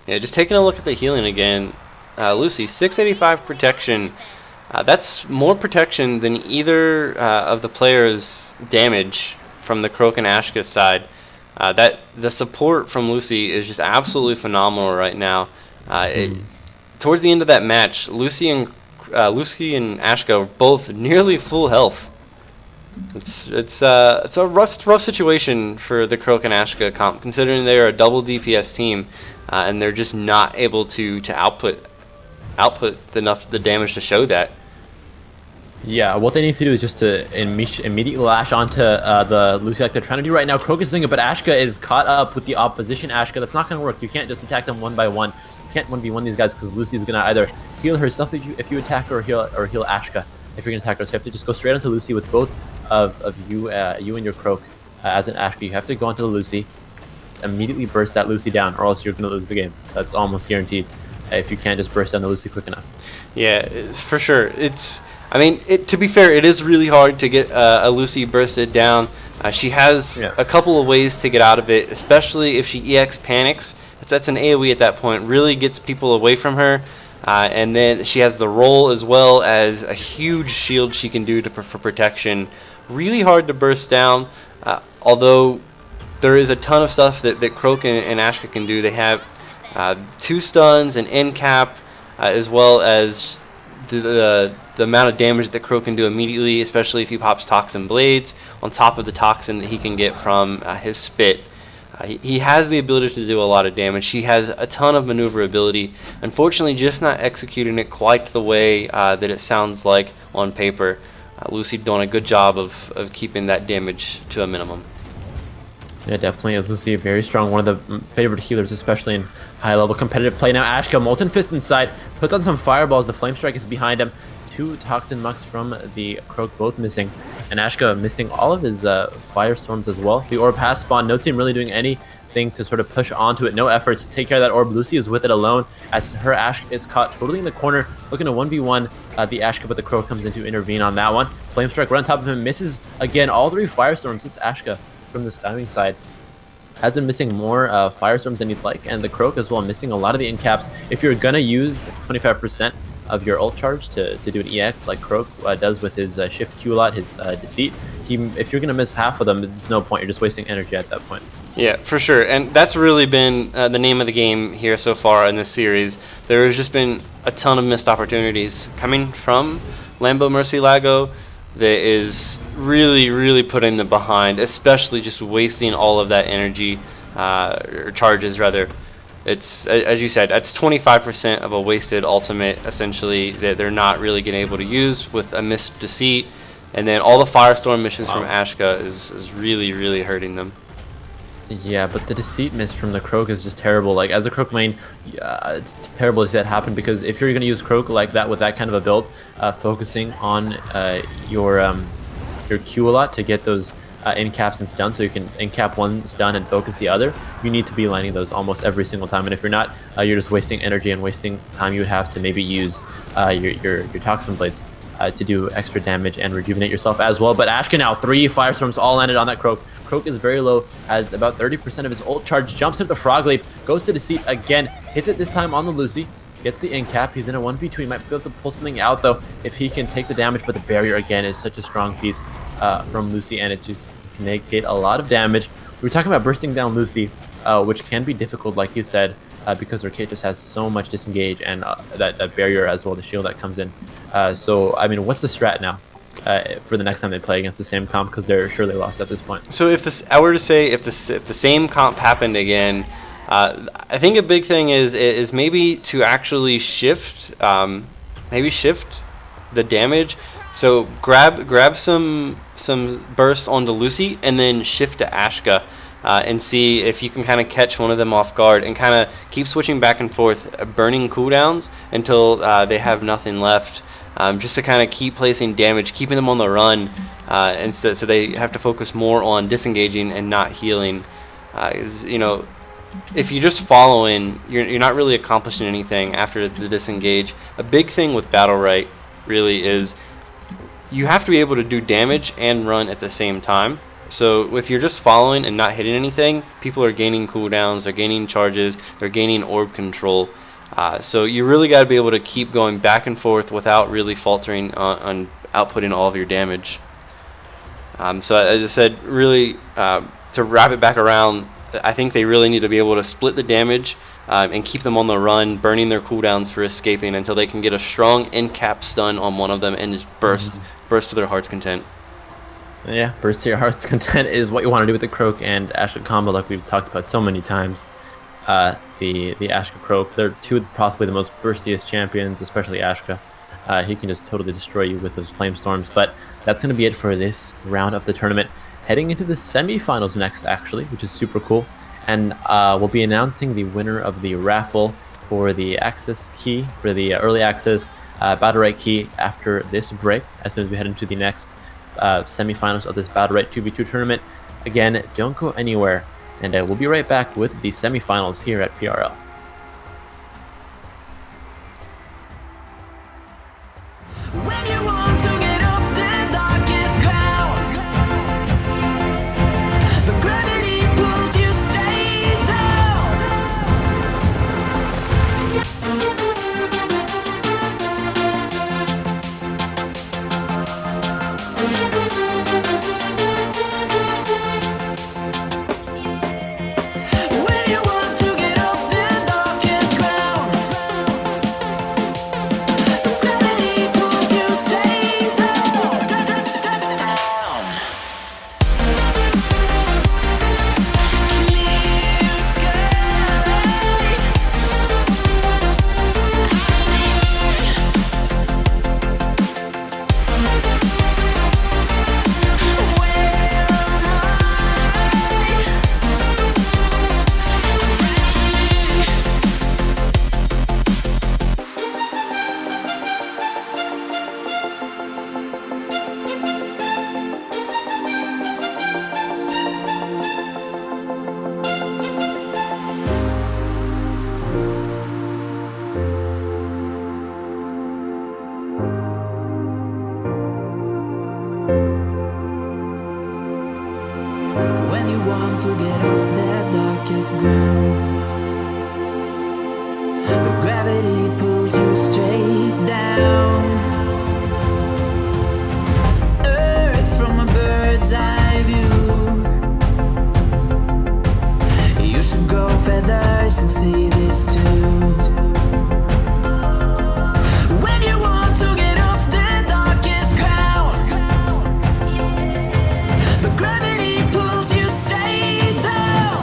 Yeah, just taking a look at the healing again. Lucy, 685 protection. That's more protection than either of the players' damage from the Croak and Ashka side. The support from Lucy is just absolutely phenomenal right now. Towards the end of that match, Lucy and Ashka were both nearly full health. It's a rough situation for the Croak and Ashka comp, considering they are a double DPS team, and they're just not able to output enough of the damage to show that. Yeah, what they need to do is just to immediately lash onto the Lucy like they're trying to do right now. Croak is doing it, but Ashka is caught up with the opposition Ashka. That's not going to work. You can't just attack them one by one. You can't 1v1 these guys because Lucy's going to either heal herself if you attack her, or heal Ashka if you're going to attack her. So you have to just go straight onto Lucy with both of you and your Croak as an Ashka. You have to go onto the Lucy, immediately burst that Lucy down, or else you're going to lose the game. That's almost guaranteed if you can't just burst down the Lucy quick enough. Yeah, it's for sure. To be fair, it is really hard to get a Lucy bursted down. She has a couple of ways to get out of it, especially if she EX panics. That's an AoE at that point, really gets people away from her. And then she has the roll as well as a huge shield she can do for protection. Really hard to burst down, although there is a ton of stuff that Croak and Ashka can do. They have 2 stuns, an end cap, as well as the amount of damage that Croak can do immediately, especially if he pops Toxin Blades on top of the Toxin that he can get from his Spit. He has the ability to do a lot of damage. He has a ton of maneuverability. Unfortunately, just not executing it quite the way that it sounds like on paper. Lucy doing a good job of keeping that damage to a minimum. Yeah, definitely is Lucy very strong. One of the favorite healers, especially in high-level competitive play. Now Ashka, Molten Fist inside, puts on some fireballs. The Flame Strike is behind him. 2 Toxin Mucks from the Croak, both missing. And Ashka missing all of his Firestorms as well. The orb has spawned. No team really doing anything to sort of push onto it. No efforts to take care of that orb. Lucy is with it alone as her Ashka is caught totally in the corner. Looking to 1v1 the Ashka, but the Croak comes in to intervene on that one. Flame Strike right on top of him. Misses again. All 3 Firestorms. This Ashka from the Skywing side has been missing more Firestorms than you'd like, and the Croak as well missing a lot of the end caps. If you're gonna use 25%, of your ult charge to do an EX like Croak does with his shift Q a lot, his deceit. If you're gonna miss half of them, there's no point. You're just wasting energy at that point. Yeah, for sure. And that's really been the name of the game here so far in this series. There has just been a ton of missed opportunities coming from Lambo Murcielago that is really, really putting them behind, especially just wasting all of that energy, or charges rather. It's, as you said, that's 25% of a wasted ultimate, essentially, that they're not really getting able to use with a missed deceit. And then all the Firestorm missions from Ashka is really, really hurting them. Yeah, but the deceit miss from the Croak is just terrible. Like, as a Croak main, it's terrible to see that happen, because if you're going to use Croak like that with that kind of a build, focusing on your Q a lot to get those in-caps and stuns, so you can in-cap one stun and focus the other, you need to be lining those almost every single time. And if you're not, you're just wasting energy and wasting time you would have to maybe use your Toxin Blades to do extra damage and rejuvenate yourself as well. But Ashka now, 3 Firestorms all landed on that Croak. Croak is very low, as about 30% of his ult charge, jumps into the Frog Leap, goes to Deceit again, hits it this time on the Lucy, gets the in-cap. He's in a 1v2, he might be able to pull something out though if he can take the damage, but the barrier again is such a strong piece from Lucy, and it just can negate a lot of damage. We were talking about bursting down Lucy, which can be difficult, like you said, because her kit just has so much disengage and that barrier as well, the shield that comes in. So, I mean, what's the strat now for the next time they play against the same comp, because they're surely lost at this point? So if this, I were to say, if the same comp happened again, I think a big thing is maybe to actually shift, shift the damage. So grab some burst onto Lucy and then shift to Ashka, and see if you can kind of catch one of them off guard and kind of keep switching back and forth, burning cooldowns until they have nothing left, just to kind of keep placing damage, keeping them on the run, and so they have to focus more on disengaging and not healing. You know, if you're just following, you're not really accomplishing anything after the disengage. A big thing with Battlerite really is you have to be able to do damage and run at the same time. So if you're just following and not hitting anything, people are gaining cooldowns, they're gaining charges, they're gaining orb control. So you really got to be able to keep going back and forth without really faltering on outputting all of your damage. So as I said, really to wrap it back around, I think they really need to be able to split the damage and keep them on the run, burning their cooldowns for escaping until they can get a strong in-cap stun on one of them and just burst to their heart's content. Yeah, burst to your heart's content is what you want to do with the Croak and Ashka combo, like we've talked about so many times. The Ashka Croak, they're two possibly the most burstiest champions, especially Ashka. He can just totally destroy you with those flame storms. But that's going to be it for this round of the tournament. Heading into the semifinals next, actually, which is super cool. And we'll be announcing the winner of the raffle for the access key, for the early access Battlerite key after this break, as soon as we head into the next semifinals of this Battlerite 2v2 tournament. Again, don't go anywhere, and we'll be right back with the semifinals here at PRL. When you want to get off the darkest ground, but gravity pulls you straight down. When you want to get off the darkest ground, gravity pulls you straight down. Clear sky. Where when you want to get off that darkest ground, but gravity pulls you straight down. see this too. When you want to get off the darkest ground, but gravity pulls you straight down.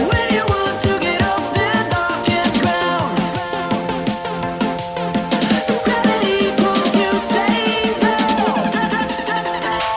When you want to get off the darkest ground, gravity pulls you straight down. Clear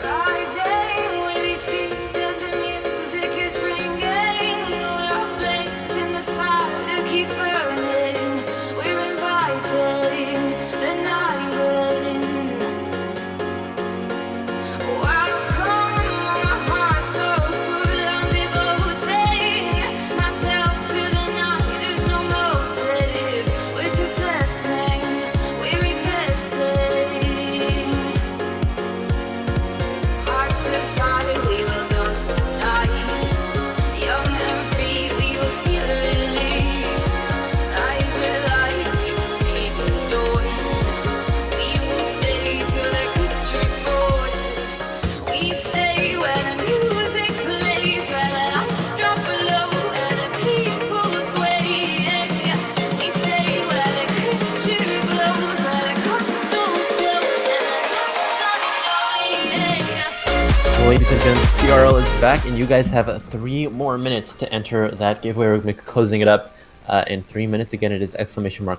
Rising with each beat that the music is bringing, we're flames in the fire that keeps burning. We're inviting the night in. Welcome, my heart so full, I'm devoting myself to the night. There's no motive, we're just listening, we're existing. Hearts of fire, we will dance all night. Young and free, we will feel the release. Eyes with light, we will see the dawn. We will stay till the picture falls. We stay where the music plays, where the lights drop below, where the people sway. We stay where the picture glows, where the crystal flows, and the lights on Ladies and gents, PRL is back, and you guys have 3 more minutes to enter that giveaway. We're going to be closing it up in 3 minutes. Again, it is !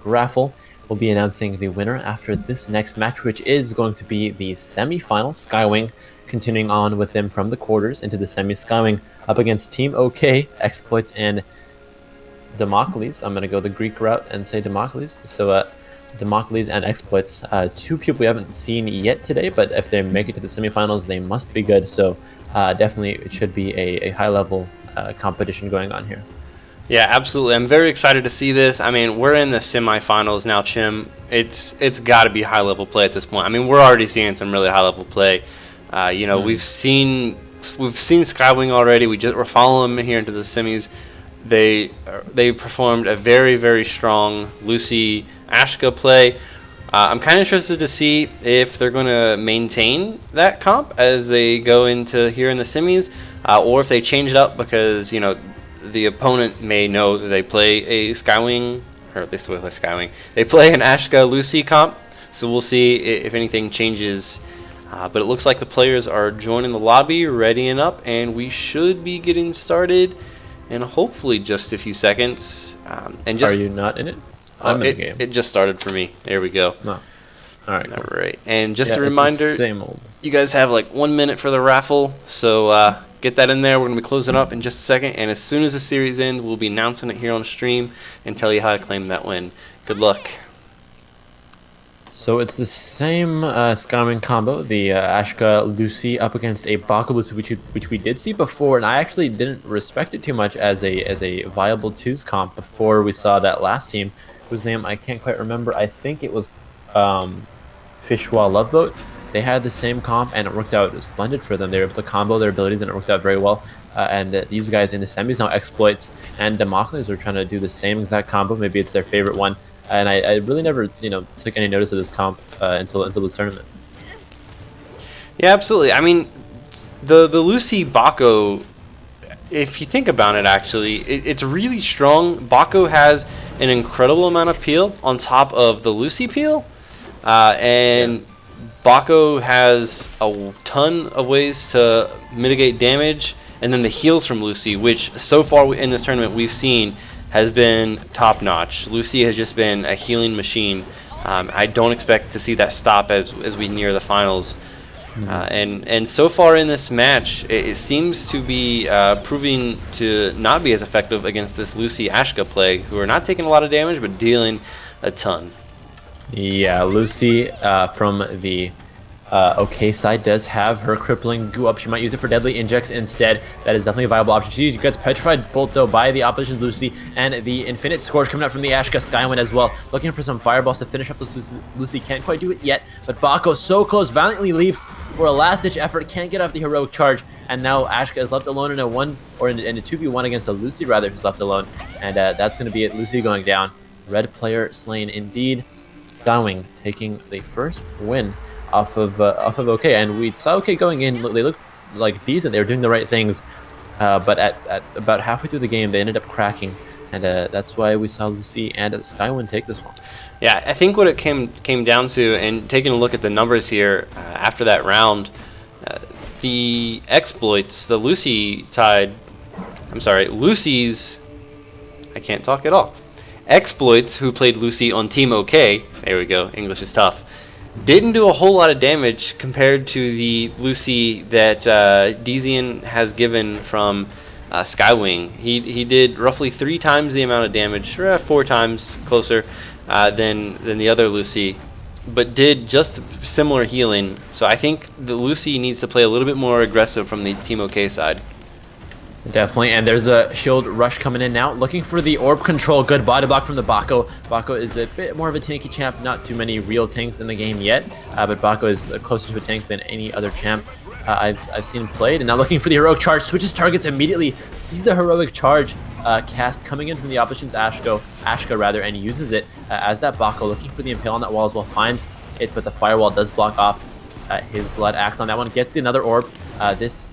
raffle. We'll be announcing the winner after this next match, which is going to be the semi-final. Skywing continuing on with them from the quarters into the semi. Skywing up against Team OK, Exploits, and Democles. I'm going to go the Greek route and say Democles. So Democles and Exploits, 2 people we haven't seen yet today, but if they make it to the semifinals, they must be good. So definitely it should be a high-level competition going on here. Yeah, absolutely. I'm very excited to see this. I mean, we're in the semifinals now, Chim. It's got to be high-level play at this point. I mean, we're already seeing some really high-level play. We've seen Skywing already. We're following them here into the semis. They performed a very, very strong Lucy Ashka play. I'm kind of interested to see if they're going to maintain that comp as they go into here in the semis, or if they change it up because the opponent may know that they play a Skywing, or at least with a Skywing, they play an Ashka Lucy comp. So we'll see if anything changes. But it looks like the players are joining the lobby, readying up, and we should be getting started in hopefully just a few seconds. Are you not in it? I'm in the game. It just started for me. There we go. No. All right. Cool. All right. And just a it's reminder, the same old. You guys have like 1 minute for the raffle, so get that in there. We're going to be closing up in just a second, and as soon as the series ends, we'll be announcing it here on stream and tell you how to claim that win. Good luck. So it's the same Skywing combo, the Ashka Lucy up against a Baka Lucy, which we did see before, and I actually didn't respect it too much as a viable twos comp before we saw that last team, whose name I can't quite remember. I think it was Fishwa Loveboat. They had the same comp, and it worked out splendid for them. They were able to combo their abilities, and it worked out very well. And these guys in the semis now, Exploits and Democles, are trying to do the same exact combo. Maybe it's their favorite one. and I really never took any notice of this comp until this tournament. Yeah, absolutely. I mean, the Lucy Bako, if you think about it, actually, it's really strong. Bako has an incredible amount of peel on top of the Lucy peel, and Bako has a ton of ways to mitigate damage, and then the heals from Lucy, which so far in this tournament we've seen has been top notch. Lucy has just been a healing machine. I don't expect to see that stop as we near the finals. And so far in this match, it seems to be proving to not be as effective against this Lucy Ashka play, who are not taking a lot of damage but dealing a ton. Yeah, Lucy from the OK side does have her crippling goo up. She might use it for deadly injects instead. That is definitely a viable option. She gets petrified bolt though by the opposition's Lucy, and the infinite scourge coming out from the Ashka Skywind as well. Looking for some fireballs to finish off this Lucy. Can't quite do it yet, but Bako so close, valiantly leaps for a last-ditch effort. Can't get off the heroic charge, and now Ashka is left alone in a 2v1 against a Lucy rather, who's left alone, and that's going to be it. Lucy going down. Red player slain indeed. Skywing taking the first win off of OK, and we saw OK going in. They looked like decent. They were doing the right things, but at about halfway through the game, they ended up cracking, and that's why we saw Lucy and Skywind take this one. Yeah, I think what it came down to, and taking a look at the numbers here after that round, the exploits, the Lucy side, I'm sorry, Lucy's, I can't talk at all. Exploits, who played Lucy on Team OK, there we go, English is tough, didn't do a whole lot of damage compared to the Lucy that Dezian has given from Skywing. He did roughly 3 times the amount of damage, or 4 times closer than the other Lucy, but did just similar healing. So I think the Lucy needs to play a little bit more aggressive from the Team OK side. Definitely, and there's a shield rush coming in now, looking for the orb control. Good body block from the Bako. Bako is a bit more of a tanky champ, not too many real tanks in the game yet, but Bako is closer to a tank than any other champ I've seen played. And now looking for the heroic charge, switches targets immediately, sees the heroic charge cast coming in from the opposition's Ashka rather, and uses it as that Bako, looking for the impale on that wall as well, finds it, but the firewall does block off his blood axe on that one. Gets the another orb. This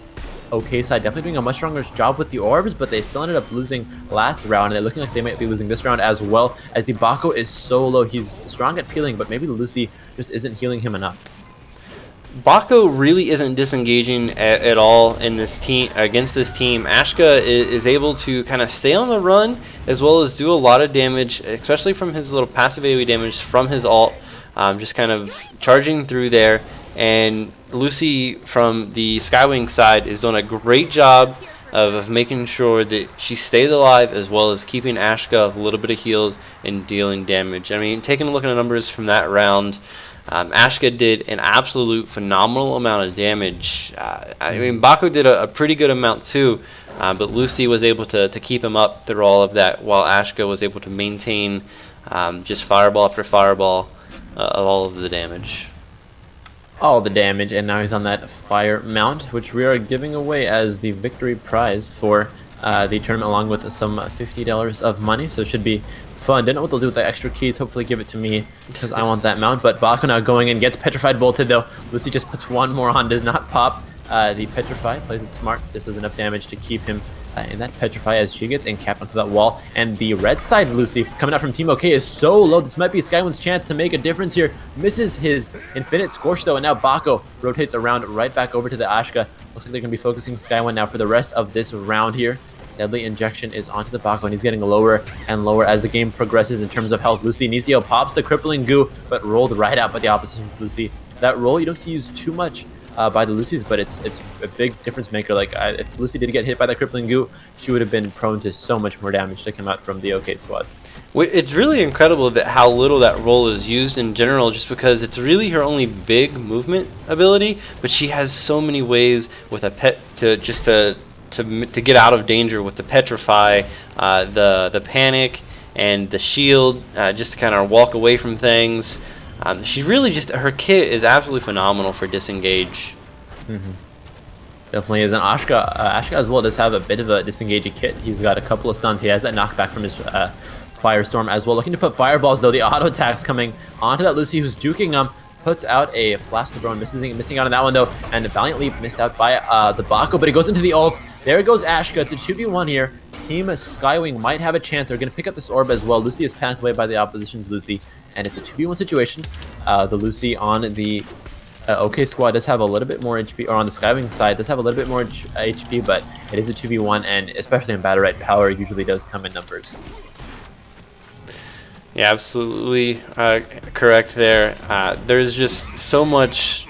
OK side definitely doing a much stronger job with the orbs, but they still ended up losing last round, and they're looking like they might be losing this round as well, as the Bako is so low. He's strong at peeling, but maybe the Lucy just isn't healing him enough. Bako really isn't disengaging at all in this team against this team. Ashka is able to kind of stay on the run as well as do a lot of damage, especially from his little passive AoE damage from his ult, just kind of charging through there. And Lucy from the Skywing side is doing a great job of making sure that she stays alive, as well as keeping Ashka a little bit of heals and dealing damage. I mean, taking a look at the numbers from that round, Ashka did an absolute phenomenal amount of damage. I mean, Bako did a pretty good amount too, but Lucy was able to keep him up through all of that, while Ashka was able to maintain just fireball after fireball of all of the damage. All the damage, and now he's on that fire mount, which we are giving away as the victory prize for the tournament, along with some $50 of money, so it should be fun. Don't know what they'll do with the extra keys. Hopefully give it to me, because I want that mount. But Bako now going in, gets petrified bolted though. Lucy just puts one more on, does not pop the petrify, plays it smart. This does enough damage to keep him in that petrify as she gets encapped onto that wall. And the red side Lucy coming out from Team OK is so low. This might be Skywind's chance to make a difference here. Misses his infinite scorch though, and now Bako rotates around right back over to the Ashka. Looks like they're going to be focusing Skywind now for the rest of this round here. Deadly injection is onto the Bako, and he's getting lower and lower as the game progresses in terms of health. Lucy Nizio pops the crippling goo, but rolled right out by the opposition Lucy. That roll you don't see used too much by the Lucys, but it's a big difference maker. Like if Lucy did get hit by that crippling goo, she would have been prone to so much more damage to come out from the OK squad. It's really incredible that how little that roll is used in general, just because it's really her only big movement ability, but she has so many ways with a pet to get out of danger with the petrify, the panic, and the shield, just to kind of walk away from things. She really her kit is absolutely phenomenal for disengage. Definitely is. And Ashka as well does have a bit of a disengaging kit. He's got a couple of stuns. He has that knockback from his Firestorm as well. Looking to put fireballs, though. The auto attacks coming onto that Lucy, who's juking him. Puts out a Flask of Bro, missing out on that one, though. And valiantly missed out by the Bako, but it goes into the ult. There goes Ashka. It's a 2v1 here. Team Skywing might have a chance. They're going to pick up this orb as well. Lucy is panicked away by the opposition's Lucy, and it's a 2v1 situation. The Lucy on the OK squad does have a little bit more HP, or on the Skywing side does have a little bit more HP, but it is a 2v1, and especially in Battlerite, power usually does come in numbers. Yeah, absolutely correct there. There's just so much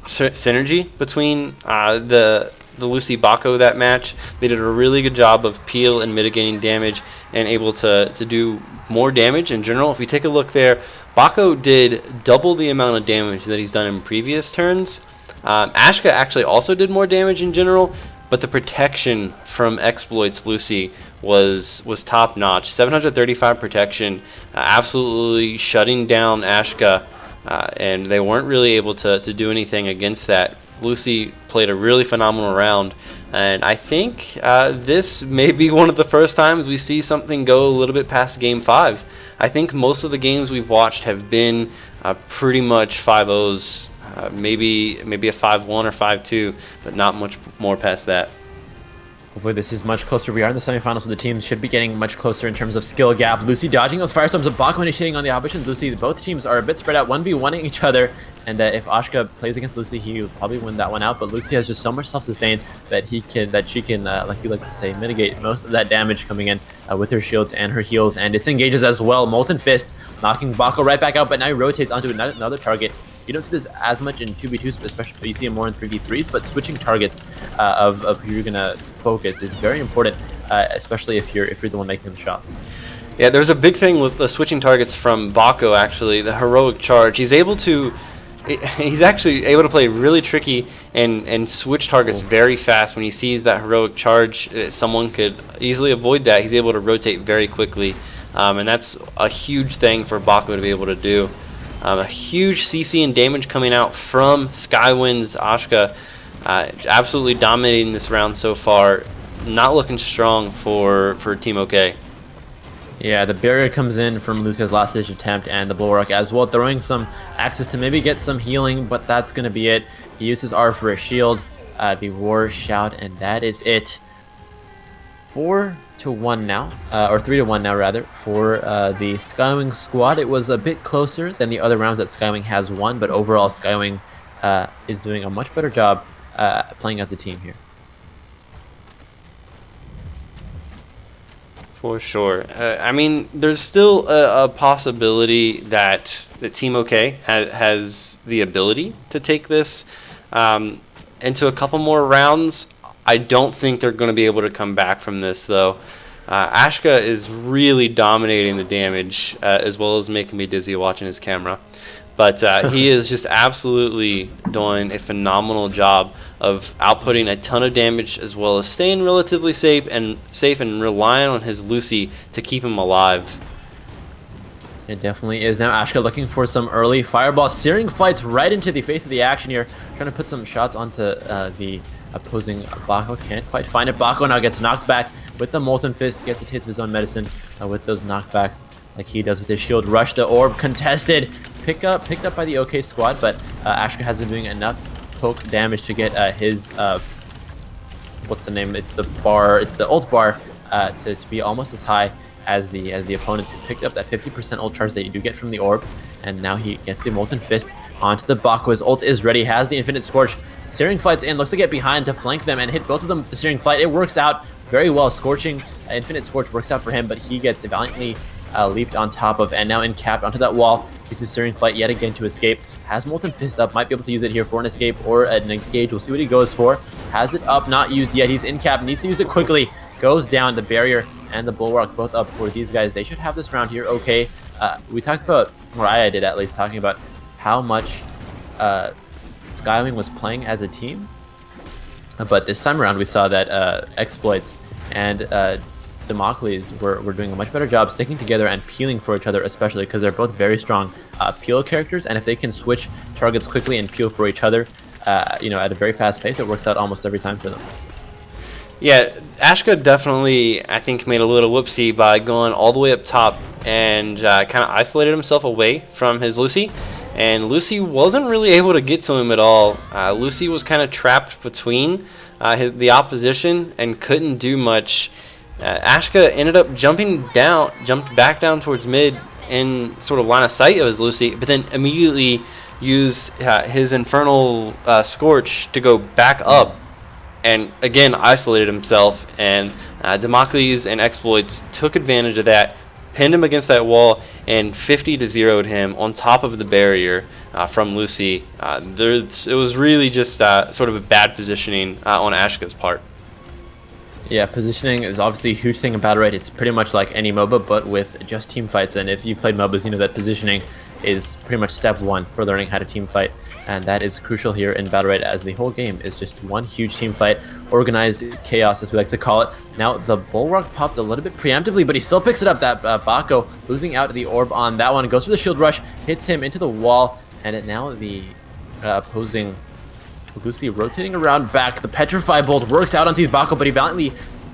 synergy between the Lucy Bako that match. They did a really good job of peel and mitigating damage and able to do more damage in general. If we take a look there, Bako did double the amount of damage that he's done in previous turns. Ashka actually also did more damage in general, but the protection from Exploit's Lucy was top notch. 735 protection, absolutely shutting down Ashka, and they weren't really able to do anything against that. Lucy played a really phenomenal round, and I think this may be one of the first times we see something go a little bit past Game 5. I think most of the games we've watched have been pretty much 5-0s, maybe a 5-1 or 5-2, but not much more past that. Hopefully this is much closer. We are in the semifinals, so the teams should be getting much closer in terms of skill gap. Lucy dodging those firestorms of Bako initiating on the opposition. Lucy, both teams are a bit spread out, 1v1ing each other, and if Ashka plays against Lucy, he will probably win that one out, but Lucy has just so much self-sustain that she can, like you like to say, mitigate most of that damage coming in with her shields and her heals, and disengages as well. Molten Fist knocking Bako right back out, but now he rotates onto another target. You don't see this as much in 2v2s, especially you see it more in 3v3s, but switching targets of who you're gonna focus is very important, especially if you're the one making the shots. Yeah, there's a big thing with the switching targets from Bako, actually, the heroic charge. He's actually able to play really tricky and switch targets very fast. When he sees that heroic charge, someone could easily avoid that. He's able to rotate very quickly, and that's a huge thing for Bako to be able to do. A huge CC and damage coming out from Skywind's Ashka, absolutely dominating this round so far. Not looking strong for Team OK. Yeah, the barrier comes in from Lucia's last ditch attempt, and the bulwark as well, throwing some axes to maybe get some healing, but that's going to be it. He uses R for a shield, the war shout, and that is it. 4-1 now, or 3-1 now rather, for the Skywing squad. It was a bit closer than the other rounds that Skywing has won, but overall Skywing is doing a much better job playing as a team here. For sure. I mean, there's still a possibility that the Team OK has the ability to take this into a couple more rounds. I don't think they're going to be able to come back from this, though. Ashka is really dominating the damage, as well as making me dizzy watching his camera. But he is just absolutely doing a phenomenal job of outputting a ton of damage, as well as staying relatively safe and relying on his Lucy to keep him alive. It definitely is. Now Ashka looking for some early fireball, steering flights right into the face of the action here, trying to put some shots onto the opposing Bako. Can't quite find it. Bako now gets knocked back with the Molten Fist, gets a taste of his own medicine with those knockbacks like he does with his shield. Rush the orb, contested, picked up by the OK squad, but Ashka has been doing enough poke damage to get his what's the name? It's the ult bar to be almost as high as the opponents, who picked up that 50% ult charge that you do get from the orb, and now he gets the Molten Fist onto the Bako. His ult is ready, has the Infinite Scorch. Searing Flight's in, looks to get behind to flank them and hit both of them with the Searing Flight. It works out very well. Scorching, Infinite Scorch works out for him, but he gets valiantly leaped on top of, and now encapped onto that wall. Uses Searing Flight yet again to escape. Has Molten Fist up, might be able to use it here for an escape or an engage. We'll see what he goes for. Has it up, not used yet. He's encapped, needs to use it quickly. Goes down. The barrier and the bulwark both up for these guys. They should have this round here. Okay, we talked about, or I did at least, talking about how much Skywing was playing as a team. But this time around, we saw that Exploits and Democles were doing a much better job sticking together and peeling for each other, especially because they're both very strong peel characters, and if they can switch targets quickly and peel for each other, at a very fast pace, it works out almost every time for them. Yeah, Ashka definitely, I think, made a little whoopsie by going all the way up top and kind of isolated himself away from his Lucy. And Lucy wasn't really able to get to him at all. Lucy was kind of trapped between the opposition and couldn't do much. Ashka ended up jumped back down towards mid in sort of line of sight of his Lucy, but then immediately used his Infernal Scorch to go back up and again isolated himself. And Democles and Exploits took advantage of that, pinned him against that wall, and 50-0'd him on top of the barrier from Lucy. It was really just sort of a bad positioning on Ashka's part. Yeah, positioning is obviously a huge thing in Battlerite. It's pretty much like any MOBA, but with just team fights. And if you've played MOBAs, you know that positioning is pretty much step one for learning how to team fight. And that is crucial here in Battlerite, as the whole game is just one huge team fight, organized chaos, as we like to call it. Now, the Bulwark popped a little bit preemptively, but he still picks it up. That Bako losing out the orb on that one, goes for the shield rush, hits him into the wall, and now the opposing Lucy rotating around back. The Petrify Bolt works out onto Bako, but he valiantly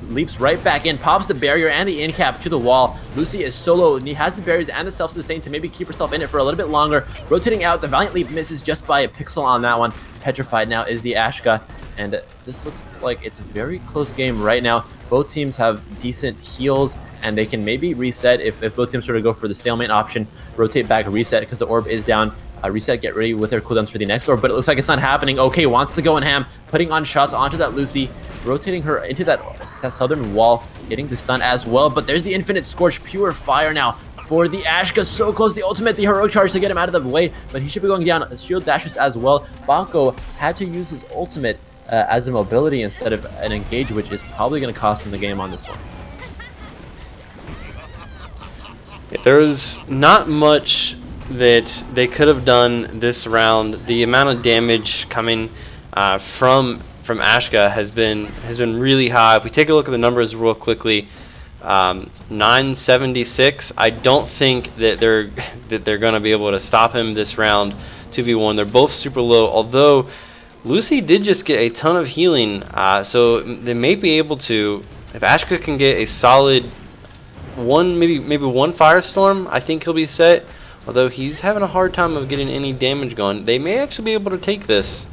leaps right back in, pops the barrier and the in-cap to the wall. Lucy is solo, and he has the barriers and the self-sustain to maybe keep herself in it for a little bit longer. Rotating out, the Valiant Leap misses just by a pixel on that one. Petrified now is the Ashka, and this looks like it's a very close game right now. Both teams have decent heals, and they can maybe reset if both teams sort of go for the stalemate option, rotate back, reset, because the orb is down. Reset, get ready with their cooldowns for the next orb, but it looks like it's not happening. Okay, wants to go in ham, putting on shots onto that Lucy, rotating her into that southern wall, getting the stun as well. But there's the Infinite Scorch, pure fire now for the Ashka. So close, the ultimate, the heroic charge to get him out of the way, but he should be going down. Shield dashes as well. Bako had to use his ultimate as a mobility instead of an engage, which is probably going to cost him the game on this one. There was not much that they could have done this round. The amount of damage coming from Ashka has been really high. If we take a look at the numbers real quickly, 976. I don't think that they're going to be able to stop him this round. 2v1. They're both super low. Although Lucy did just get a ton of healing, so they may be able to. If Ashka can get a solid one, maybe one Firestorm, I think he'll be set. Although he's having a hard time of getting any damage going, they may actually be able to take this.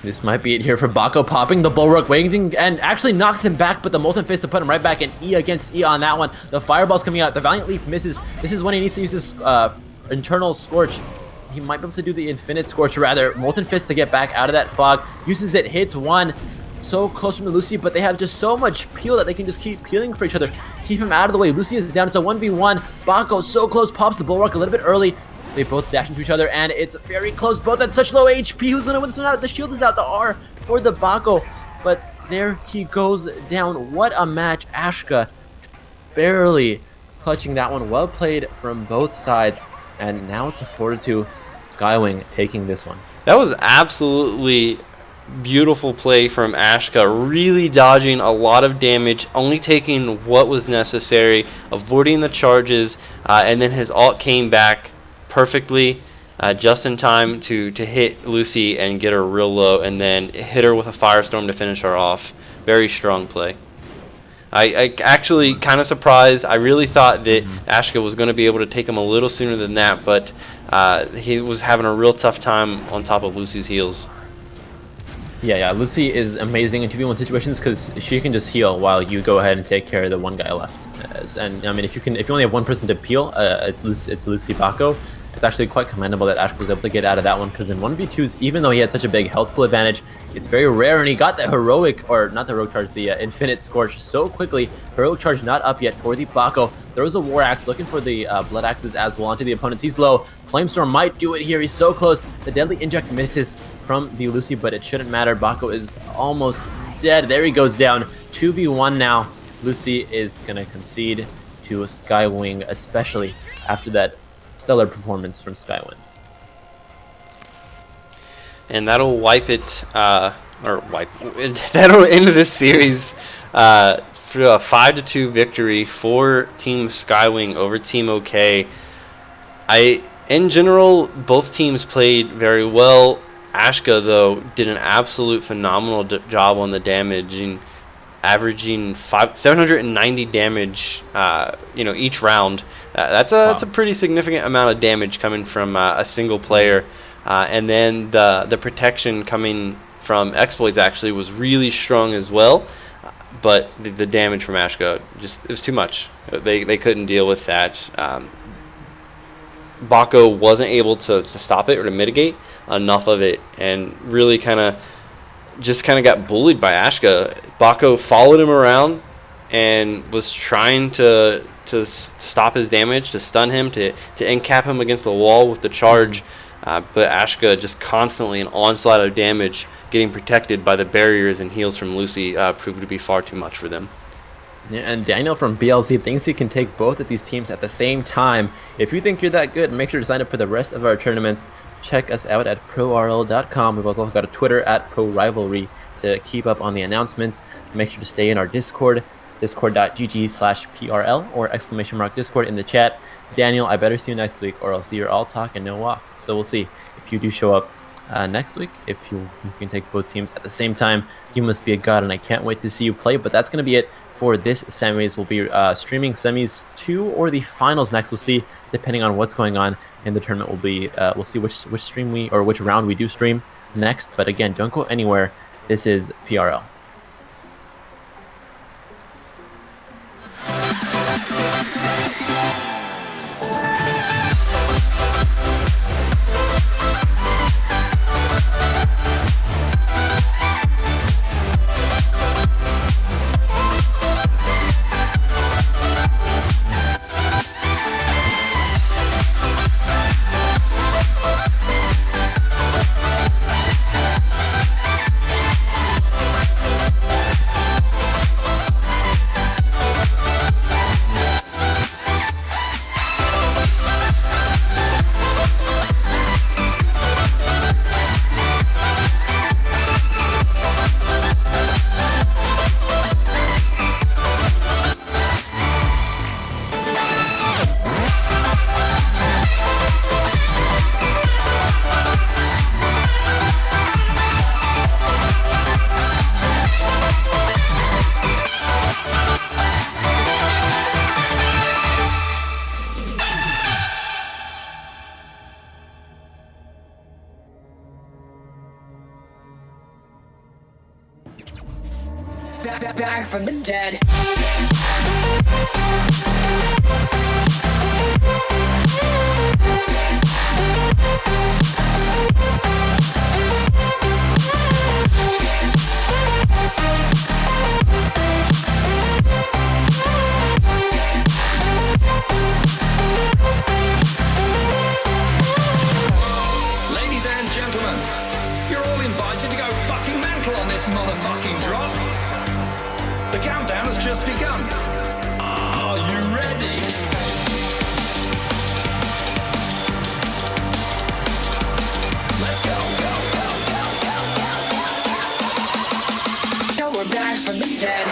This might be it here for Bako, popping the Bulwark, waiting, and actually knocks him back, but the Molten Fist to put him right back in. E against E on that one. The Fireball's coming out. The Valiant Leap misses. This is when he needs to use his internal Scorch. He might be able to do the Infinite Scorch, rather. Molten Fist to get back out of that fog. Uses it, hits one. So close from the Lucy, but they have just so much peel that they can just keep peeling for each other. Keep him out of the way. Lucy is down. It's a 1v1. Bako so close, pops the Bulwark a little bit early. They both dash into each other, and it's very close. Both at such low HP. Who's gonna win this one out? The shield is out. The R for the Bako, but there he goes down. What a match. Ashka barely clutching that one. Well played from both sides, and now it's a 4-2. Skywing taking this one. That was absolutely beautiful play from Ashka, really dodging a lot of damage, only taking what was necessary, avoiding the charges, and then his ult came back perfectly, just in time to hit Lucy and get her real low, and then hit her with a Firestorm to finish her off. Very strong play. I actually kind of surprised. I really thought that Ashka was going to be able to take him a little sooner than that, but he was having a real tough time on top of Lucy's heals. Yeah, Lucy is amazing in 2v1 situations because she can just heal while you go ahead and take care of the one guy left. And I mean, if you only have one person to peel, it's Lucy Bako. It's actually quite commendable that Ashka was able to get out of that one, because in 1v2s, even though he had such a big health pool advantage, it's very rare, and he got the heroic, or not the heroic charge, the Infinite Scorch so quickly. Heroic charge not up yet for the Bako. Throws a War Axe, looking for the Blood Axes as well onto the opponents. He's low. Flamestorm might do it here. He's so close. The Deadly Inject misses from the Lucy, but it shouldn't matter. Bako is almost dead. There he goes down. 2v1 now. Lucy is going to concede to Skywing, especially after that stellar performance from Skywind. And that'll wipe it, that'll end this series for a 5-2 victory for Team Skywing over Team OK. In general, both teams played very well. Ashka, though, did an absolute phenomenal job on the damage. And averaging 790 damage, each round. That's a pretty significant amount of damage coming from a single player. And then the protection coming from exploits actually was really strong as well. But the damage from Ashka, it was too much. They couldn't deal with that. Baco wasn't able to stop it or to mitigate enough of it, and really kind of got bullied by Ashka. Baco followed him around and was trying to stop his damage, to stun him, to end-cap him against the wall with the charge. But Ashka just constantly an onslaught of damage, getting protected by the barriers and heals from Lucy, proved to be far too much for them. Yeah, and Daniel from BLZ thinks he can take both of these teams at the same time. If you think you're that good, make sure to sign up for the rest of our tournaments. Check us out at ProRL.com. We've also got a Twitter at ProRivalry to keep up on the announcements. Make sure to stay in our Discord, discord.gg/PRL or !Discord in the chat. Daniel, I better see you next week, or I'll see your all talk and no walk. So we'll see if you do show up next week. If you can take both teams at the same time, you must be a god, and I can't wait to see you play. But that's going to be it for this semis. We'll be streaming semis 2 or the finals next. We'll see, depending on what's going on in the tournament. We'll see which which round we do stream next. But again, don't go anywhere. This is PRL. Back from the dead. Ladies and gentlemen, you're all invited to go fucking mental on this motherfucking drop. The countdown has just begun. Are you ready? Let's go, go, go, go, go, go. Now we're back from the dead.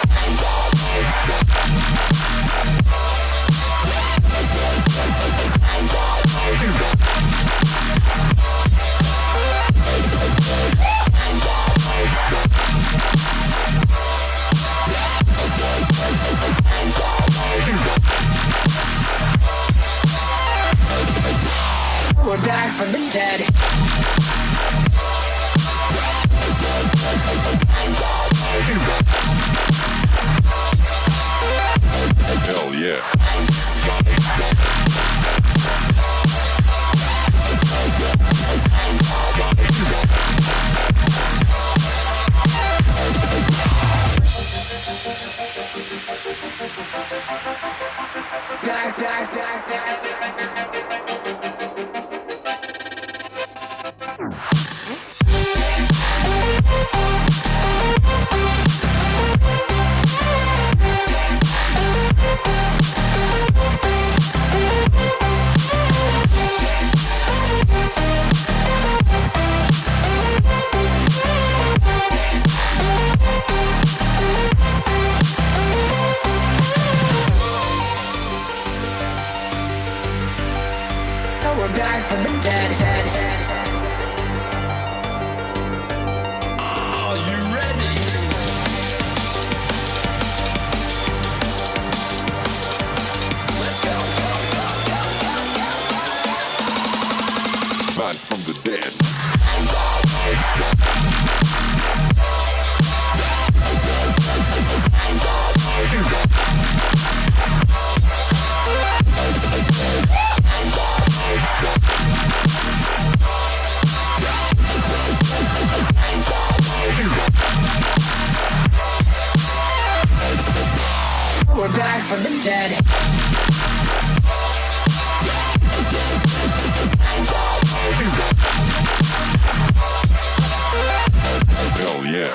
We're back from the dead. Hell yeah. We're back from the dead. Are you ready? from the dead. We're back from the dead. Hell yeah.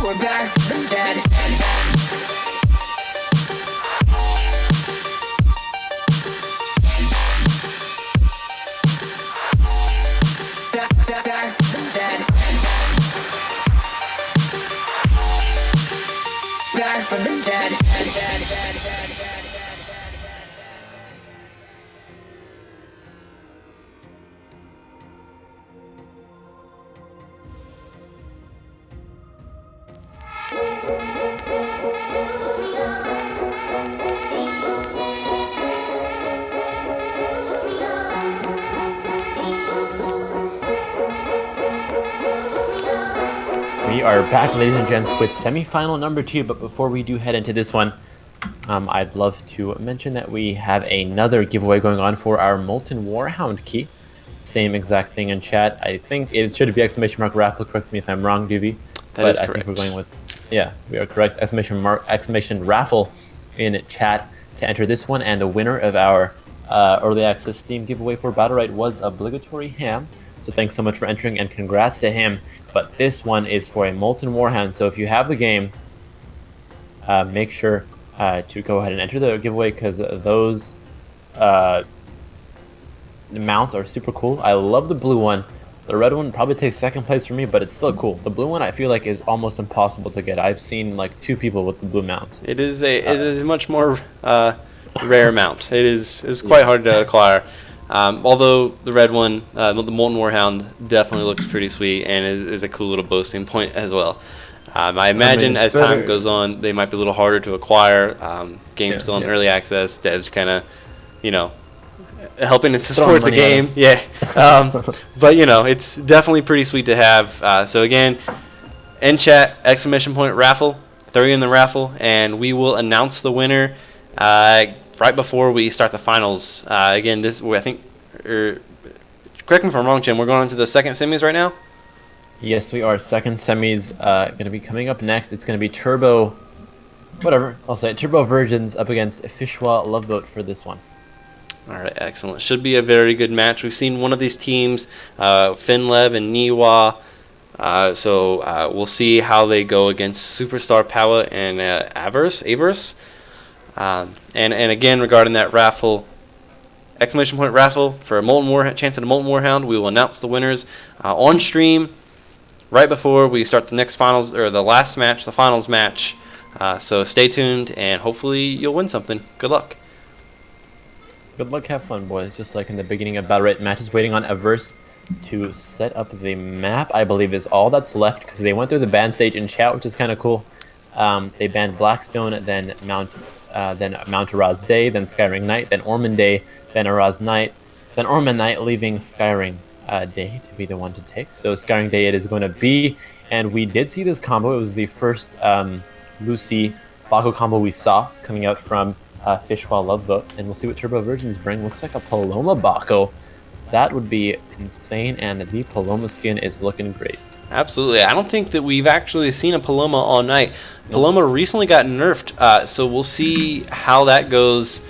We're back from the dead. Back from the dead. Back from the dead. We are back, ladies and gents, with semifinal number 2. But before we do head into this one, I'd love to mention that we have another giveaway going on for our Molten Warhound key. Same exact thing in chat. I think it should be exclamation mark raffle. Correct me if I'm wrong, Doobie. That is I correct. think we're going with, yeah, we are correct. Exclamation raffle in chat to enter this one. And the winner of our early access Steam giveaway for Battlerite was Obligatory Ham. So thanks so much for entering and congrats to him. But this one is for a Molten Warhound. So if you have the game, make sure to go ahead and enter the giveaway, because those mounts are super cool. I love the blue one. The red one probably takes second place for me, but it's still cool. The blue one I feel like is almost impossible to get. I've seen like 2 people with the blue mount. It is a much more rare mount. It's quite hard to acquire. Although the red one, the Molten Warhound, definitely looks pretty sweet and is a cool little boasting point as well. I imagine as time goes on, they might be a little harder to acquire. Game's still in early access. Devs kind of, helping to support the game. Yeah. But, it's definitely pretty sweet to have. So, again, in chat, exclamation point raffle. Throw you in the raffle, and we will announce the winner right before we start the finals. Again, I think, correct me if I'm wrong, Jim, we're going into the second semis right now? Yes, we are. Second semis going to be coming up next. It's going to be Turbo, whatever, I'll say it, Turbo Virgins up against Fishwa Loveboat for this one. All right, excellent. Should be a very good match. We've seen one of these teams, Finlev and Niwa, so we'll see how they go against Superstar Power and Avers. And again, regarding that raffle, exclamation point raffle for a chance at a Molten Warhound, we will announce the winners on stream right before we start the next finals, or the last match, the finals match. So stay tuned, and hopefully you'll win something. Good luck. Good luck, have fun, boys. Just like in the beginning of Battlerite matches, waiting on Averse to set up the map, I believe, is all that's left, because they went through the ban stage in chat, which is kind of cool. They banned Blackstone, then Mount Araz Day, then Skyring Knight, then Ormond Day, then Araz Knight, then Ormond Knight, leaving Skyring Day to be the one to take. So Skyring Day it is going to be, and we did see this combo. It was the first Lucy Baco combo we saw coming out from Fishwa Loveboat, and we'll see what Turbo Virgins bring. Looks like a Paloma Baco. That would be insane, and the Paloma skin is looking great. Absolutely. I don't think that we've actually seen a Paloma all night. Paloma recently got nerfed, so we'll see how that goes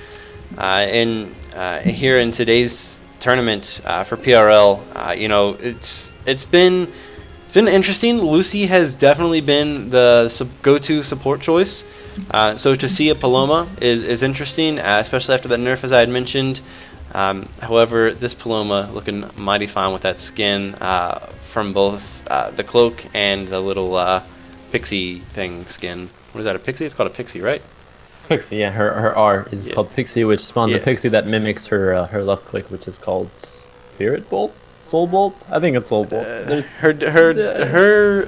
here in today's tournament for PRL. It's been interesting. Lucy has definitely been the go-to support choice. So to see a Paloma is interesting, especially after that nerf, as I had mentioned. However, this Paloma looking mighty fine with that skin from both the cloak and the little pixie thing skin. What is that, a pixie? It's called a pixie, right? Pixie, yeah. Her R is called Pixie, which spawns a pixie that mimics her left click, which is called Spirit Bolt. Soul Bolt? I think it's Soul Bolt. There's Her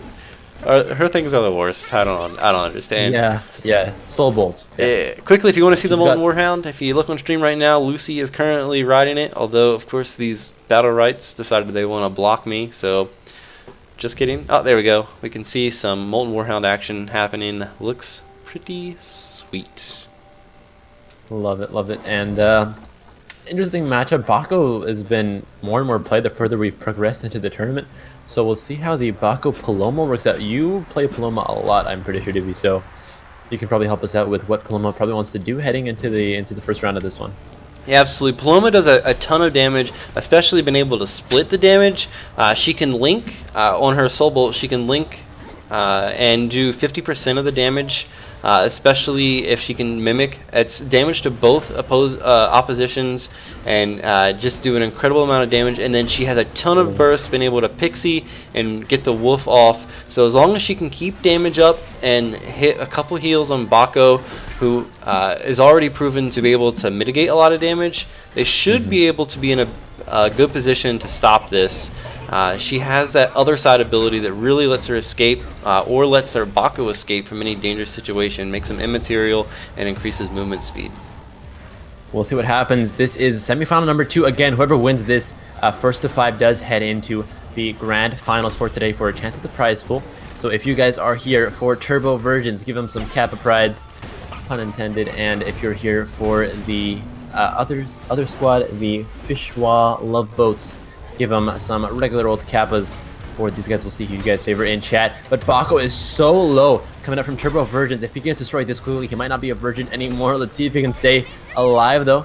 things are the worst. I don't understand. yeah. Soul Bolt. Yeah. Quickly, if you want to see the She's Molten got- Warhound, if you look on stream right now, Lucy is currently riding it. Although, of course, these Battlerites decided they want to block me. So, just kidding. Oh, there we go. We can see some Molten Warhound action happening. Looks pretty sweet. Love it. And interesting matchup. Baco has been more and more played the further we've progressed into the tournament. So we'll see how the Baco Paloma works out. You play Paloma a lot, I'm pretty sure, Doobie. So you can probably help us out with what Paloma probably wants to do heading into the first round of this one. Yeah, absolutely. Paloma does a ton of damage, especially been able to split the damage. She can link on her Soul Bolt. She can link and do 50% of the damage, especially if she can mimic. It's damage to both oppositions and just do an incredible amount of damage. And then she has a ton of bursts, been able to pixie and get the wolf off. So as long as she can keep damage up and hit a couple heals on Baco, who is already proven to be able to mitigate a lot of damage, they should be able to be in a good position to stop this. She has that other side ability that really lets her escape or lets their Baco escape from any dangerous situation, makes them immaterial, and increases movement speed. We'll see what happens. This is semifinal number 2. Again, whoever wins this first to 5 does head into the grand finals for today for a chance at the prize pool. So if you guys are here for Turbo Virgins, give them some Kappa Prides, pun intended. And if you're here for the other squad, the Fishwa Love Boats, give them some regular old Kappas for these guys. We'll see who you guys favor in chat. But Baco is so low coming up from Turbo Virgins. If he gets destroyed this quickly, he might not be a Virgin anymore. Let's see if he can stay alive, though.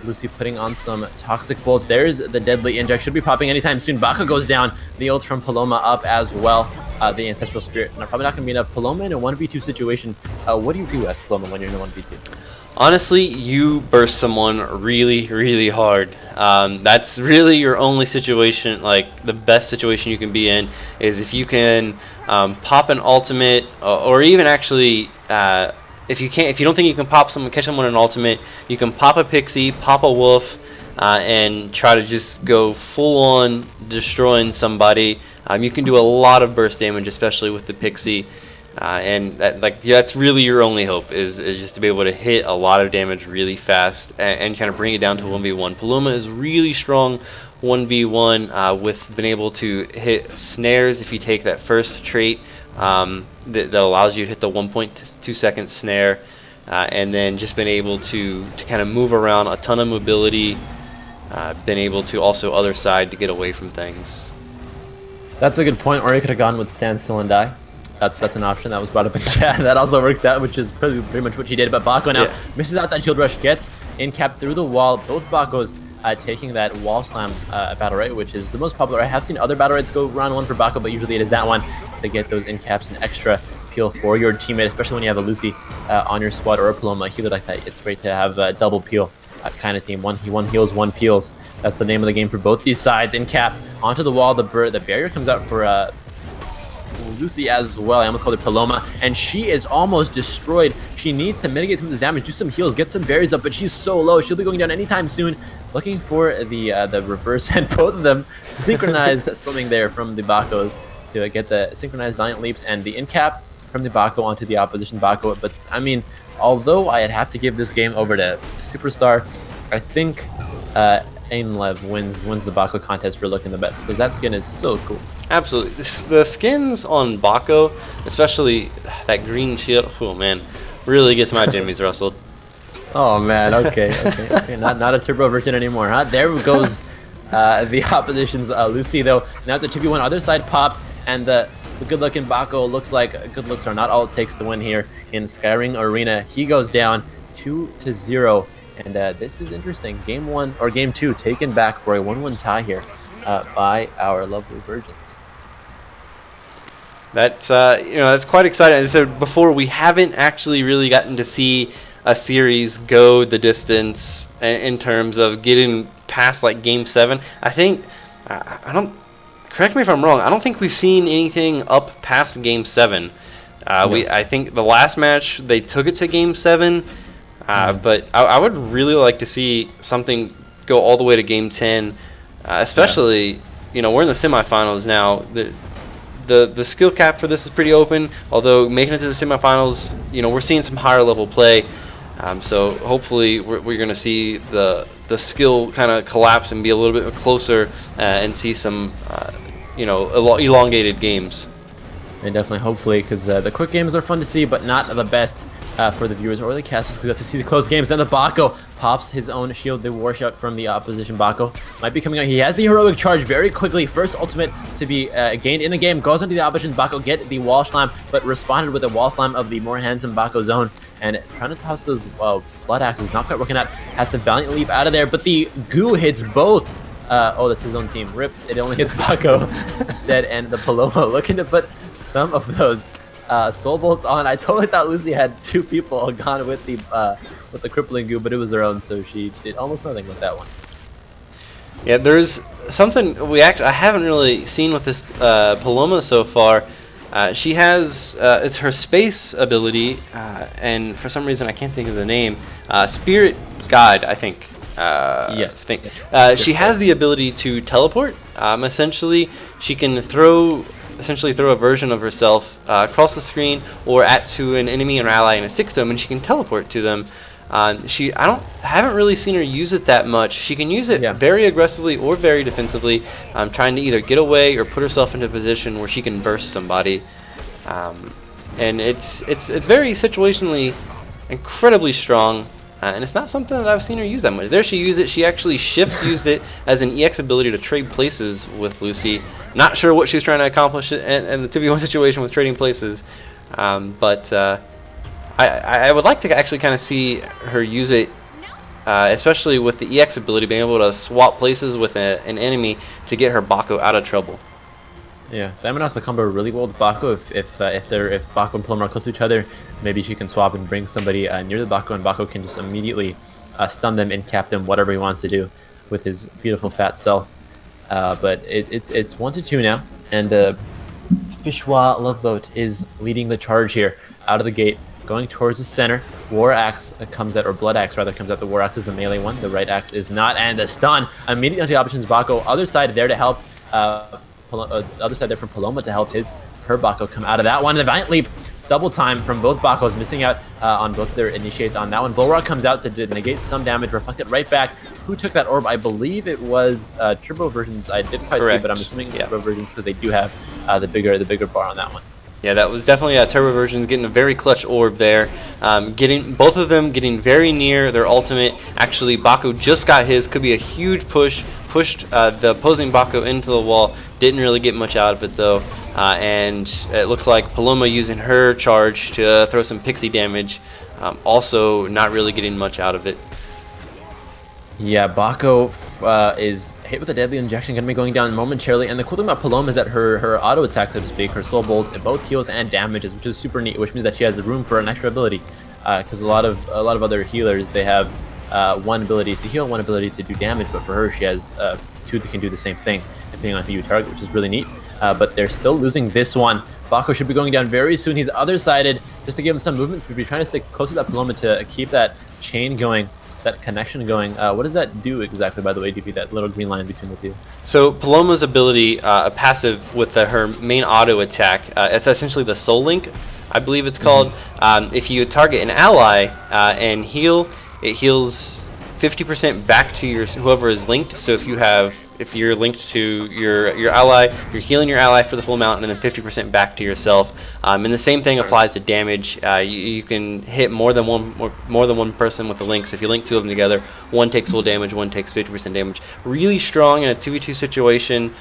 Lucy putting on some Toxic Bolts. There's the Deadly Inject. Should be popping anytime soon. Baco goes down. The ult from Paloma up as well. The Ancestral Spirit. And probably not going to be enough. Paloma in a 1v2 situation. What do you do as Paloma when you're in a 1v2? Honestly, you burst someone really, really hard. That's really your only situation, like the best situation you can be in is if you can pop an ultimate, or even actually, if you don't think you can catch someone in an ultimate, you can pop a pixie, pop a wolf, and try to just go full on destroying somebody. You can do a lot of burst damage, especially with the pixie. And that's really your only hope is just to be able to hit a lot of damage really fast and kind of bring it down to 1v1. Paloma is really strong 1v1 with being able to hit snares if you take that first trait that allows you to hit the 1.2 second snare, and then just been able to kind of move around, a ton of mobility, been able to also other side to get away from things. That's a good point. Or you could have gone with Stand Still and Die. That's an option that was brought up in chat. That also works out, which is pretty much what she did. But Baco now misses out that shield rush, gets in cap through the wall. Both Bacos taking that wall slam Battlerite, which is the most popular. I have seen other Battlerites go round 1 for Baco, but usually it is that one to get those in caps and extra peel for your teammate, especially when you have a Lucy on your squad or a Paloma healer like that. It's great to have a double peel kind of team. One heals, one peels. That's the name of the game for both these sides. In cap onto the wall, the barrier comes out for Lucy as well. I almost called her Paloma, and she is almost destroyed. She needs to mitigate some of the damage, do some heals, get some berries up, but she's so low. She'll be going down anytime soon. Looking for the reverse, and both of them synchronized swimming there from the Bacos to get the synchronized Valiant Leaps and the in-cap from the Baco onto the opposition Baco. But I mean, although I'd have to give this game over to Superstar, I think Ainlev wins the Baco contest for looking the best, because that skin is so cool. Absolutely. The skins on Baco, especially that green shield, oh man, really gets my jimmies rustled. Oh man, okay. Not a turbo version anymore, huh? There goes the opposition's Lucy, though. Now it's a 2v1. Other side popped, and the good-looking Baco looks like good looks are not all it takes to win here in Skyring Arena. He goes down 2-0. And this is interesting. Game 1 or Game 2 taken back for a 1-1 tie here by our lovely Virgins. That's that's quite exciting. As I said before, we haven't actually really gotten to see a series go the distance in terms of getting past like Game 7. I think I don't. Correct me if I'm wrong. I don't think we've seen anything up past Game 7. I think the last match they took it to Game 7. But I would really like to see something go all the way to Game 10, especially we're in the semifinals now. The skill cap for this is pretty open. Although making it to the semifinals, we're seeing some higher level play. So hopefully we're going to see the skill kind of collapse and be a little bit closer and see some elongated games. And definitely, hopefully, because the quick games are fun to see, but not the best for the viewers or the casters, because we have to see the close games. Then the Bako pops his own shield, the war shot from the opposition. Bako might be coming out. He has the heroic charge very quickly. First ultimate to be gained in the game. Goes into the opposition. Bako get the wall slam, but responded with a wall slam of the more handsome Bako zone. And trying to toss those blood axes, not quite working out. Has to valiantly leap out of there, but the goo hits both. Oh, that's his own team. Rip. It only hits Bako instead, and the Paloma looking to put some of those soul bolts on. I totally thought Lucy had 2 people gone with the crippling goo, but it was her own, so she did almost nothing with that one. Yeah, there's something I haven't really seen with this Paloma so far. She has it's her space ability, and for some reason I can't think of the name. Spirit Guide, I think. Yes. She has the ability to teleport. Essentially, she can throw a version of herself across the screen or to an enemy or ally in a 6-dome, and she can teleport to them. I haven't really seen her use it that much. She can use it very aggressively or very defensively, trying to either get away or put herself into a position where she can burst somebody. And it's very situationally incredibly strong. And it's not something that I've seen her use that much. There she used it. She actually used it as an EX ability to trade places with Lucy. Not sure what she was trying to accomplish in the 2v1 situation with trading places. But I would like to actually kind of see her use it, especially with the EX ability, being able to swap places with an enemy to get her Bako out of trouble. Yeah, that might also combo really well with Bako. If Bako and Paloma are close to each other, maybe she can swap and bring somebody near the Bako, and Bako can just immediately stun them and cap them, whatever he wants to do with his beautiful fat self. But it's 1-2 now, and Fishwa Loveboat is leading the charge here out of the gate, going towards the center. War Axe comes out, or Blood Axe rather, comes out. The War Axe is the melee one. The right axe is not, and the stun immediately onto the options. Bako, other side there to help. Other side there from Paloma to help her Bako come out of that one. And the Valiant Leap, double time from both Bakos, missing out on both their initiates on that one. Bullrock comes out to negate some damage, reflected right back. Who took that orb? I believe it was Turbo Versions. I didn't quite see, but I'm assuming it's Turbo Versions because they do have the bigger bar on that one. Yeah, that was definitely Turbo Versions getting a very clutch orb there. Both of them getting very near their ultimate. Actually, Bako just got his. Could be a huge push. Pushed the opposing Bako into the wall. Didn't really get much out of it though. And it looks like Paloma using her charge to throw some pixie damage. Also not really getting much out of it. Yeah, Bako is hit with a deadly injection, going to be going down momentarily. And the cool thing about Paloma is that her auto attack, so to speak, her soul bolt, it both heals and damages, which is super neat. Which means that she has room for an extra ability, because a lot of other healers, they have one ability to heal, one ability to do damage, but for her she has 2 that can do the same thing depending on who you target, which is really neat. But they're still losing this one. Bako should be going down very soon. He's other-sided just to give him some movements, but we're trying to stick close to that Paloma to keep that chain going, that connection going. What does that do exactly, by the way, DP, that little green line between the two? So Paloma's ability, a passive with her main auto attack, it's essentially the Soul Link, I believe it's called. If you target an ally and heal, it heals 50% back to whoever is linked. So if you're linked to your ally, you're healing your ally for the full amount, and then 50% back to yourself. And the same thing applies to damage. You can hit more than one person with the link. So if you link 2 of them together, one takes full damage, one takes 50% damage. Really strong in a 2v2 situation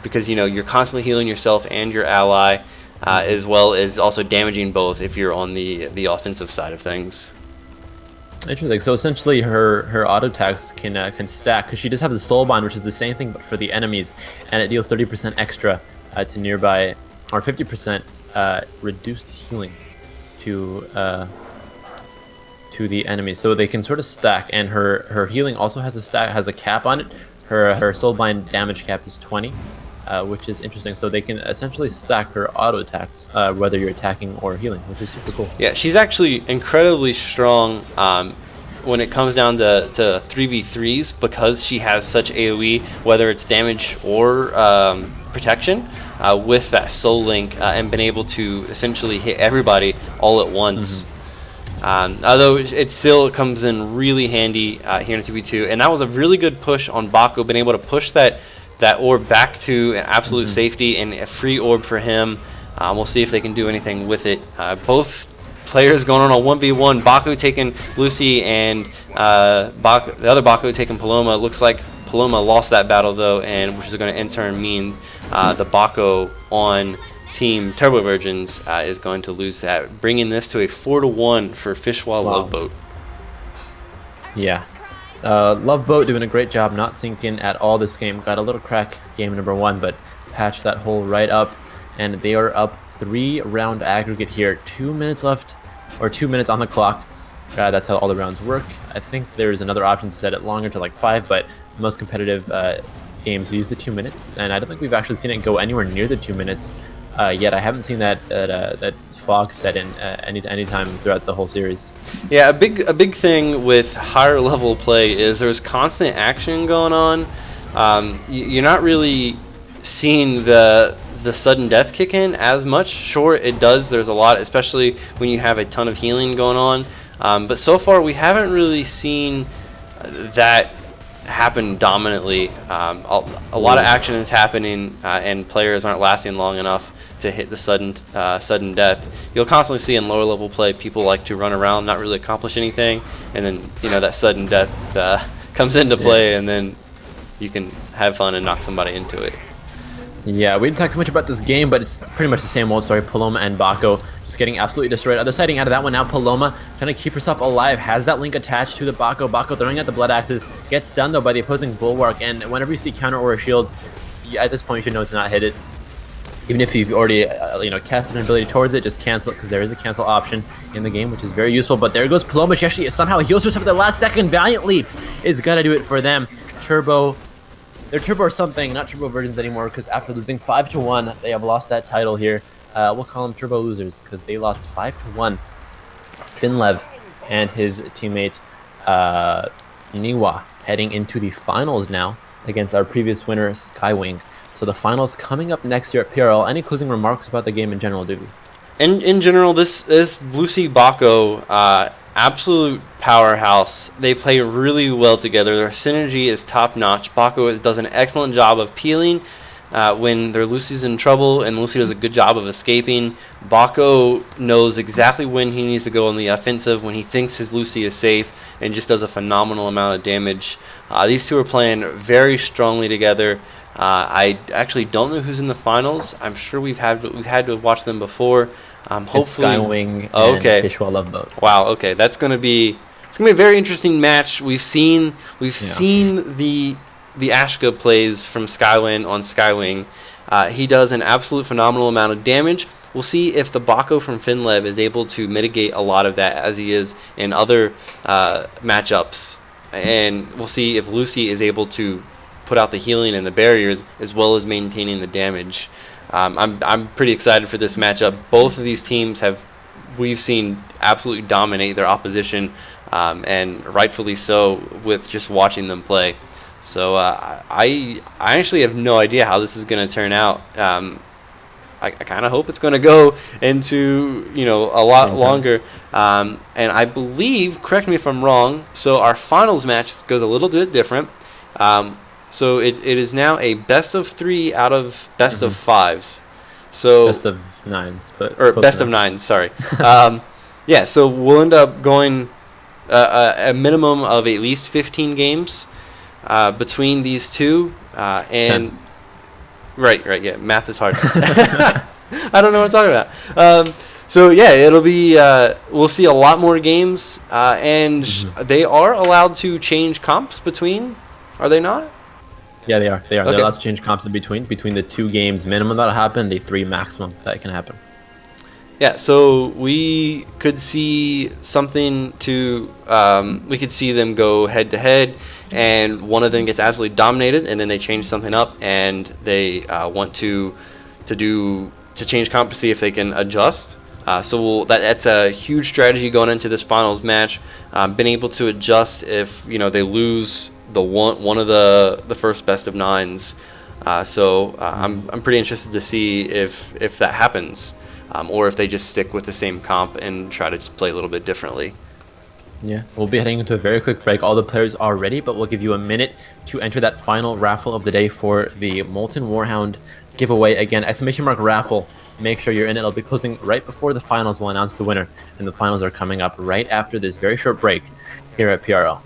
because you're constantly healing yourself and your ally, as well as also damaging both if you're on the offensive side of things. Interesting. So essentially, her auto attacks can stack, because she does have the soul bind, which is the same thing but for the enemies, and it deals 30% extra to nearby, or 50% reduced healing to the enemies. So they can sort of stack, and her healing also has a cap on it. Her soul bind damage cap is 20. Which is interesting. So they can essentially stack her auto attacks, whether you're attacking or healing, which is super cool. Yeah, she's actually incredibly strong when it comes down to 3v3s, because she has such AoE, whether it's damage or protection, with that Soul Link, and been able to essentially hit everybody all at once. Although it still comes in really handy here in 2v2, and that was a really good push on Baco, been able to push that orb back to an absolute safety and a free orb for him. We'll see if they can do anything with it. Both players going on a 1v1. Baco taking Lucy, and the other Baco taking Paloma. Looks like Paloma lost that battle though, and which is going to in turn mean the Baco on Team Turbo Virgins is going to lose that, bringing this to a 4-1 for Fishwa Loveboat. Yeah. Loveboat doing a great job not sinking at all this game. Got a little crack game number 1, but patched that hole right up, and they are up 3-round aggregate here. 2 minutes left, or 2 minutes on the clock. That's how all the rounds work. I think there's another option to set it longer to like 5, but most competitive games use the 2 minutes, and I don't think we've actually seen it go anywhere near the 2 minutes yet. I haven't seen that fog set in any time throughout the whole series. Yeah, a big thing with higher level play is there's constant action going on. You're not really seeing the sudden death kick in as much. Sure, it does. There's a lot, especially when you have a ton of healing going on. But so far, we haven't really seen that happen dominantly. A lot of action is happening, and players aren't lasting long enough to hit the sudden death. You'll constantly see in lower level play people like to run around, not really accomplish anything, and then that sudden death comes into play, and then you can have fun and knock somebody into it. Yeah, we didn't talk too much about this game, but it's pretty much the same old story. Paloma and Baco just getting absolutely destroyed. Other sighting out of that one now. Paloma trying to keep herself alive, has that link attached to the Baco. Baco throwing out the blood axes, gets stunned though by the opposing bulwark, and whenever you see counter or a shield, at this point you should know to not hit it. Even if you've already casted an ability towards it, just cancel it, because there is a cancel option in the game, which is very useful. But there goes Paloma. She actually somehow heals herself at the last second. Valiant Leap is gonna do it for them. They're Turbo or something, not Turbo Virgins anymore, because after losing 5-1, they have lost that title here. We'll call them Turbo Losers, because they lost 5-1. Finlev and his teammate Niwa heading into the finals now against our previous winner, Skywing. So the finals coming up next year at PRL. Any closing remarks about the game in general, Doobie? In general, this Lucy Baco, absolute powerhouse. They play really well together. Their synergy is top notch. Baco does an excellent job of peeling when their Lucy's in trouble, and Lucy does a good job of escaping. Baco knows exactly when he needs to go on the offensive, when he thinks his Lucy is safe, and just does a phenomenal amount of damage. These two are playing very strongly together. I actually don't know who's in the finals. I'm sure we've had to have watched them before. Hopefully, Skywing and Fishwa Loveboat. Wow. Okay, it's gonna be a very interesting match. We've seen the Ashka plays from Skywing on Skywing. He does an absolute phenomenal amount of damage. We'll see if the Baco from Finlev is able to mitigate a lot of that, as he is in other matchups, and we'll see if Lucy is able to put out the healing and the barriers as well as maintaining the damage. I'm pretty excited for this matchup. Both of these teams we've seen absolutely dominate their opposition, and rightfully so, with just watching them play. So I actually have no idea how this is going to turn out. I kind of hope it's going to go into a lot longer. And I believe, correct me if I'm wrong, so our finals match goes a little bit different. So it is now a best of 3 out of best of 5s. So best of 9s, or best of 9s. Sorry. Yeah. So we'll end up going a minimum of at least 15 games between these two. And 10. Right. Yeah. Math is hard. I don't know what I'm talking about. So yeah, it'll be. We'll see a lot more games, and they are allowed to change comps between. Are they not? Yeah, they are. Okay. They're allowed to change comps in between the 2 games minimum that'll happen, the 3 maximum that can happen. Yeah, so we could see something to. We could see them go head to head, and one of them gets absolutely dominated, and then they change something up, and they want to change comp to see if they can adjust. So that's a huge strategy going into this finals match. Been able to adjust if they lose the one of the first best of nines. I'm pretty interested to see if that happens, or if they just stick with the same comp and try to just play a little bit differently. Yeah, we'll be heading into a very quick break. All the players are ready, but we'll give you a minute to enter that final raffle of the day for the Molten Warhound giveaway. Again, !raffle. Make sure you're in it. It'll be closing right before the finals. We'll announce the winner, and the finals are coming up right after this very short break here at PRL.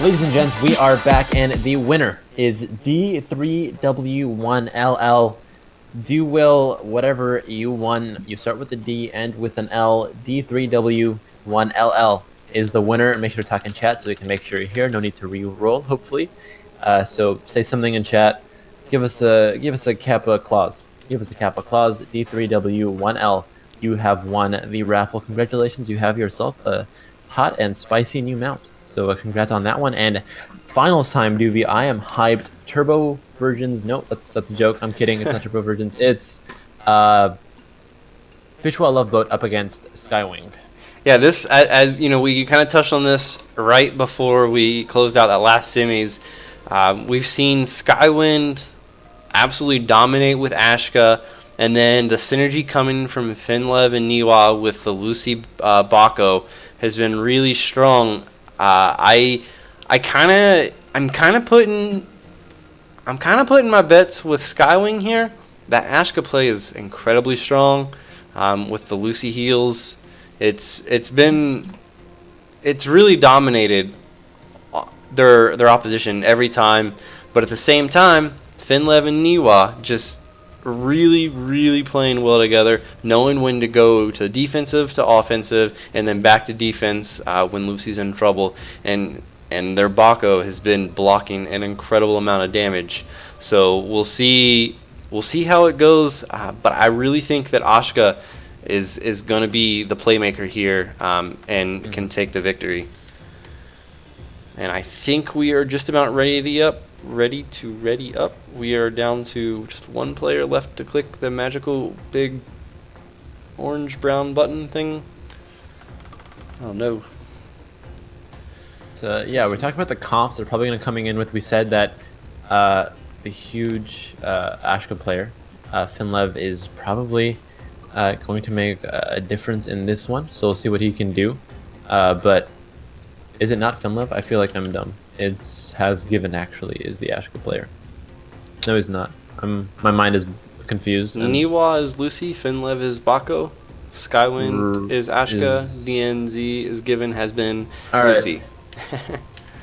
Ladies and gents, we are back, and the winner is D3W1LL. Do will whatever you won. You start with a D, end with an L. D3W1LL is the winner. Make sure to talk in chat so we can make sure you're here. No need to re-roll, hopefully. So say something in chat. Give us a Kappa clause. Give us a Kappa clause. D3W1L. You have won the raffle. Congratulations. You have yourself a hot and spicy new mount. So congrats on that one. And finals time, Doobie. I am hyped. Turbo versions. No, that's a joke. I'm kidding. It's not turbo versions. It's Fishwell Love Boat up against Skywing. Yeah, this, as you know, we kind of touched on this right before we closed out that last semis. We've seen Skywind absolutely dominate with Ashka, and then the synergy coming from Finlev and Niwa with the Lucy Bako has been really strong. I'm kind of putting my bets with Skywing here. That Ashka play is incredibly strong. With the Lucy heals, it's really dominated their opposition every time. But at the same time, Finlev and Niwa just really playing well together, knowing when to go to defensive to offensive and then back to defense when Lucy's in trouble, and their Bako has been blocking an incredible amount of damage. So we'll see how it goes, but I really think that Ashka is going to be the playmaker here, and can take the victory. And I think we are just about ready up. We are down to just one player left to click the magical big orange brown button thing. Oh no. Yeah, we talked about the comps. They're probably going to coming in with. We said that the huge Ashka player, Finlev, is probably going to make a difference in this one. So we'll see what he can do. But is it not Finlev? I feel like I'm dumb. It's Has Given actually is the Ashka player. No, he's not. My mind is confused. Niwa is Lucy, Finlev is Bako, Skywind is Ashka, DNZ is Given, has been Lucy.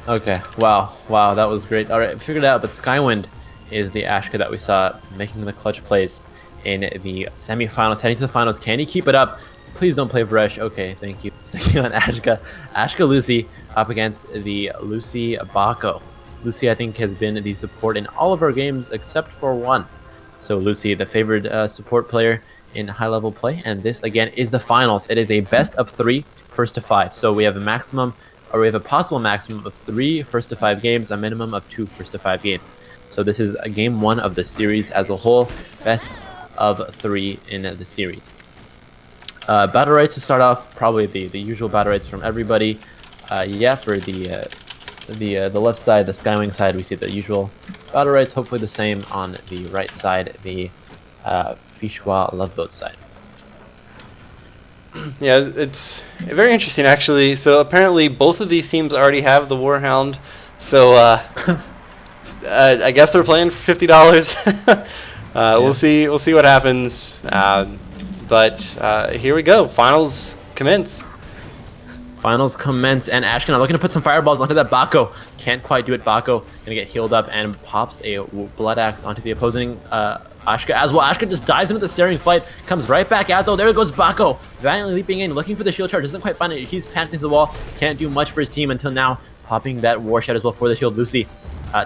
Okay, wow, that was great. All right, figured it out, but Skywind is the Ashka that we saw making the clutch plays in the semifinals, heading to the finals. Can he keep it up? Please don't play Bresh. Okay, thank you. Sticking on Ashka Lucy up against the Lucy Bako. Lucy, I think, has been the support in all of our games except for one. So Lucy, the favored support player in high-level play, and this again is the finals. It is a best of 3, first to 5. So we have a possible maximum of 3 first to 5 games, a minimum of 2 first to 5 games. So this is a game 1 of the series as a whole, best of 3 in the series. Battlerite to start off, probably the usual Battlerite from everybody. Yeah, for the left side, the Skywing side, we see the usual Battlerites. Hopefully the same on the right side, the Fischwa Loveboat side. Yeah, it's very interesting actually. So apparently both of these teams already have the Warhound. So I guess they're playing for $50. We'll see what happens. But here we go. Finals commence. Finals commence, and Ashkan looking to put some fireballs onto that Bako. Can't quite do it. Bako gonna get healed up and pops a Blood Axe onto the opposing Ashka as well. Ashka just dives into the Searing Flight, comes right back out though. There goes Bako, valiantly leaping in, looking for the shield charge. Doesn't quite find it. He's panicked into the wall. Can't do much for his team until now, popping that War Shout as well for the shield. Lucy.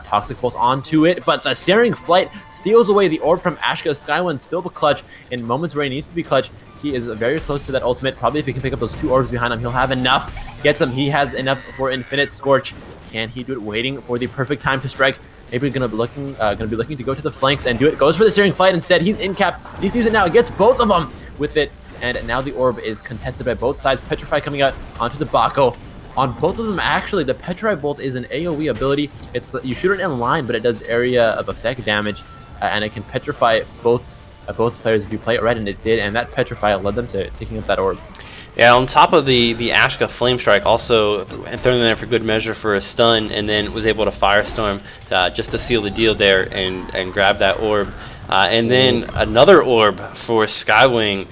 Toxic Pulse onto it, but the Searing Flight steals away the orb from Ashka. Skywind still clutch in moments where he needs to be clutch. He is very close to that ultimate. Probably if he can pick up those 2 orbs behind him, he'll have enough. Gets him. He has enough for Infinite Scorch. Can he do it? Waiting for the perfect time to strike. Maybe gonna be looking to go to the flanks and do it. Goes for the Searing Flight instead. He's in cap. He sees it now. Gets both of them with it, and now the orb is contested by both sides. Petrify coming out onto the Bako. On both of them, actually, the Petrify Bolt is an AoE ability. You shoot it in line, but it does area of effect damage, and it can petrify both players if you play it right, and it did, and that Petrify led them to taking up that orb. Yeah, on top of the Ashka Flame Strike, also thrown in there for good measure for a stun, and then was able to Firestorm just to seal the deal there and grab that orb. And then another orb for Skywing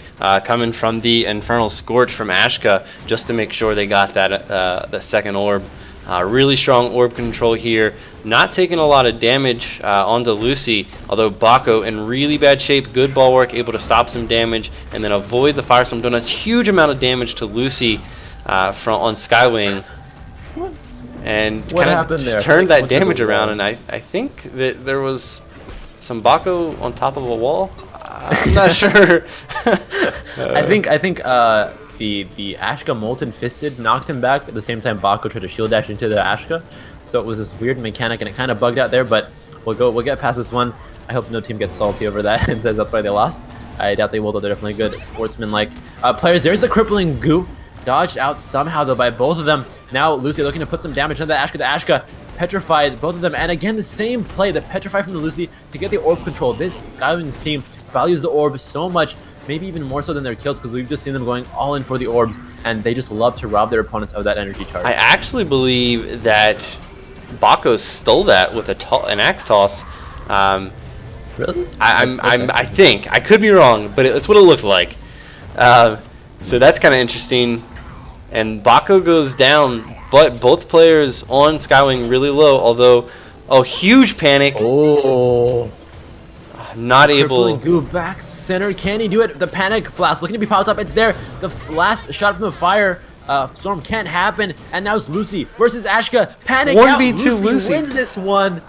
coming from the Infernal Scorch from Ashka just to make sure they got that the second orb. Really strong orb control here. Not taking a lot of damage onto Lucy, although Bako in really bad shape. Good ball work, able to stop some damage and then avoid the Firestorm. Doing a huge amount of damage to Lucy on Skywing. And kind of turned that damage around. And I think that there was some Bako on top of a wall. I'm not sure. I think the Ashka Molten Fisted knocked him back. At the same time, Bako tried to shield dash into the Ashka. So it was this weird mechanic, and it kind of bugged out there. But we'll get past this one. I hope no team gets salty over that and says that's why they lost. I doubt they will, though. They're definitely good sportsman-like players. There's the crippling goo. Dodged out somehow, though, by both of them. Now Lucy looking to put some damage on the Ashka. The Ashka petrified both of them, and again the same play, the petrify from the Lucy to get the orb control. This Skywing's team values the orb so much, maybe even more so than their kills, because we've just seen them going all in for the orbs, and they just love to rob their opponents of that energy charge. I actually believe that Bako stole that with an axe toss. Really? I think I could be wrong, but it's what it looked like. So that's kind of interesting. And Bako goes down, but both players on Skywing really low. Although, huge panic. Oh, not able. Goo back center. Can he do it? The panic blast looking to be popped up. It's there. The last shot from the fire storm can't happen. And now it's Lucy versus Ashka. Panic 1v2 Lucy wins this one.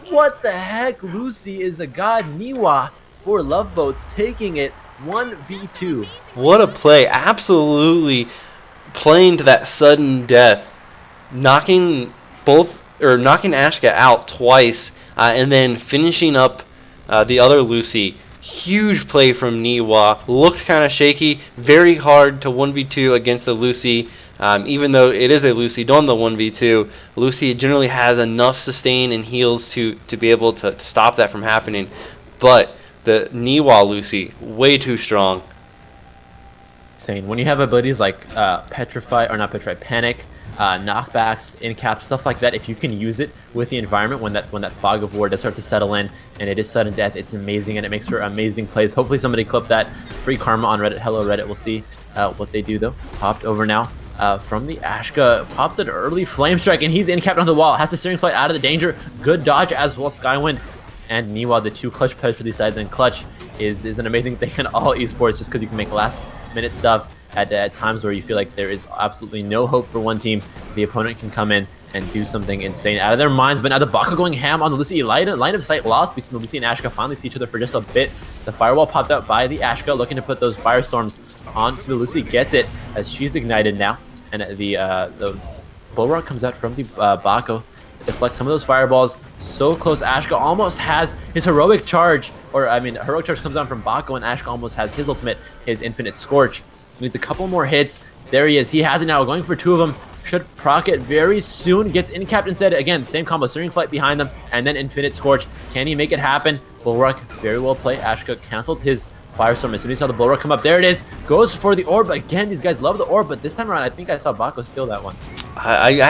What the heck? Lucy is a god. Niwa for Loveboats taking it 1v2. What a play. Absolutely playing to that sudden death. Knocking Ashka out twice and then finishing up the other Lucy. Huge play from Niwa. Looked kind of shaky. Very hard to 1v2 against the Lucy. Even though it is a Lucy on the 1v2, Lucy generally has enough sustain and heals to be able to stop that from happening. But the Niwa Lucy, way too strong. Insane. When you have abilities like Petrify, or not Petrify, Panic, knockbacks, in-cap, stuff like that, if you can use it with the environment when that fog of war does start to settle in and it is sudden death, it's amazing, and it makes for amazing plays. Hopefully somebody clip that. Free karma on Reddit. Hello Reddit. We'll see what they do though. Popped over now from the Ashka. Popped an early flame strike, and he's in-capped on the wall. Has the steering flight out of the danger. Good dodge as well. Skywind and Niwa, the two clutch players for these sides, and clutch is an amazing thing in all esports, just because you can make last minute stuff at times where you feel like there is absolutely no hope for one team. The opponent can come in and do something insane out of their minds. But now the Baka going ham on the Lucy. Line of sight lost between the Lucy and Ashka. Finally see each other for just a bit. The firewall popped out by the Ashka, looking to put those firestorms onto the Lucy. Gets it as she's ignited now, and the Bulwark comes out from the Baka. Deflects some of those fireballs. So close. Ashka almost has his heroic charge, or I mean, heroic charge comes down from Baka, and Ashka almost has his ultimate, his infinite scorch. Needs a couple more hits. There he is. He has it now. Going for two of them. Should proc it very soon. Gets in-capped instead. Again, same combo. Steering flight behind them, and then infinite scorch. Can he make it happen? Bulwark, very well played. Ashka canceled his firestorm as soon as he saw the Bulwark come up. There it is. Goes for the orb. Again, these guys love the orb, but this time around, I think I saw Bako steal that one. I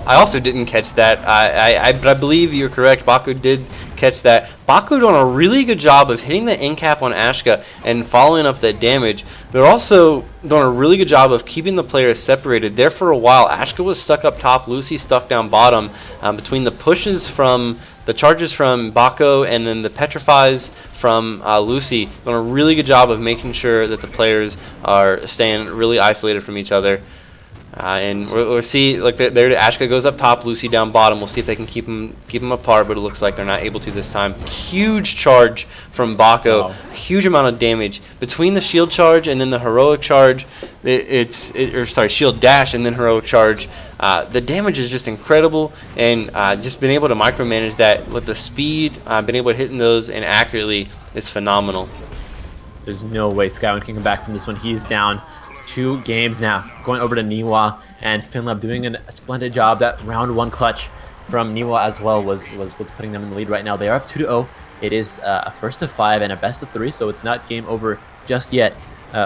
also didn't catch that. But I believe you're correct. Baku did catch that. Baku doing a really good job of hitting the in-cap on Ashka and following up that damage. They're also doing a really good job of keeping the players separated. There for a while, Ashka was stuck up top, Lucy stuck down bottom. Between the pushes from the charges from Bako and then the petrifies from Lucy, doing a really good job of making sure that the players are staying really isolated from each other. And we'll see, like there, Ashka goes up top, Lucy down bottom. We'll see if they can keep them apart, but it looks like they're not able to this time. Huge charge from Bako, wow. Huge amount of damage between the shield charge and then the heroic charge. Shield dash and then heroic charge. The damage is just incredible, and just being able to micromanage that with the speed, being able to hit those and accurately is phenomenal. There's no way Skywind can come back from this one. He's down 2 games now. Going over to Niwa, and Finlab doing a splendid job. That round 1 clutch from Niwa as well was what's putting them in the lead right now. They are up 2-0. It is a first of 5 and a best of 3, so it's not game over just yet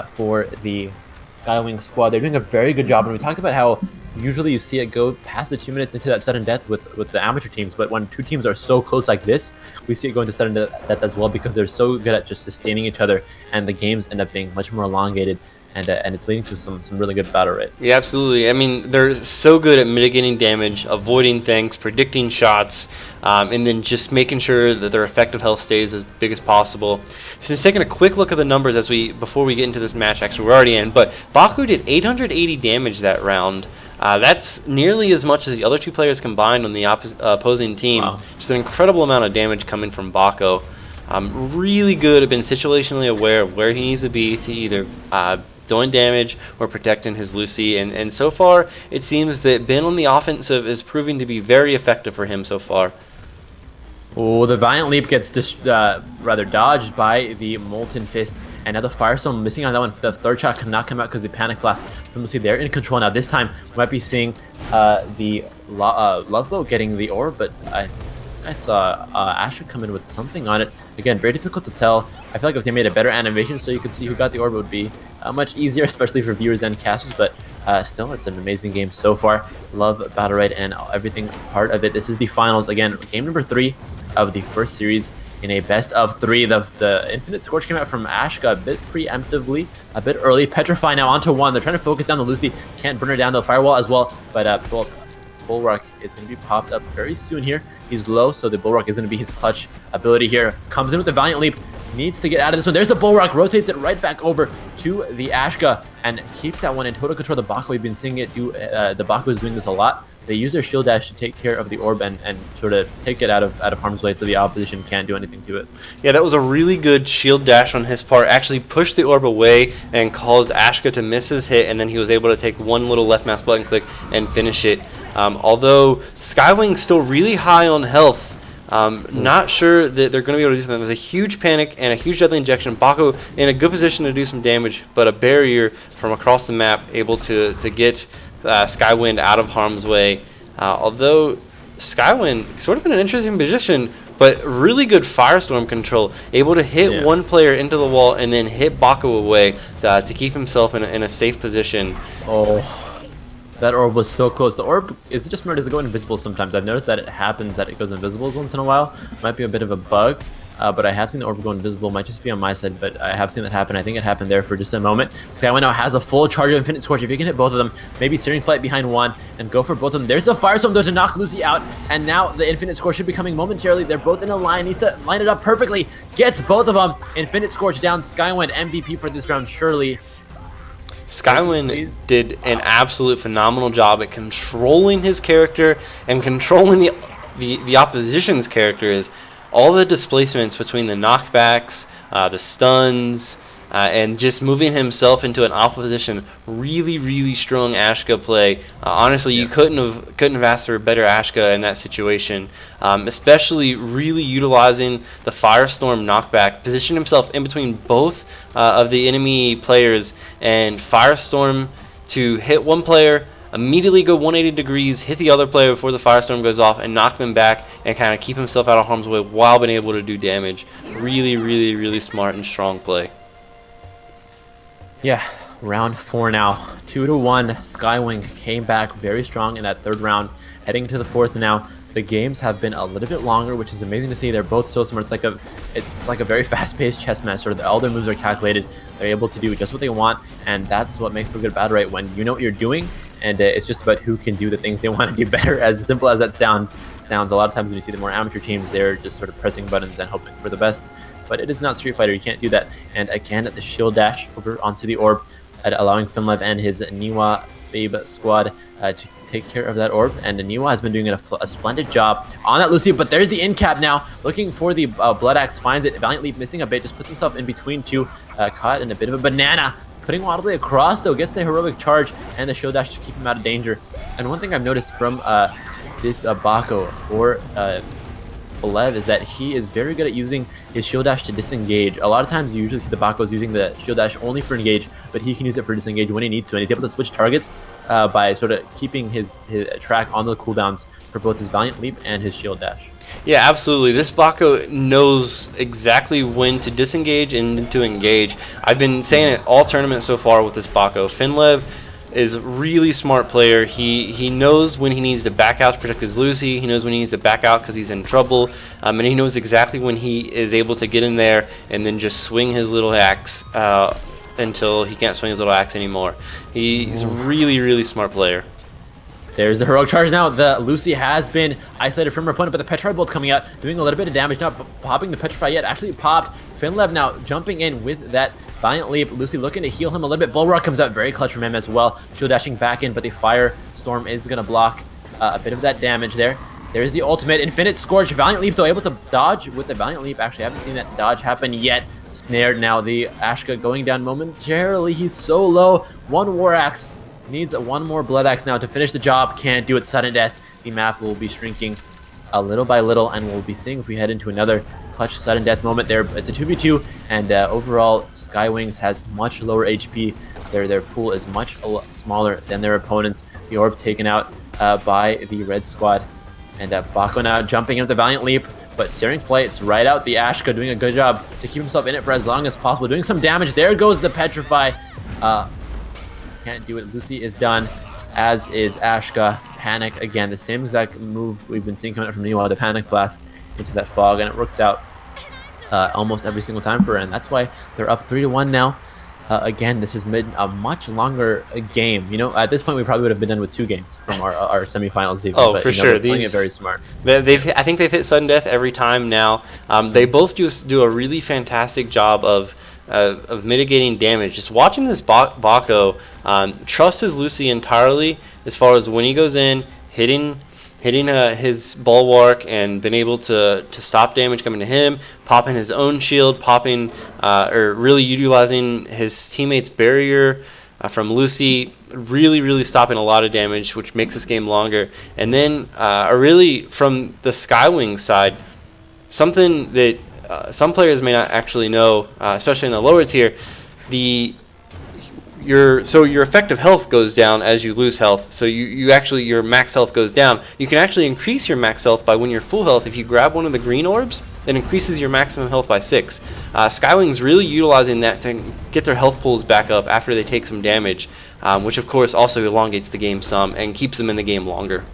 for the Skywing squad. They're doing a very good job, and we talked about how usually you see it go past the 2 minutes into that sudden death with the amateur teams, but when 2 teams are so close like this, we see it go into sudden death as well, because they're so good at just sustaining each other, and the games end up being much more elongated. And it's leading to some really good battle rate. Yeah, absolutely. I mean, they're so good at mitigating damage, avoiding things, predicting shots, and then just making sure that their effective health stays as big as possible. So just taking a quick look at the numbers before we get into this match. Actually, we're already in, but Baku did 880 damage that round. That's nearly as much as the other 2 players combined on the opposing team. Wow. Just an incredible amount of damage coming from Baku. Really good at being situationally aware of where he needs to be to either doing damage or protecting his Lucy, and so far it seems that Ben on the offensive is proving to be very effective for him so far. Oh, the Valiant Leap gets rather dodged by the Molten Fist, and now the Firestorm missing on that one. The 3rd shot cannot come out because the Panic Flask from Lucy, they're in control now. This time we might be seeing the Love Boat getting the orb, but I saw Asher come in with something on it. Again, very difficult to tell. I feel like if they made a better animation so you could see who got the orb, it would be much easier, especially for viewers and casters, but still, it's an amazing game so far. Love Battlerite and everything part of it. This is the finals. Again, game number 3 of the first series in a best of 3. The Infinite Scorch came out from Ashka a bit preemptively, a bit early. Petrify now onto 1. They're trying to focus down the Lucy. Can't burn her down, the Firewall as well, but Bulwark is going to be popped up very soon here. He's low, so the Bulwark is going to be his clutch ability here. Comes in with the Valiant Leap. Needs to get out of this one. There's the Bulwark. Rotates it right back over to the Ashka and keeps that one in total control of the Baku. We've been seeing it do. The Baku is doing this a lot. They use their shield dash to take care of the orb and sort of take it out of harm's way so the opposition can't do anything to it. Yeah, that was a really good shield dash on his part. Actually pushed the orb away and caused Ashka to miss his hit, and then he was able to take one little left mouse button click and finish it. Although Skywing's still really high on health, Not sure that they're going to be able to do something. There's a huge panic and a huge deadly injection. Bako in a good position to do some damage, but a barrier from across the map able to get Skywind out of harm's way. Although Skywind sort of in an interesting position, but really good Firestorm control, able to hit one player into the wall and then hit Bako away to keep himself in a safe position. Oh, that orb was so close. The orb, is it just smart? Does it go invisible sometimes? I've noticed that it happens that it goes invisible once in a while. Might be a bit of a bug, but I have seen the orb go invisible. Might just be on my side, but I have seen that happen. I think it happened there for just a moment. Skywind now has a full charge of Infinite Scorch. If you can hit both of them, maybe Searing Flight behind one and go for both of them. There's the Firestorm though to knock Lucy out, and now the Infinite Scorch should be coming momentarily. They're both in a line. Needs to line it up perfectly. Gets both of them. Infinite Scorch down. Skywind MVP for this round, surely. Skywind did an absolute phenomenal job at controlling his character and controlling the opposition's characters. All the displacements between the knockbacks, the stuns, and just moving himself into an opposition. Really, really strong Ashka play. Honestly, you couldn't have asked for a better Ashka in that situation. Especially really utilizing the Firestorm knockback, positioned himself in between both of the enemy players, and Firestorm to hit one player, immediately go 180 degrees, hit the other player before the Firestorm goes off, and knock them back, and kind of keep himself out of harm's way while being able to do damage. Really, really, really smart and strong play. Yeah, round 4 now. 2-1. Skywing came back very strong in that third round. Heading to the fourth now. The games have been a little bit longer, which is amazing to see. They're both so smart. It's like a very fast-paced chess match. Sort of all their moves are calculated. They're able to do just what they want, and that's what makes for a good Battlerite, when you know what you're doing, and it's just about who can do the things they want to do better. As simple as that sounds, a lot of times when you see the more amateur teams, they're just sort of pressing buttons and hoping for the best. But it is not Street Fighter. You can't do that. And again, the shield dash over onto the orb, allowing Finlev and his Niwa Babe squad to take care of that orb. And Niwa has been doing a splendid job on that Lucy. But there's the in cap now, looking for the Blood Axe, finds it. Valiant Leap missing a bit, just puts himself in between two, caught in a bit of a banana. Putting him all the way across though, gets the heroic charge and the shield dash to keep him out of danger. And one thing I've noticed from this Bako for Lev is that he is very good at using his shield dash to disengage. A lot of times you usually see the Bakos using the shield dash only for engage, but he can use it for disengage when he needs to, and he's able to switch targets by sort of keeping his track on the cooldowns for both his Valiant Leap and his shield dash. Yeah, absolutely. This Bako knows exactly when to disengage and to engage. I've been saying it all tournament so far with this Bako. Finlev is a really smart player. He knows when he needs to back out to protect his Lucy. He knows when he needs to back out because he's in trouble. And he knows exactly when he is able to get in there and then just swing his little axe until he can't swing his little axe anymore. He's a really, really smart player. There's the heroic charge now. The Lucy has been isolated from her opponent, but the Petrify bolt coming out, doing a little bit of damage. Not popping the Petrify yet. Actually popped. Finlev now jumping in with that Valiant Leap. Lucy looking to heal him a little bit. Bullrock comes out very clutch from him as well. Shield dashing back in, but the Firestorm is going to block a bit of that damage there. There's the ultimate. Infinite Scorch. Valiant Leap though, able to dodge with the Valiant Leap. Actually, I haven't seen that dodge happen yet. Snared now. The Ashka going down momentarily. He's so low. One War Axe. Needs one more Blood Axe now to finish the job. Can't do it. Sudden death. The map will be shrinking a little by little, and we'll be seeing if we head into another clutch sudden death moment there. It's a 2v2, and overall Skywings has much lower HP. Their pool is much smaller than their opponents. The orb taken out by the red squad, and Bako now jumping into the Valiant Leap, but Searing Flight's right out. The Ashka doing a good job to keep himself in it for as long as possible, doing some damage. There goes the Petrify. Can't do it. Lucy is done, as is Ashka. Panic again, the same exact move we've been seeing coming out from Niwa, the Panic Blast into that fog, and it works out almost every single time for her, and that's why they're up 3-1 now. Again, this has been a much longer game. You know, at this point we probably would have been done with 2 games from our semifinals even. Oh, but, for you know, sure. They're playing it very smart. I think they've hit sudden death every time now. They both do a really fantastic job of mitigating damage. Just watching this Bako trust his Lucy entirely as far as when he goes in, hitting his bulwark and been able to stop damage coming to him, popping his own shield, or really utilizing his teammate's barrier from Lucy, really stopping a lot of damage, which makes this game longer. And then really from the Skywing side, something that some players may not actually know, especially in the lower tier, your effective health goes down as you lose health. So you actually, your max health goes down. You can actually increase your max health by when you're full health. If you grab one of the green orbs, that increases your maximum health by 6. Skywing's really utilizing that to get their health pools back up after they take some damage, which of course also elongates the game some and keeps them in the game longer.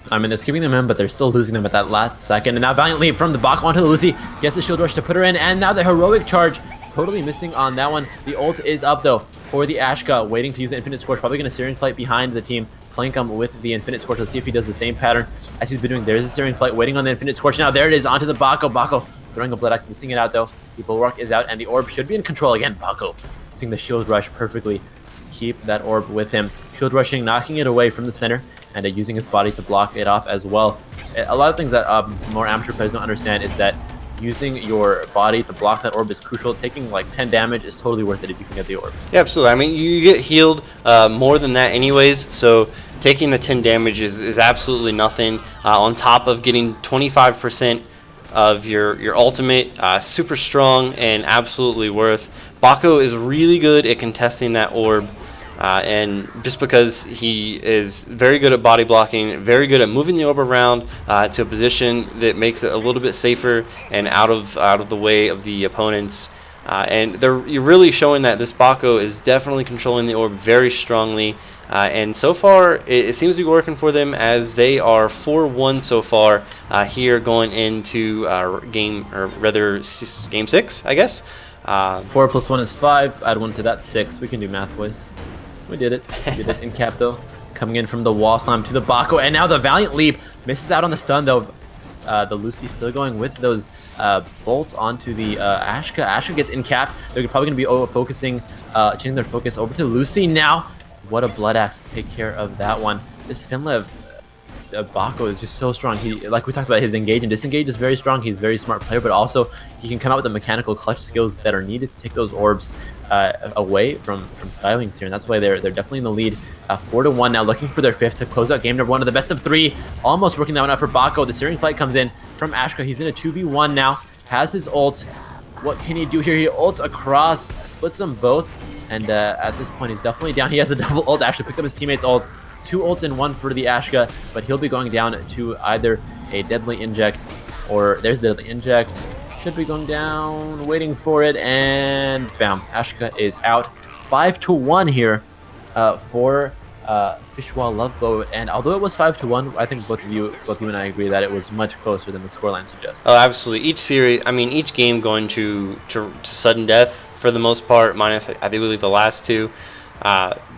I mean, they're keeping them in, but they're still losing them at that last second. And now Valiant Leap from the Bako onto the Lucy, gets the shield rush to put her in, and now the heroic charge, totally missing on that one. The ult is up though for the Ashka, waiting to use the Infinite Scorch, probably going to Searing Flight behind the team, flank him with the Infinite Scorch. Let's see if he does the same pattern as he's been doing. There's a Searing Flight waiting on the Infinite Scorch. Now there it is, onto the Bako. Bako throwing a Blood Axe, missing it out though. The Bulwark is out, and the orb should be in control again. Bako using the shield rush perfectly to keep that orb with him. Shield rushing, knocking it away from the center, and using his body to block it off as well. A lot of things that more amateur players don't understand is that using your body to block that orb is crucial. Taking like 10 damage is totally worth it if you can get the orb. Yeah, absolutely. I mean, you get healed more than that anyways, so taking the 10 damage is absolutely nothing. On top of getting 25% of your ultimate, super strong and absolutely worth. Bako is really good at contesting that orb. And just because he is very good at body blocking, very good at moving the orb around to a position that makes it a little bit safer and out of the way of the opponents. And you're really showing that this Bako is definitely controlling the orb very strongly. And so far, it seems to be working for them, as they are 4-1 so far here going into game 6, I guess. 4 plus 1 is 5. Add 1 to that, 6. We can do math, boys. We did it. We did it in cap though. Coming in from the wall slam to the Bako, and now the Valiant Leap misses out on the stun though. The Lucy still going with those bolts onto the Ashka. Ashka gets in cap. They're probably going to be focusing, changing their focus over to Lucy now. What a Blood Axe to take care of that one. This Finlev Bako is just so strong. He, like we talked about, his engage and disengage is very strong. He's a very smart player, but also he can come out with the mechanical clutch skills that are needed to take those orbs away from Skywings here, and that's why they're definitely in the lead. 4-1 now, looking for their 5th to close out game number 1 of the best of 3. Almost working that one out for Bako. The Searing Flight comes in from Ashka. He's in a 2v1 now. Has his ult. What can he do here? He ults across, splits them both, and at this point he's definitely down. He has a double ult. Actually picked up his teammate's ult. 2 ults in 1 for the Ashka, but he'll be going down to either a Deadly Inject, or there's Deadly Inject. Should be going down, waiting for it, and bam, Ashka is out. 5-1 here for Fishwa Loveboat, and although it was 5-1, I think both you and I agree that it was much closer than the scoreline suggests. Oh, absolutely. Each game going to sudden death for the most part, minus I believe the last 2.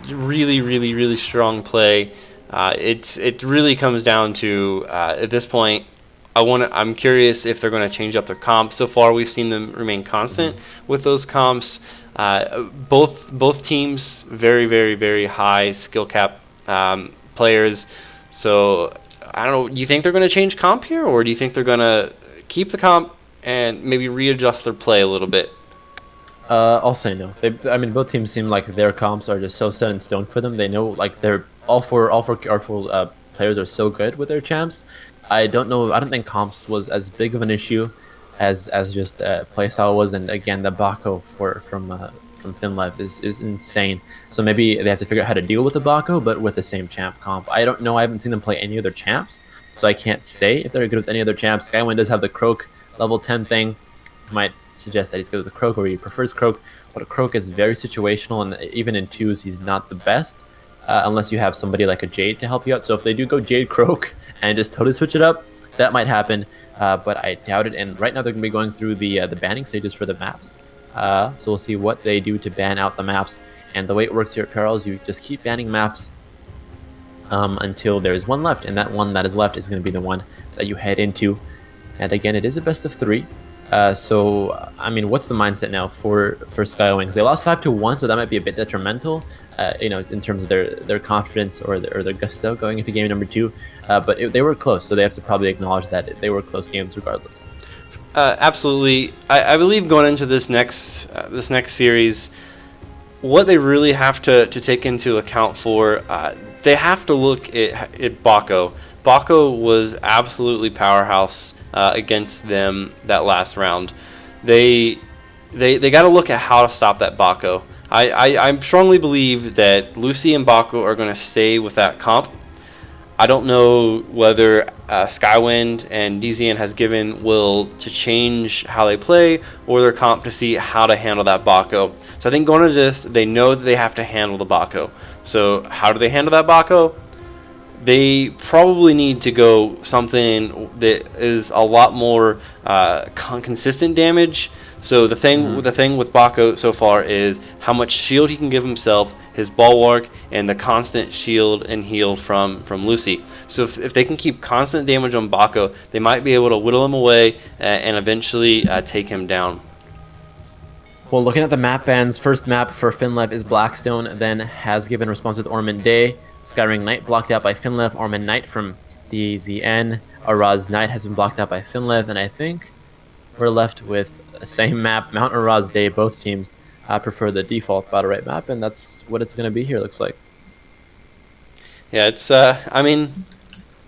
Really strong play. It really comes down to at this point. I'm curious if they're going to change up their comps. So far, we've seen them remain constant with those comps. Both teams very high skill cap players. So I don't know. Do you think they're going to change comp here, or do you think they're going to keep the comp and maybe readjust their play a little bit? I'll say no. I mean, both teams seem like their comps are just so set in stone for them. They know, like, they're all four players are so good with their champs. I don't know. I don't think comps was as big of an issue as just playstyle was. And again, the Bako from FinLife is insane. So maybe they have to figure out how to deal with the Bako, but with the same champ comp. I don't know. I haven't seen them play any other champs, so I can't say if they're good with any other champs. Skywind does have the Croak level 10 thing. Might suggest that he's good with the Croak, or he prefers Croak, but a Croak is very situational, and even in 2s he's not the best unless you have somebody like a Jade to help you out. So if they do go Jade Croak and just totally switch it up, that might happen, but I doubt it. And right now they're going to be going through the banning stages for the maps, so we'll see what they do to ban out the maps. And the way it works here at PRL is you just keep banning maps until there's one left, and that one that is left is going to be the one that you head into. And again, it is a best of 3. So, I mean, what's the mindset now for Skywings? They lost 5-1, so that might be a bit detrimental, in terms of their confidence or their gusto going into game number 2. But they were close, so they have to probably acknowledge that they were close games regardless. Absolutely. I believe going into this next series, what they really have to take into account for, they have to look at Bako. Bako was absolutely powerhouse against them that last round. They got to look at how to stop that Bako. I strongly believe that Lucy and Bako are going to stay with that comp. I don't know whether Skywind and DZN has given will to change how they play or their comp to see how to handle that Bako. So I think going into this, they know that they have to handle the Bako. So how do they handle that Bako? They probably need to go something that is a lot more consistent damage. So the thing with Bako so far is how much shield he can give himself, his bulwark, and the constant shield and heal from Lucy. So if they can keep constant damage on Bako, they might be able to whittle him away and eventually take him down. Well, looking at the map bans, first map for Finlev is Blackstone, then has given response with Ormond Day. Skyring Knight blocked out by Finlev, Ormond Knight from DZN. Araz Knight has been blocked out by Finlev, and I think we're left with the same map, Mount Araz Day. Both teams prefer the default Battlerite map, and that's what it's going to be here, looks like. Yeah, it's, I mean,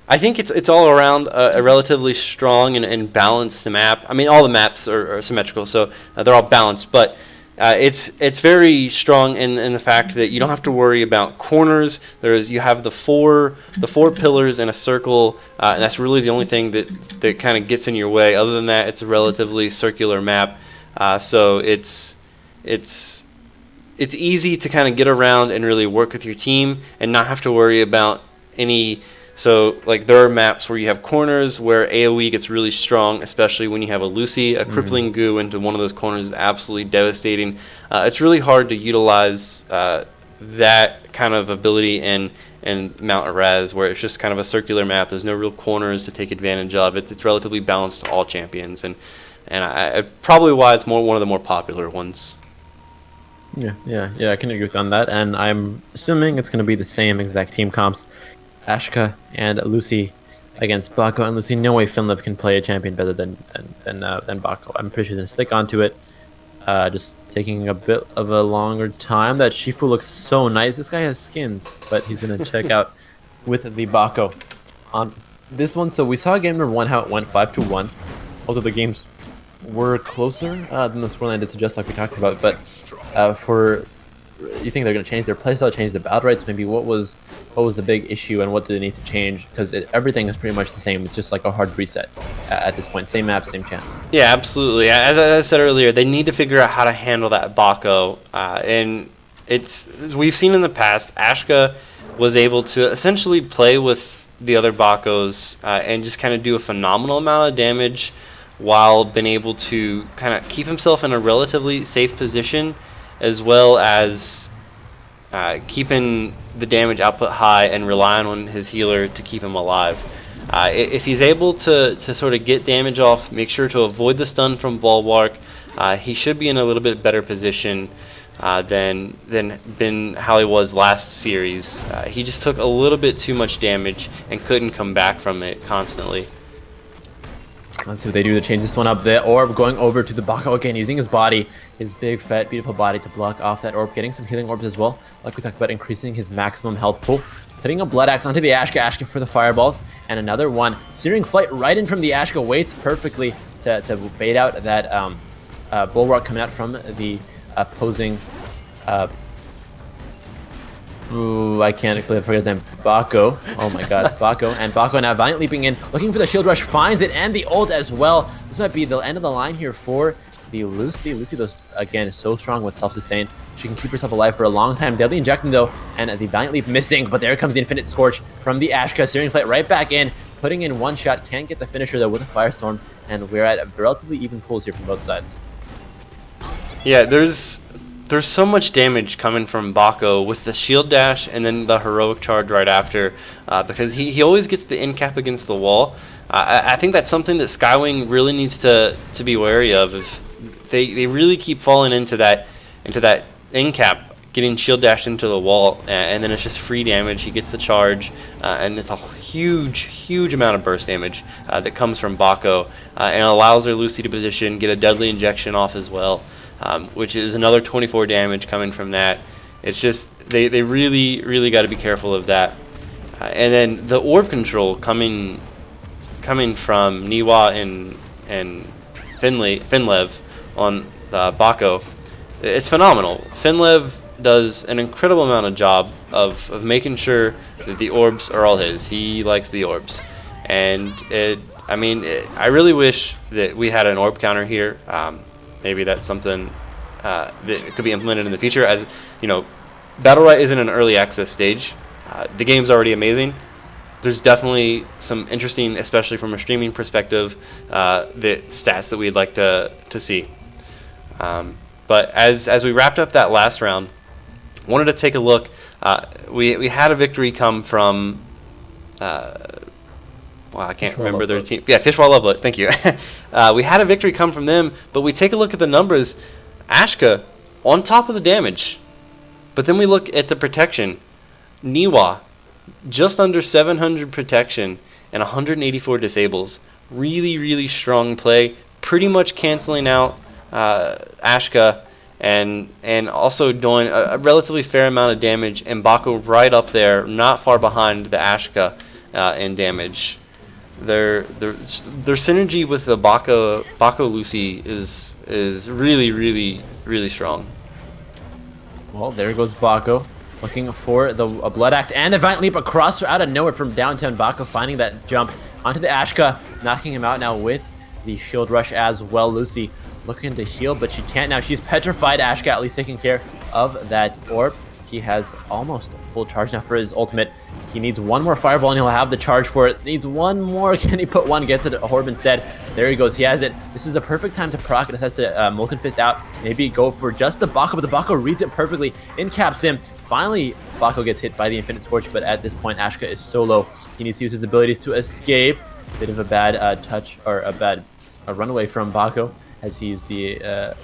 I think it's all around a relatively strong and balanced map. I mean, all the maps are symmetrical, so they're all balanced, but it's very strong in the fact that you don't have to worry about corners. You have the four pillars in a circle, and that's really the only thing that kind of gets in your way. Other than that, it's a relatively circular map, so it's easy to kind of get around and really work with your team and not have to worry about any. So, like, there are maps where you have corners where AoE gets really strong, especially when you have a Lucy. A crippling goo into one of those corners is absolutely devastating. It's really hard to utilize that kind of ability in Mount Araz, where it's just kind of a circular map. There's no real corners to take advantage of. It's relatively balanced to all champions, and probably why it's one of the more popular ones. Yeah, I can agree on that, and I'm assuming it's going to be the same exact team comps. Ashka and Lucy against Bako and Lucy. No way Finlev can play a champion better than Bako. I'm pretty sure he's gonna stick onto it. Just taking a bit of a longer time. That Shifu looks so nice. This guy has skins, but he's gonna check out with the Bako on this one. So we saw game number 1 how it went 5-1. Although the games were closer than the scoreline did suggest, like we talked about. But you think they're going to change their playstyle, change the Battlerite? Maybe what was the big issue and what do they need to change? Because everything is pretty much the same. It's just like a hard reset at this point. Same map, same champs. Yeah, absolutely. As I said earlier, they need to figure out how to handle that Bako. And we've seen in the past, Ashka was able to essentially play with the other Bakos and just kind of do a phenomenal amount of damage while being able to kind of keep himself in a relatively safe position, as well as keeping the damage output high and relying on his healer to keep him alive. If he's able to sort of get damage off, make sure to avoid the stun from Bulwark, he should be in a little bit better position than how he was last series. He just took a little bit too much damage and couldn't come back from it constantly. Let's see what they do to change this one up. The orb going over to the Bako again, using his body, his big, fat, beautiful body to block off that orb, getting some healing orbs as well. Like we talked about, increasing his maximum health pool. Putting a Blood Axe onto the Ashka, Ashka for the fireballs, and another one. Searing Flight right in from the Ashka, waits perfectly to bait out that Bulwark coming out from the opposing... I can't forget his name. Bako. Oh my god, Bako. And Bako now Valiant leaping in, looking for the shield rush, finds it, and the ult as well. This might be the end of the line here for the Lucy. Lucy, though, again, is so strong with self-sustain. She can keep herself alive for a long time. Deadly Injecting, though, and the Valiant Leap missing, but there comes the Infinite Scorch from the Ashka. Searing Flight right back in, putting in one shot. Can't get the finisher, though, with a Firestorm, and we're at relatively even pools here from both sides. Yeah, there's so much damage coming from Bako with the shield dash and then the heroic charge right after, because he always gets the end cap against the wall. I think that's something that Skywing really needs to be wary of. If they really keep falling into that end cap, getting shield dashed into the wall, and then it's just free damage. He gets the charge, and it's a huge amount of burst damage that comes from Bako, and allows their Lucy to position, get a deadly injection off as well. Which is another 24 damage coming from that. It's just they really got to be careful of that. And then the orb control coming from Niwa and Finlev on Bako, it's phenomenal. Finlev does an incredible amount of job of making sure that the orbs are all his. He likes the orbs, and I really wish that we had an orb counter here. Maybe that's something that could be implemented in the future. As you know, Battlerite is in an early access stage. The game's already amazing. There's definitely some interesting, especially from a streaming perspective, the stats that we'd like to see. But as we wrapped up that last round, wanted to take a look. We had a victory come from. I can't remember their team. Yeah, Fishwall Lovelet. Thank you. We had a victory come from them, but we take a look at the numbers. Ashka on top of the damage, but then we look at the protection. Niwa, just under 700 protection and 184 disables. Really, really strong play. Pretty much canceling out Ashka and also doing a relatively fair amount of damage. And Bako right up there, not far behind the Ashka in damage. Their synergy with the Bako Lucy is really, really, really strong. Well, there goes Bako, looking for the Blood Axe and a Valiant Leap across out of nowhere from downtown. Bako finding that jump onto the Ashka, knocking him out now with the Shield Rush as well. Lucy looking to heal, but she can't now. She's petrified. Ashka at least taking care of that orb. He has almost full charge now for his ultimate. He needs one more fireball and he'll have the charge for it. Needs one more. Can he put one? Gets it. Orb instead. There he goes. He has it. This is a perfect time to proc. It has to Molten Fist out. Maybe go for just the Bako, but the Bako reads it perfectly. Incaps him. Finally, Bako gets hit by the Infinite Scorch, but at this point, Ashka is so low. He needs to use his abilities to escape. Bit of a bad touch or a runaway from Bako as he used the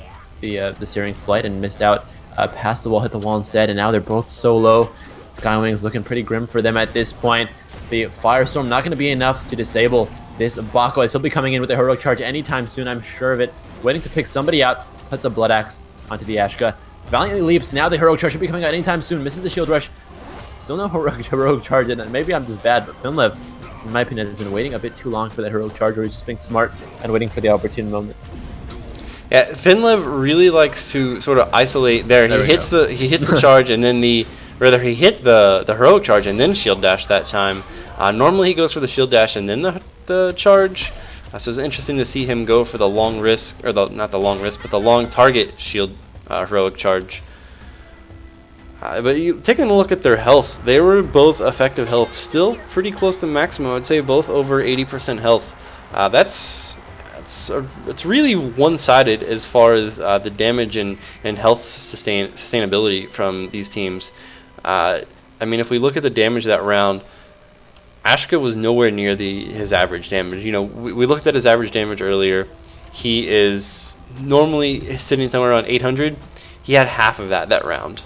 Searing Flight and missed out. Past the wall, hit the wall instead, and now they're both so low. Skywing's looking pretty grim for them at this point. The Firestorm not going to be enough to disable this Bako, as he'll be coming in with a Heroic Charge anytime soon, I'm sure of it. Waiting to pick somebody out, puts a Blood Axe onto the Ashka. Valiantly leaps, now the Heroic Charge should be coming out anytime soon. Misses the Shield Rush. Still no Heroic Charge, and maybe I'm just bad, but Finlev, in my opinion, has been waiting a bit too long for that Heroic Charge, or he's just being smart and waiting for the opportune moment. Yeah, Finlev really likes to sort of isolate there. He hits the charge, and then he hit the heroic charge and then shield dash that time. Normally he goes for the shield dash and then the charge. So it's interesting to see him go for the long risk, or not the long risk, but the long target shield heroic charge. But taking a look at their health, they were both effective health, still pretty close to maximum. I'd say both over 80% health. It's really one-sided as far as the damage and health sustainability from these teams. I mean, if we look at the damage that round, Ashka was nowhere near his average damage. You know, we looked at his average damage earlier. He is normally sitting somewhere around 800. He had half of that round.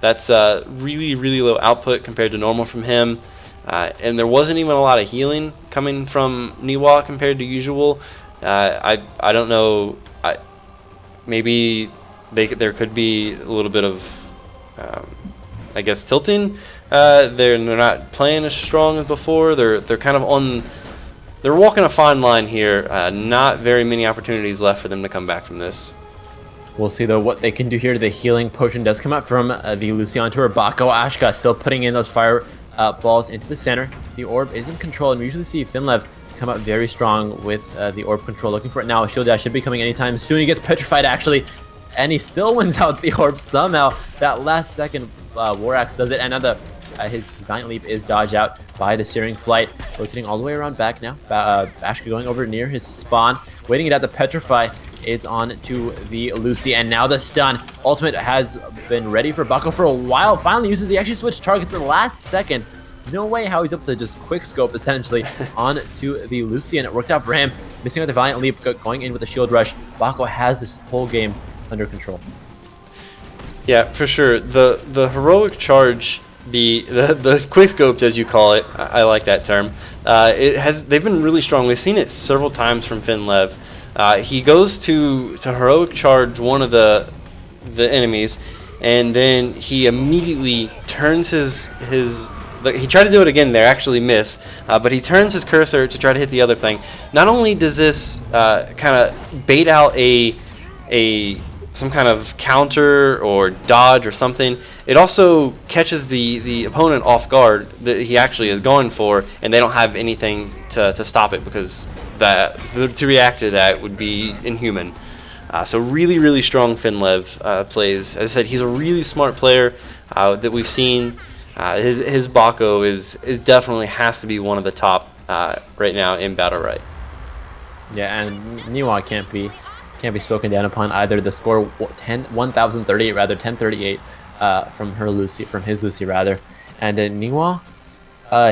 That's really, really low output compared to normal from him. And there wasn't even a lot of healing coming from Niwa compared to usual. I don't know. Maybe there could be a little bit of, I guess, tilting. They're not playing as strong as before. They're kind of they're walking a fine line here. Not very many opportunities left for them to come back from this. We'll see, though, what they can do here. The healing potion does come out from the Lucian to her Bako. Ashka still putting in those fire balls into the center. The orb is in control, and we usually see Finlev come out very strong with the orb control. Looking for it now. A shield dash should be coming anytime soon. He gets petrified, actually, and he still wins out the orb somehow. That last second War Axe does it, and now his Valiant Leap is dodged out by the Searing Flight. Rotating all the way around back now. Ashka going over near his spawn. Waiting it out. The Petrify is on to the Lucy, and now the stun. Ultimate has been ready for Bako for a while. Finally uses the actually switch targets in the last second. No way how he's able to just quick scope essentially on to the Lucy, and it worked out for him. Missing with the Valiant Leap, going in with the Shield Rush. Bako has this whole game under control. Yeah, for sure. The heroic charge, the quick scopes, as you call it, I like that term. They've been really strong. We've seen it several times from Finlev. He goes to heroic charge one of the enemies, and then he immediately turns his he tried to do it again there, actually missed, but he turns his cursor to try to hit the other thing. Not only does this kind of bait out some kind of counter or dodge or something, it also catches the opponent off guard that he actually is going for, and they don't have anything to stop it, because to react to that would be inhuman. So really, really strong Finlev plays. As I said, he's a really smart player that we've seen. His Bako is definitely has to be one of the top right now in Battlerite. Yeah, and Niwa can't be spoken down upon either. The score 1038 rather 1038 from his Lucy rather, and Niwa,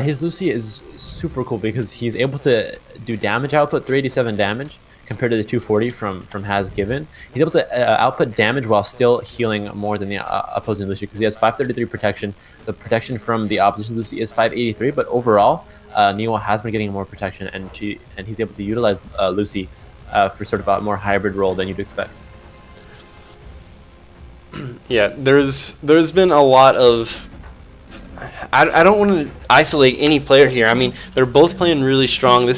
his Lucy is super cool because he's able to do damage output 387 damage compared to the 240 from Has Given. He's able to output damage while still healing more than the opposing Lucy, because he has 533 protection. The protection from the opposition Lucy is 583, but overall, Niwa has been getting more protection, and he's able to utilize Lucy for sort of a more hybrid role than you'd expect. Yeah, there's been a lot of. I don't want to isolate any player here. I mean, they're both playing really strong.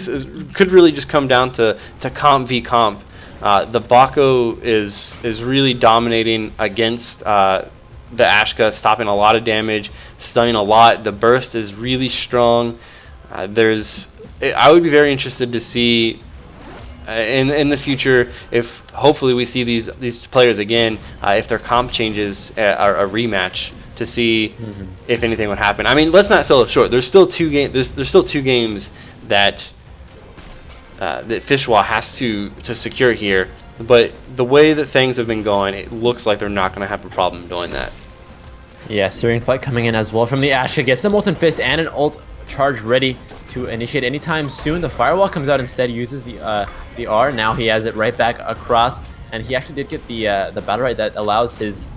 Could really just come down to comp v comp. The Bako is really dominating against the Ashka, stopping a lot of damage, stunning a lot. The burst is really strong. I would be very interested to see in the future, if hopefully we see these players again, if their comp changes are a rematch, to see if anything would happen. I mean, let's not sell it short. There's still two games that Fishwa has to secure here, but the way that things have been going, it looks like they're not going to have a problem doing that. Yeah, Searing Flight coming in as well from the Ashka, gets the Molten Fist and an ult charge ready to initiate anytime soon. The Firewall comes out instead, uses the R. Now he has it right back across, and he actually did get the Battlerite that allows his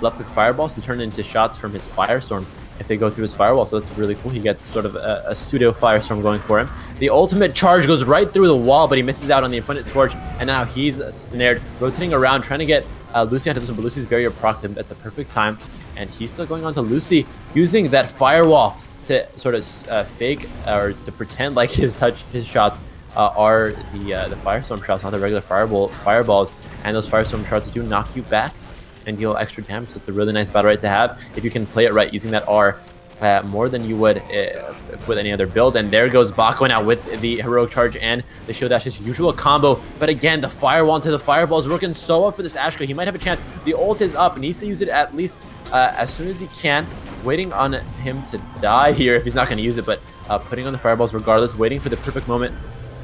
left click fireballs to turn into shots from his Firestorm if they go through his Firewall, so that's really cool. He gets sort of a pseudo Firestorm going for him. The ultimate charge goes right through the wall, but he misses out on the Infinite Scorch, and now he's snared, rotating around, trying to get Lucy onto this one, but Lucy's very approximate at the perfect time, and he's still going on to Lucy, using that Firewall to sort of fake or to pretend like his shots are the Firestorm shots, not the regular fireballs, and those Firestorm shots do knock you back and deal extra damage, so it's a really nice Battlerite to have if you can play it right using that R more than you would with any other build. And there goes Bako now with the heroic charge and the shield dash, his usual combo, but again the Firewall into the Fireball is working so well for this Ashka. He might have a chance. The ult is up, needs to use it at least as soon as he can, waiting on him to die here if he's not going to use it, but putting on the Fireballs regardless, waiting for the perfect moment.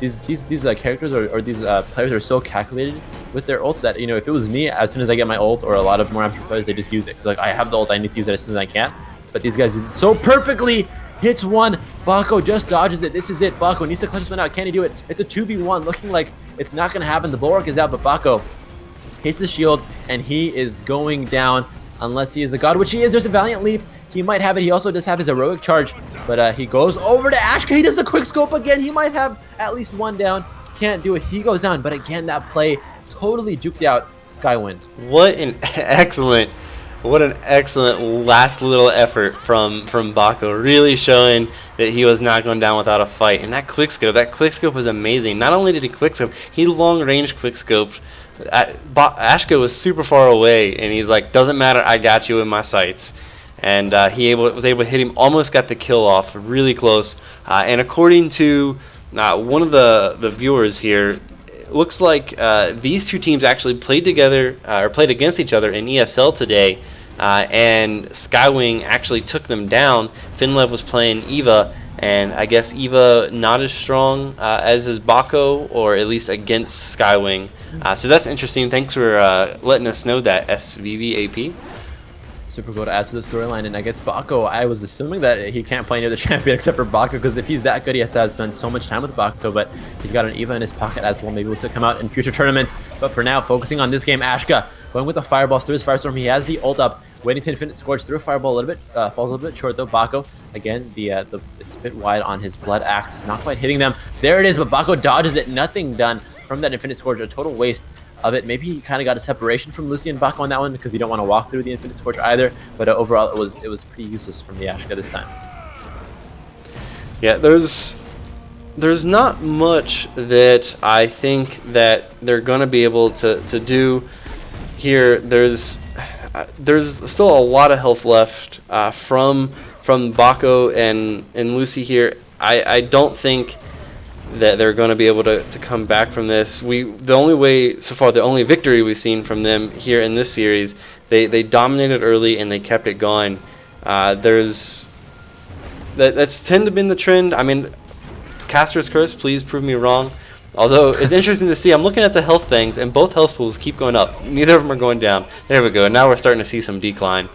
These characters or these players are so calculated with their ults that, you know, if it was me, as soon as I get my ult, or a lot of more amateur players, they just use it. Cause like, I have the ult, I need to use it as soon as I can. But these guys use it so perfectly. Hits one, Bako just dodges it. This is it. Bako needs to clutch this one out. Can he do it? It's a 2v1, looking like it's not gonna happen. The bulwark is out, but Bako hits the shield, and he is going down unless he is a god, which he is. There's a Valiant Leap. He might have it. He also does have his heroic charge, but he goes over to Ashka. He does the quick scope again. He might have at least one down. Can't do it. He goes down, but again, that play totally duked out Skywind. What an excellent last little effort from Bako, really showing that he was not going down without a fight. And that quick scope was amazing. Not only did he quick scope, he long range quick scoped. Ashka was super far away, and he's like, doesn't matter, I got you in my sights. And he was able to hit him, almost got the kill off, really close. And according to one of the viewers here, it looks like these two teams actually played together, or played against each other in ESL today, and Skywing actually took them down. Finlev was playing Eva, and I guess Eva not as strong as is Bako, or at least against Skywing. So that's interesting. Thanks for letting us know that, SVVAP. Super cool to add to the storyline. And I guess Bako, I was assuming that he can't play any other champion except for Bako, because if he's that good, he has to spend so much time with Bako, but he's got an Eva in his pocket as well. Maybe we'll still come out in future tournaments, but for now, focusing on this game, Ashka going with the Fireballs through his Firestorm. He has the ult up, waiting to Infinite Scorch through a Fireball a little bit, falls a little bit short though. Bako, again, it's a bit wide on his Blood Axe, it's not quite hitting them. There it is, but Bako dodges it, nothing done from that Infinite Scorch, a total waste of it. Maybe he kind of got a separation from Lucy and Bako on that one, because you don't want to walk through the Infinite Scorch either, but overall it was pretty useless from the Ashka this time. Yeah, there's not much that I think that they're gonna be able to do here. There's still a lot of health left from Baco and Lucy here. I don't think that they're going to be able to come back from this. The only victory we've seen from them here in this series, they dominated early and they kept it going. That's tend to been the trend. I mean, Caster's Curse, please prove me wrong. Although it's interesting to see, I'm looking at the health things, and both health pools keep going up. Neither of them are going down. There we go. Now we're starting to see some decline.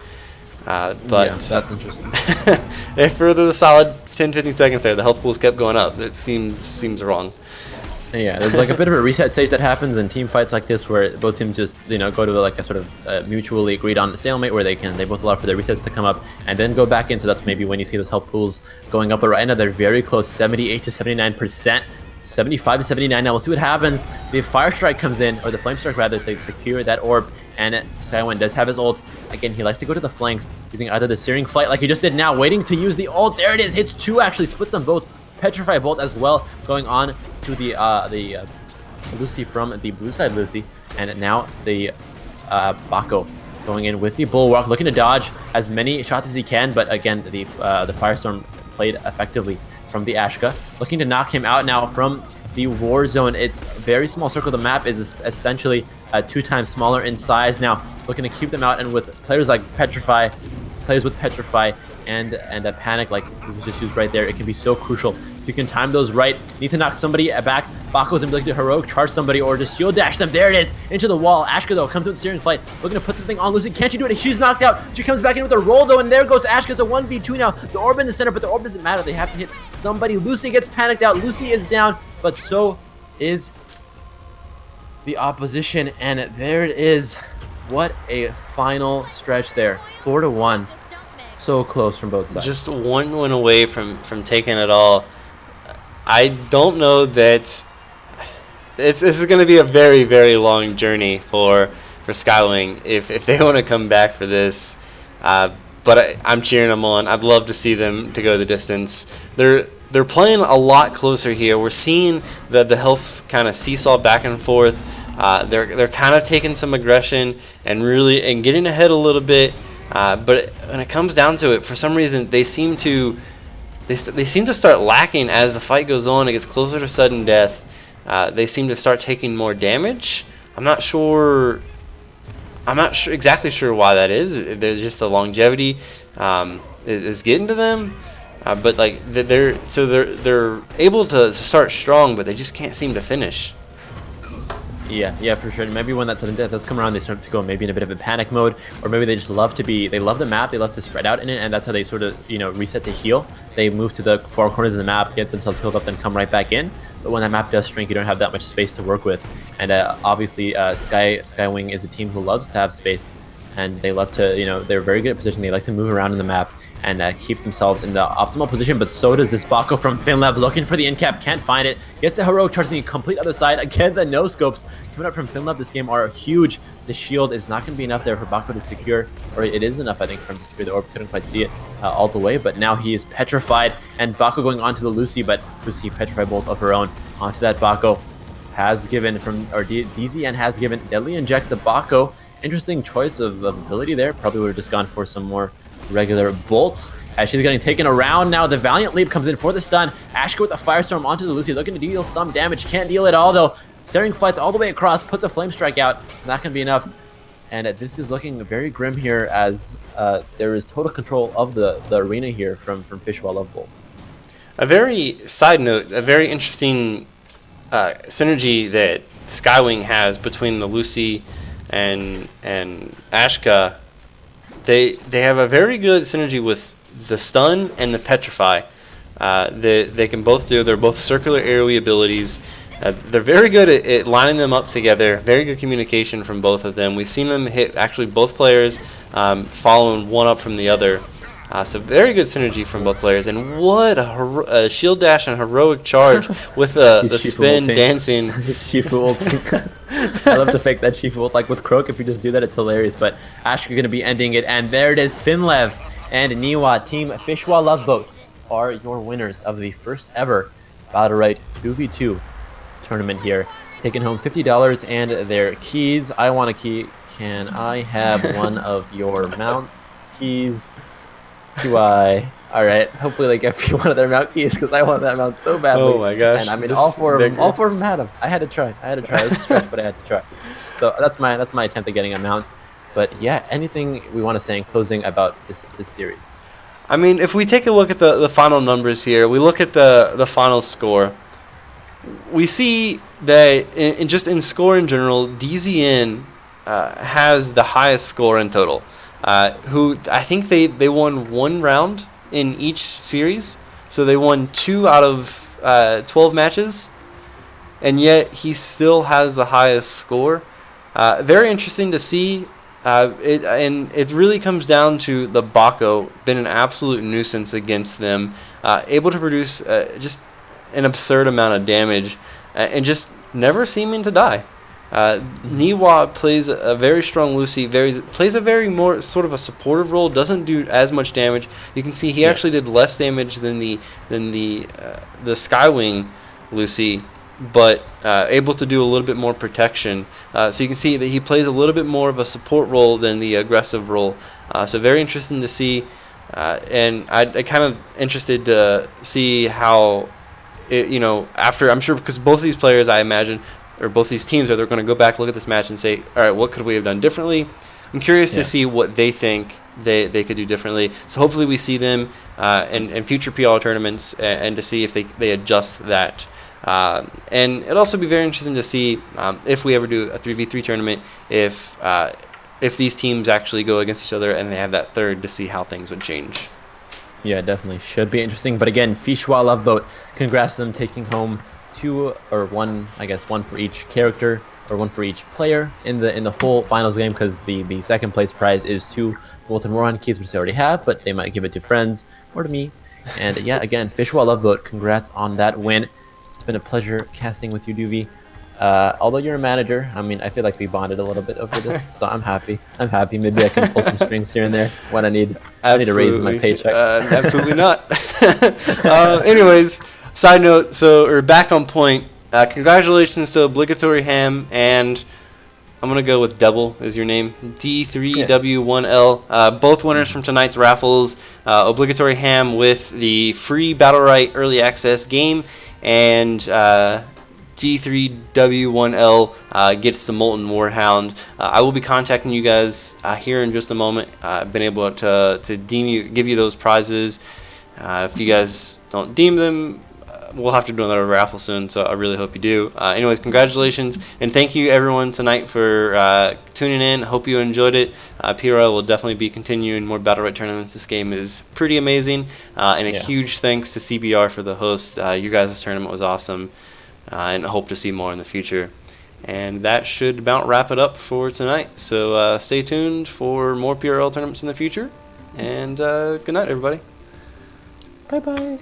But yeah, that's interesting. For the solid 10-15 seconds there, the health pools kept going up. It seems wrong. Yeah, there's like a bit of a reset stage that happens in team fights like this, where both teams just go to like a sort of mutually agreed on stalemate, where they both allow for their resets to come up and then go back in. So that's maybe when you see those health pools going up. But right now they're very close, 78 to 79%. 75 to 79 now. We'll see what happens. The Fire Strike comes in, or the Flame Strike rather, to secure that orb. And Skywind does have his ult. Again, he likes to go to the flanks, using either the Searing Flight like he just did now, waiting to use the ult. There it is. Hits two, actually splits them both. Petrify Bolt as well, going on to the Lucy from the blue side Lucy. And now the Baco going in with the Bulwark, looking to dodge as many shots as he can. But again, the Firestorm played effectively from the Ashka, looking to knock him out now from the war zone. It's a very small circle. The map is essentially 2 times smaller in size now, looking to keep them out. And with players like Petrify, and a Panic like was just used right there, it can be so crucial. If you can time those right, need to knock somebody back. Baco's ability to heroic charge somebody or just shield dash them. There it is, into the wall. Ashka though comes with Searing Flight, looking to put something on Lucy. Can't she do it? She's knocked out. She comes back in with a roll though, and there goes Ashka. It's a 1v2 now. The orb in the center, but the orb doesn't matter. They have to hit somebody. Lucy gets panicked out. Lucy is down, but so is the opposition. And there it is. What a final stretch there. 4-1. So close from both sides. Just one win away from taking it all. I don't know that this is going to be a very, very long journey for Skywing if they want to come back for this. But I'm cheering them on. I'd love to see them to go the distance. They're playing a lot closer here. We're seeing the health kind of seesaw back and forth. They're kind of taking some aggression and getting ahead a little bit. But when it comes down to it, for some reason they seem to start lacking as the fight goes on. It gets closer to sudden death. They seem to start taking more damage. I'm not exactly sure why that is. There's just the longevity is getting to them. But like they're able to start strong, but they just can't seem to finish. Yeah, for sure. Maybe when that sudden death does come around, they start to go maybe in a bit of a panic mode, or maybe they just love the map, they love to spread out in it, and that's how they sort of, reset to heal. They move to the far corners of the map, get themselves healed up, then come right back in. But when that map does shrink, you don't have that much space to work with. And obviously, Skywing is a team who loves to have space, and they love to, they're very good at positioning. They like to move around in the map and keep themselves in the optimal position, but so does this Baco from FinLab, looking for the end cap, can't find it, gets the heroic charge on the complete other side. Again, the no scopes coming up from FinLab this game are huge. The shield is not going to be enough there for Baco to secure, or it is enough, I think, for him to secure the orb. Couldn't quite see it all the way, but now he is petrified, and Baco going on to the Lucy, but Lucy Petrify Bolt of her own onto that Baco. Has given DZN has given Deadly Injects the Baco. Interesting choice of ability there. Probably would have just gone for some more regular bolts as she's getting taken around. Now the Valiant Leap comes in for the stun. Ashka with the Firestorm onto the Lucy, looking to deal some damage. Can't deal it all though. Searing Flights all the way across, puts a Flame Strike out. Not going to be enough. And this is looking very grim here as there is total control of the arena here from Fishwell of Bolt. A very interesting synergy that Skywing has between the Lucy and Ashka. They have a very good synergy with the stun and the petrify. They can both do. They're both circular AoE abilities. They're very good at lining them up together. Very good communication from both of them. We've seen them hit actually both players, following one up from the other. So very good synergy from both players. And what a shield dash and heroic charge with the spin dancing. Shifu ulting. I love to fake that Shifu ult. Like with Croak, if you just do that, it's hilarious. But Ashka going to be ending it. And there it is, Finlev and Niwa, Team Fishwa Loveboat, are your winners of the first ever Battlerite 2v2 tournament here. Taking home $50 and their keys. I want a key. Can I have one of your mount keys? All right. Hopefully they give me one of their mount keys because I want that mount so badly. Oh my gosh. And I mean, this all four of them Decker. had them. I had to try. It was a stretch, but I had to try. So that's my attempt at getting a mount. But yeah, anything we want to say in closing about this series? I mean, if we take a look at the final numbers here, we look at the final score. We see that in score in general, DZN has the highest score in total. Who I think they won one round in each series, so they won 2 out of 12 matches, and yet he still has the highest score. Very interesting to see. It really comes down to the Baco been an absolute nuisance against them, able to produce just an absurd amount of damage, and just never seeming to die. Niwa plays a very strong Lucy, plays a very more sort of a supportive role, doesn't do as much damage. You can see he actually did less damage than the Skywing Lucy, but able to do a little bit more protection. So you can see that he plays a little bit more of a support role than the aggressive role. So very interesting to see, and I kind of interested to see how, after, I'm sure, because both of these players, I imagine, or both these teams, they're going to go back, look at this match, and say, all right, what could we have done differently? I'm curious to see what they think they could do differently. So hopefully we see them in future PRL tournaments, and to see if they adjust that. And it'll also be very interesting to see if we ever do a 3v3 tournament, if these teams actually go against each other and they have that third, to see how things would change. Yeah, definitely should be interesting. But again, Fishwa Love Boat, congrats to them taking home 2 or 1, I guess 1 for each character or 1 for each player in the whole finals game, because the second place prize is 2 Molten Warhorn keys, which they already have, but they might give it to friends or to me. And yeah, again, Fishwa Love Boat, congrats on that win. It's been a pleasure casting with you, Duvie. Although you're a manager, I mean, I feel like we bonded a little bit over this, so I'm happy. Maybe I can pull some strings here and there when I need a raise in my paycheck. Absolutely not. Anyways, side note, we're back on point. Congratulations to Obligatory Ham, and I'm going to go with Devil is your name. D3W1L. Both winners from tonight's raffles. Obligatory Ham with the free Battlerite early access game, and D3W1L gets the Molten Warhound. I will be contacting you guys here in just a moment. I've been able to give you those prizes. If you guys don't deem them, we'll have to do another raffle soon, so I really hope you do. Anyways, congratulations, and thank you everyone tonight for tuning in. I hope you enjoyed it. PRL will definitely be continuing more Battlerite tournaments. This game is pretty amazing, and a huge thanks to CBR for the host. You guys' tournament was awesome, and I hope to see more in the future. And that should about wrap it up for tonight. So stay tuned for more PRL tournaments in the future, and good night, everybody. Bye-bye.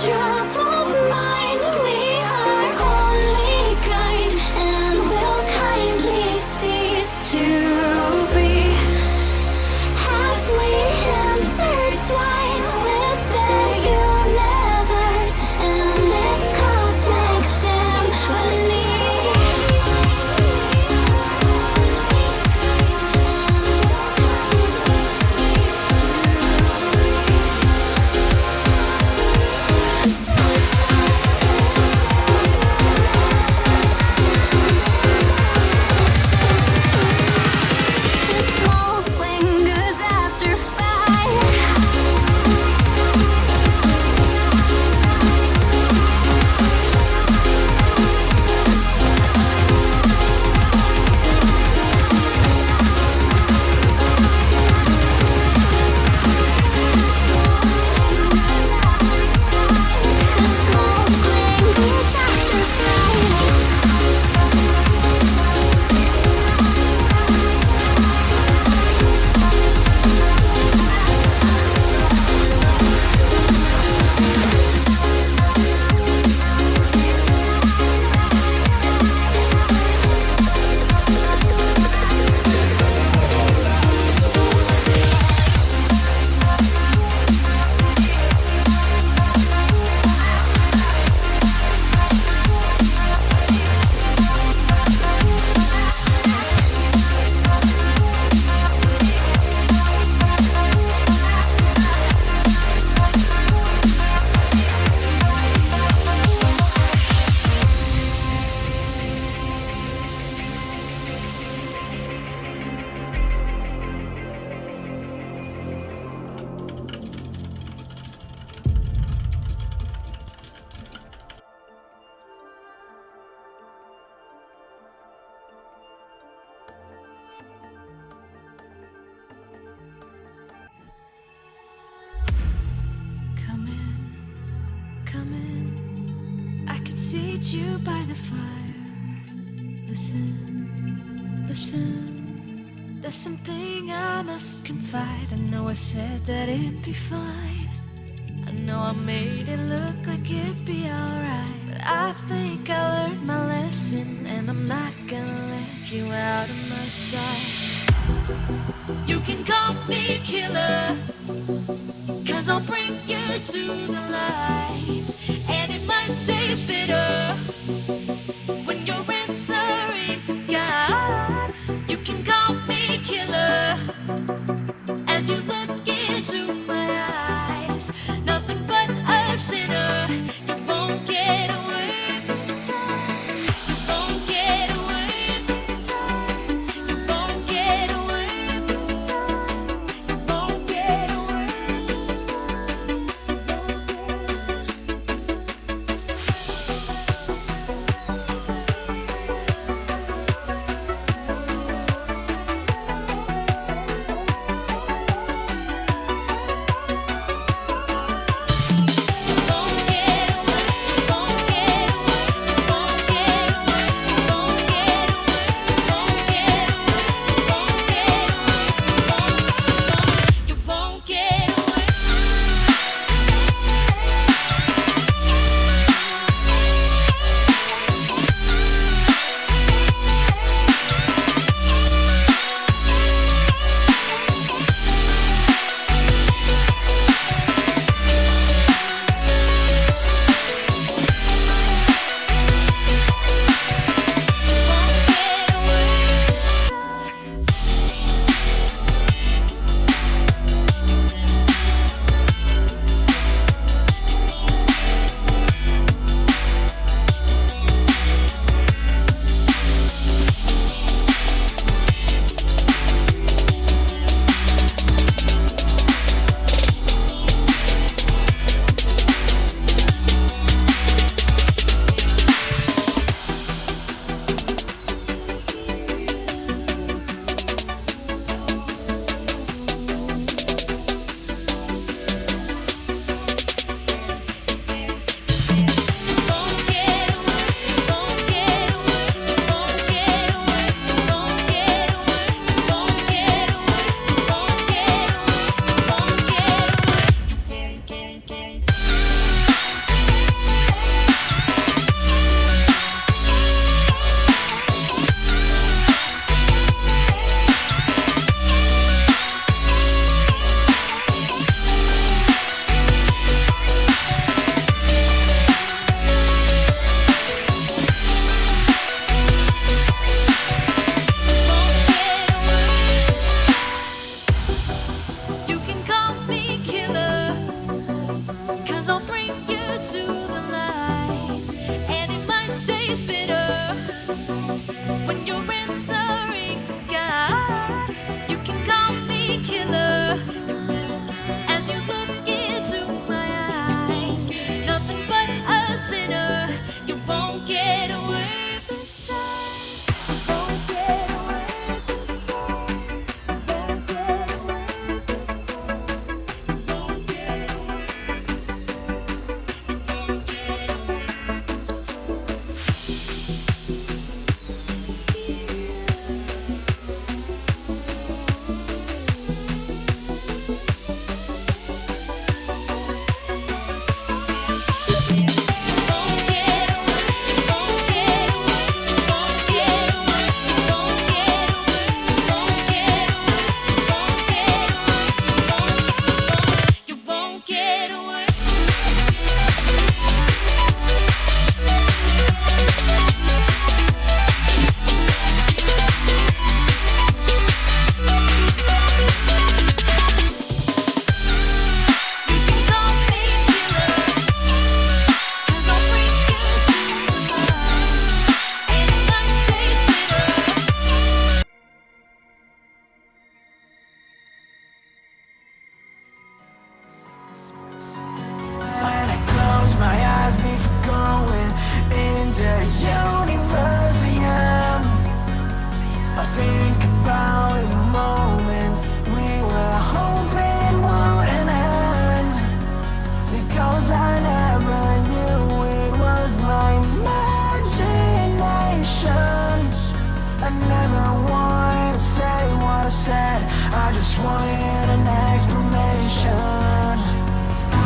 Troubled mind, we are only guide, and will kindly cease to be as we intertwine. seat you by the fire. Listen, listen. There's something I must confide. I know I said that it'd be fine. I know I made it look like it'd be alright, but I think I learned my lesson, and I'm not gonna let you out of my sight. You can call me killer, 'cause I'll bring you to the light. And it might taste bitter,